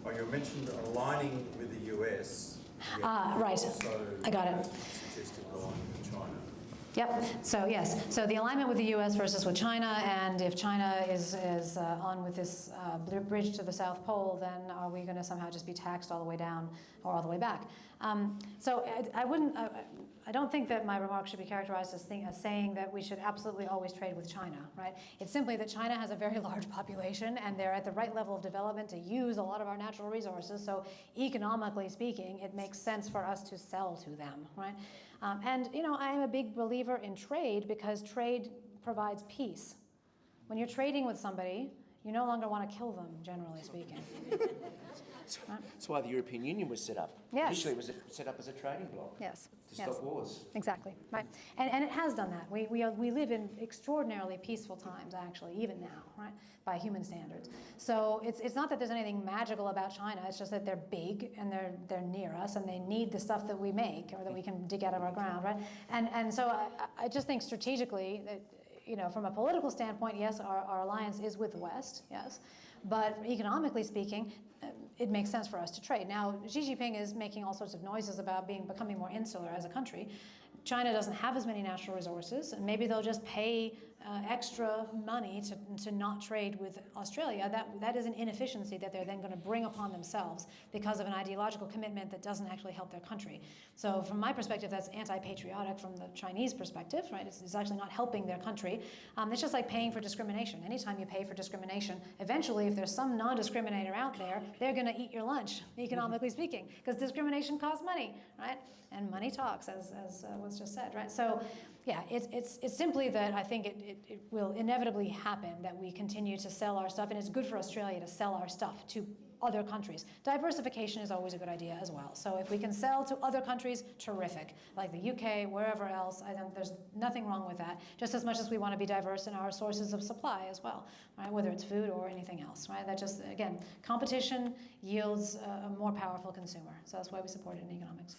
Well, you mentioned aligning with the US. Right, I got it. Suggested aligning with China. Yep, so yes, so the alignment with the US versus with China, and if China is on with this bridge to the South Pole, then are we going to somehow just be taxed all the way down or all the way back? So I don't think that my remarks should be characterized as saying that we should absolutely always trade with China, right? It's simply that China has a very large population and they're at the right level of development to use a lot of our natural resources, so economically speaking, it makes sense for us to sell to them, right? And I am a big believer in trade because trade provides peace. When you're trading with somebody, you no longer want to kill them, generally speaking. That's why the European Union was set up. Yes. Initially, it was set up as a trading bloc. Yes. To stop wars. Exactly. Right. And it has done that. We live in extraordinarily peaceful times, actually, even now, right, by human standards. So it's not that there's anything magical about China. It's just that they're big and they're near us and they need the stuff that we make or that we can dig out of our ground, right? And so I just think strategically that, from a political standpoint, yes, our alliance is with the West, yes. But economically speaking, it makes sense for us to trade. Now, Xi Jinping is making all sorts of noises about becoming more insular as a country. China doesn't have as many natural resources, and maybe they'll just pay extra money to not trade with Australia. That is an inefficiency that they're then going to bring upon themselves because of an ideological commitment that doesn't actually help their country. So from my perspective, that's anti-patriotic from the Chinese perspective, right? It's actually not helping their country. It's just like paying for discrimination. Anytime you pay for discrimination, eventually if there's some non-discriminator out there, they're going to eat your lunch, economically speaking, because discrimination costs money, right? And money talks, as was just said, right? So yeah, it's simply that I think it will inevitably happen that we continue to sell our stuff, and it's good for Australia to sell our stuff to other countries. Diversification is always a good idea as well. So if we can sell to other countries, terrific. Like the UK, wherever else, I think there's nothing wrong with that. Just as much as we want to be diverse in our sources of supply as well, right? Whether it's food or anything else, right? That just, again, competition yields a more powerful consumer. So that's why we support it in economics.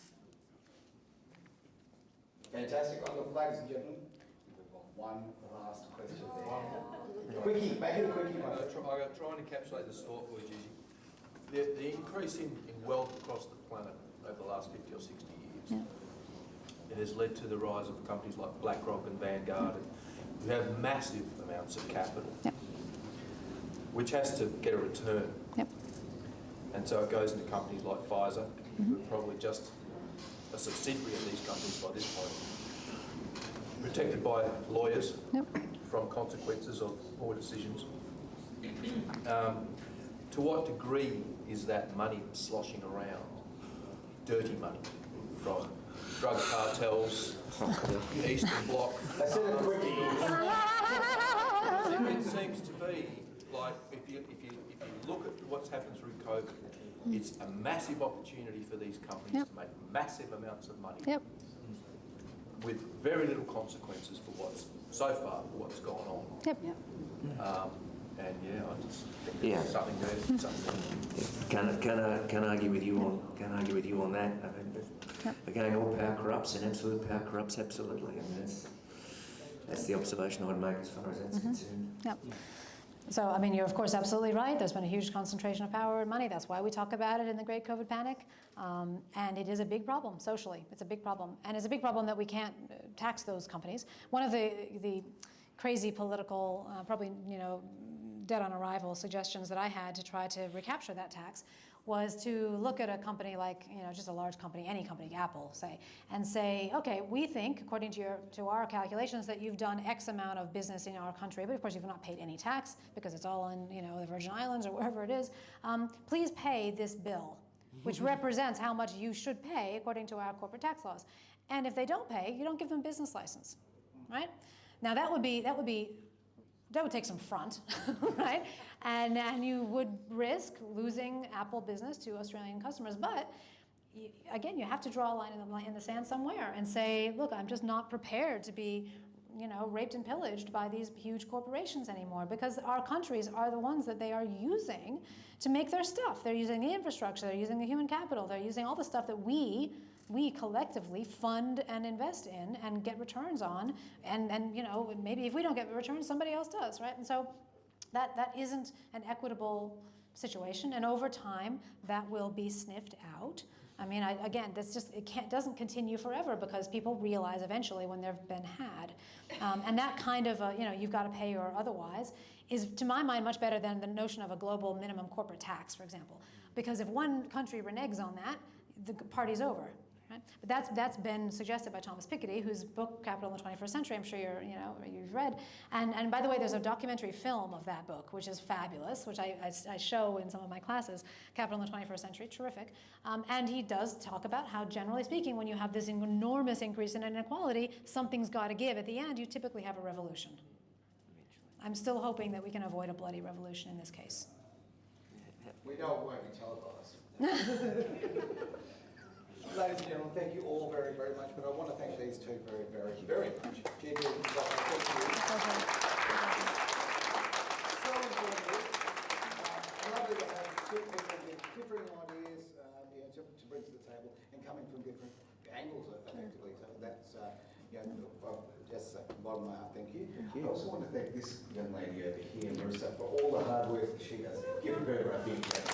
Fantastic. Ladies and gentlemen, we've got one last question there. Quickie, make it a quickie. I'm going to try and encapsulate this thought for you, Gigi. The increase in wealth across the planet over the last 50 or 60 years, it has led to the rise of companies like BlackRock and Vanguard, who have massive amounts of capital, which has to get a return. And so it goes into companies like Pfizer, who are probably just a subsidiary of these companies by this point, protected by lawyers from consequences of poor decisions. To what degree is that money sloshing around, dirty money, from drug cartels, Eastern Bloc? I said it quickly. It seems to be like, if you look at what's happened through COVID, it's a massive opportunity for these companies to make massive amounts of money with very little consequences for what's gone on. And yeah, I just think there's something there. Can argue with you on that. I mean, again, all power corrupts, and absolute power corrupts absolutely. I mean, that's the observation I would make as far as that's concerned. Yep. So, I mean, you're of course absolutely right. There's been a huge concentration of power and money. That's why we talk about it in the Great COVID Panic. And it is a big problem socially. It's a big problem. And it's a big problem that we can't tax those companies. One of the crazy political, probably, dead on arrival suggestions that I had to try to recapture that tax was to look at a company like, just a large company, any company, Apple, say, and say, okay, we think, according to our calculations, that you've done X amount of business in our country, but of course you've not paid any tax because it's all in, the Virgin Islands or wherever it is. Please pay this bill, which represents how much you should pay according to our corporate tax laws. And if they don't pay, you don't give them a business license, right? Now that would take some front, right? And you would risk losing Apple business to Australian customers. But again, you have to draw a line in the sand somewhere and say, look, I'm just not prepared to be, raped and pillaged by these huge corporations anymore, because our countries are the ones that they are using to make their stuff. They're using the infrastructure, they're using the human capital, they're using all the stuff that we collectively fund and invest in and get returns on, and maybe if we don't get returns, somebody else does, right? And so that isn't an equitable situation, and over time that will be sniffed out. I mean, again, doesn't continue forever, because people realize eventually when they've been had, and that kind of you've got to pay or otherwise is, to my mind, much better than the notion of a global minimum corporate tax, for example, because if one country reneges on that, the party's over. Right? But that's been suggested by Thomas Piketty, whose book Capital in the 21st Century, I'm sure you've read. And by the way, there's a documentary film of that book, which is fabulous, which I show in some of my classes. Capital in the 21st Century, terrific. And he does talk about how, generally speaking, when you have this enormous increase in inequality, something's got to give. At the end, you typically have a revolution. I'm still hoping that we can avoid a bloody revolution in this case. We know it won't be televised. Ladies and gentlemen, thank you all very, very much, but I want to thank these two very, very, very much. Gigi, thank you. So informative. Lovely to have two people with differing ideas to bring to the table and coming from different angles, effectively. So that's, just bottom of my heart, thank you. I also want to thank this young lady over here, Marissa, for all the hard work that she does. Give her a big hand.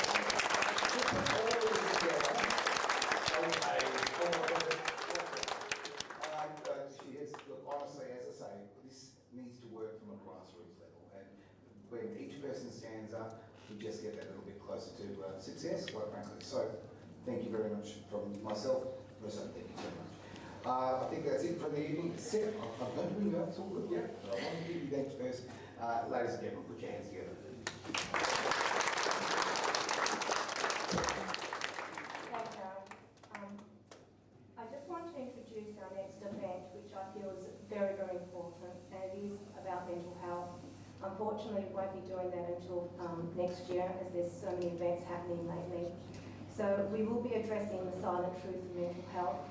She is, look, honestly, as I say, this needs to work from a grassroots level, and when each person stands up, we just get that little bit closer to success, quite frankly. So, thank you very much from myself. Marissa, thank you so much. I think that's it for the evening. Seth, I'm going to bring you up, it's all good, yeah. I want to give you thanks first. Ladies and gentlemen, put your hands together. I just want to introduce our next event, which I feel is very, very important, and it is about mental health. Unfortunately, we won't be doing that until next year, as there's so many events happening lately. So we will be addressing the silent truth of mental health.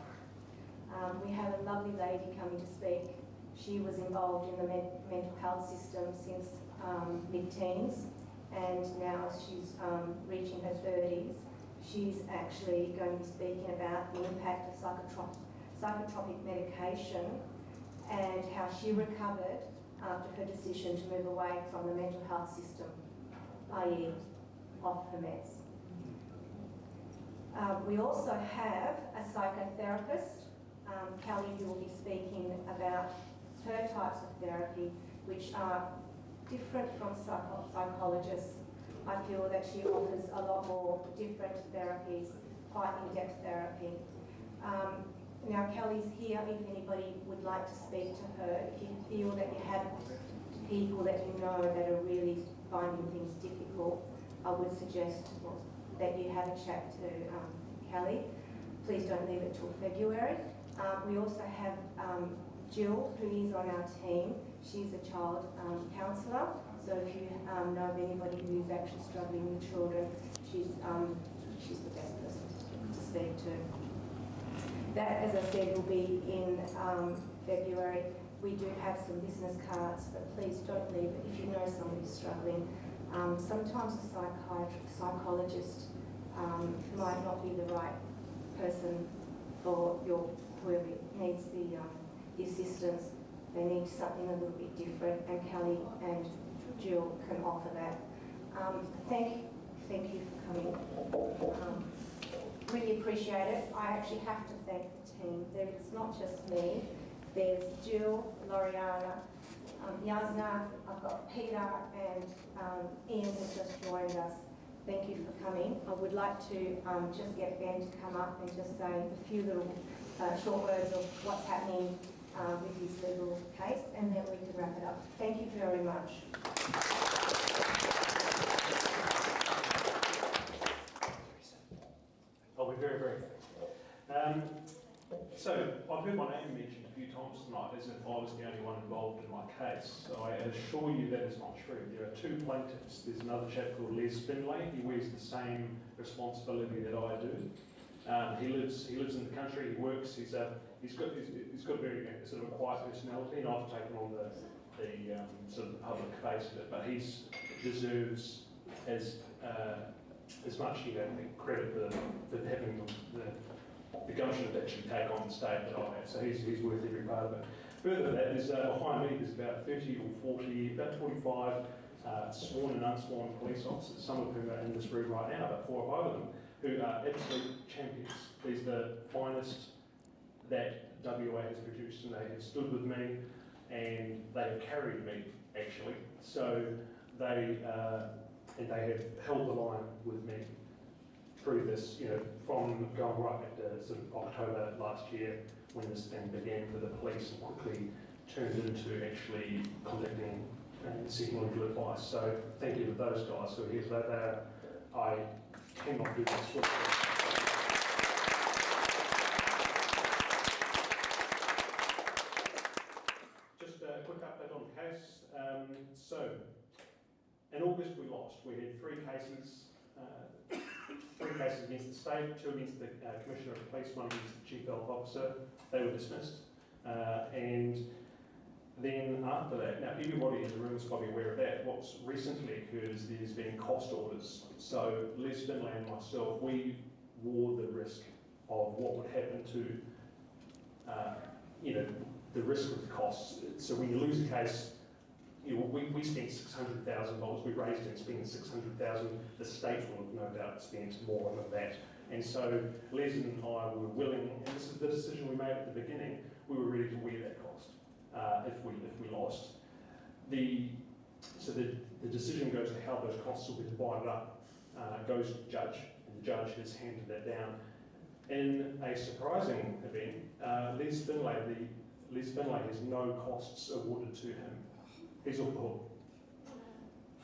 We have a lovely lady coming to speak. She was involved in the mental health system since mid-teens, and now she's reaching her 30s. She's actually going to be speaking about the impact of psychotropic medication and how she recovered after her decision to move away from the mental health system, i.e. off her meds. We also have a psychotherapist, Kelly, who will be speaking about her types of therapy, which are different from psychologists. I feel that she offers a lot more different therapies, quite in-depth therapy. Now Kelly's here if anybody would like to speak to her. If you feel that you have people that you know that are really finding things difficult, I would suggest that you have a chat to Kelly. Please don't leave it till February. We also have Jill, who is on our team. She's a child counsellor, so if you know of anybody who's actually struggling with children, she's the best person to speak to. That, as I said, will be in February. We do have some business cards, but please don't leave it if you know somebody's struggling. Sometimes a psychologist might not be the right person for whoever needs the assistance. They need something a little bit different, and Kelly and Jill can offer that. Thank you for coming. Really appreciate it. I actually have to thank the team. It's not just me. There's Jill, Loriana, Yasna, I've got Peter, and Ian has just joined us. Thank you for coming. I would like to just get Ben to come up and just say a few little short words of what's happening with his legal case, and then we can wrap it up. Thank you very much. I'll be very brief. So I've heard my name mentioned a few times tonight as if I was the only one involved in my case. So I assure you that is not true. There are two plaintiffs. There's another chap called Les Finlay. He wears the same responsibility that I do. He lives in the country. He works. He's got a very sort of a quiet personality, and I've taken on the sort of the public face of it. But he deserves as much credit for having the gumption to actually take on the state that I have. So he's worth every part of it. Further to that, there's behind me there's about 30 or 40, about 45 sworn and unsworn police officers, some of whom are in this room right now, about 4 or 5 of them, who are absolute champions. These are the finest that WA has produced, and they have stood with me, and they have carried me, actually. So they have held the line with me through this, from going right back to sort of October last year when this thing began for the police and quickly turned into actually contacting and seeking legal advice. So thank you to those guys who are here today. I cannot do this with them. Just a quick update on the case. So in August we lost. We had 3 cases. 3 cases against the state, 2 against the Commissioner of Police, 1 against the Chief Health Officer. They were dismissed. And then after that, now everybody in the room is probably aware of that. What's recently occurred is there's been cost orders. So Les Finlay and myself, we wore the risk of what would happen to, the risk of the costs. So when you lose a case, we spent $600,000. We raised and spent $600,000. The state will have no doubt spent more than that. And so Les and I were willing, and this is the decision we made at the beginning. We were ready to wear that cost if we lost. So the decision goes to how those costs will be divided up. Goes to the judge, and the judge has handed that down. In a surprising event, Les Finlay has no costs awarded to him. He's off the hook.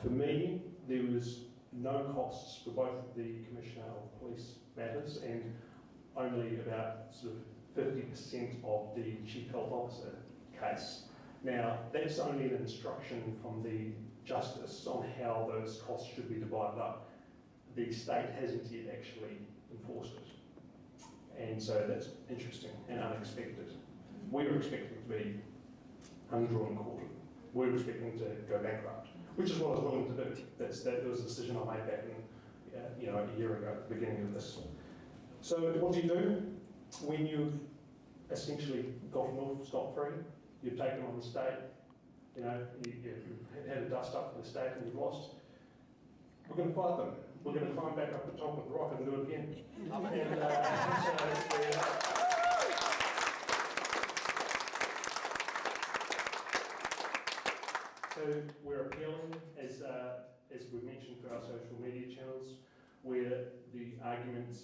For me, there was no costs for both the Commissioner of Police matters and only about sort of 50% of the Chief Health Officer case. Now, that's only an instruction from the Justice on how those costs should be divided up. The state hasn't yet actually enforced it. And so that's interesting and unexpected. We were expecting to be undrawn quarter. We were expecting to go bankrupt, which is what I was willing to do. That was a decision I made back in, a year ago, at the beginning of this. So what do? When you've essentially gotten off scot-free, you've taken on the state, you've had a dust up for the state and you've lost, we're going to fight them. We're going to climb back up the top of the rock and do it again. So we're appealing, as we've mentioned through our social media channels. where the arguments,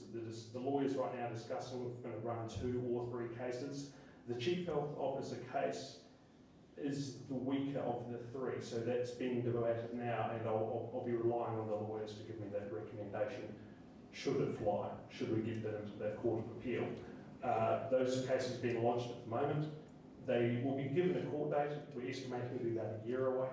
the lawyers right now discussing, we're going to run 2 or 3 cases. The Chief Health Officer case is the weaker of the 3, so that's being debated now, and I'll be relying on the lawyers to give me that recommendation. Should it fly? Should we get that into that Court of Appeal? Those cases are being launched at the moment. They will be given a court date. We're estimating it'll be about a year away,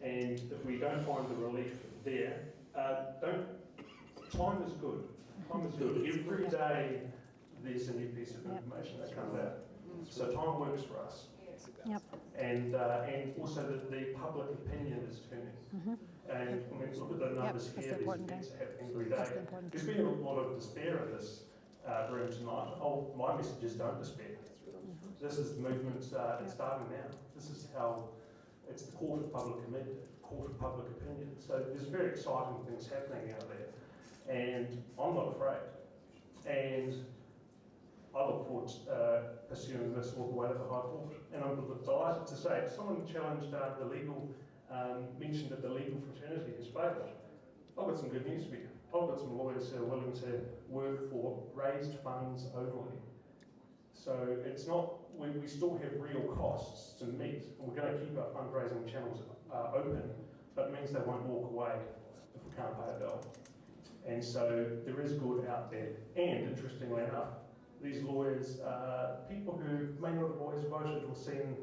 and if we don't find the relief there, time is good. Time is good. Every day there's a new piece of information that comes out. So time works for us. Yep. And also the public opinion is turning. And I mean, look at the numbers here, these events are happening every day. There's been a lot of despair in this room tonight. Oh, my message is don't despair. This is the movement, it's starting now. This is how, it's the court of public opinion. So there's very exciting things happening out there. And I'm not afraid. And I look forward to pursuing this all the way to the High Court. And I'm delighted to say, someone challenged the legal, mentioned that the legal fraternity has failed. I've got some good news for you. I've got some lawyers who are willing to work for raised funds only. So it's not, we still have real costs to meet, and we're going to keep our fundraising channels open, but it means they won't walk away if we can't pay a bill. And so there is good out there. And interestingly enough, these lawyers are people who may not have always voted or seen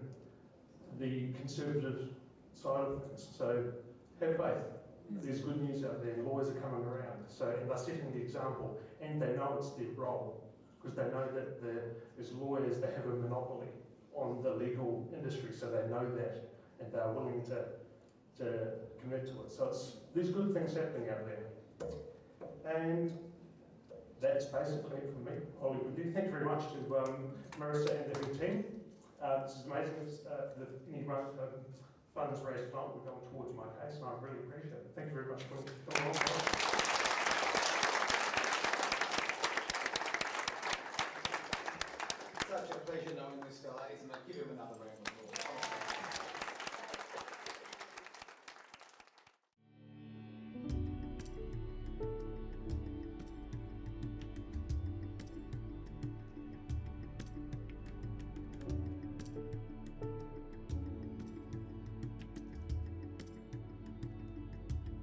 the conservative side of things. So have faith. There's good news out there. Lawyers are coming around. So, and they're setting the example, and they know it's their role, because they know that there's lawyers that have a monopoly on the legal industry, so they know that, and they're willing to commit to it. So there's good things happening out there. And that's basically it from me. I'll leave it with you. Thank you very much to Marissa and the team. This is amazing. Any funds raised tonight will go towards my case, and I really appreciate it. Thank you very much for coming on. Such a pleasure knowing this guy, isn't it? Give him another.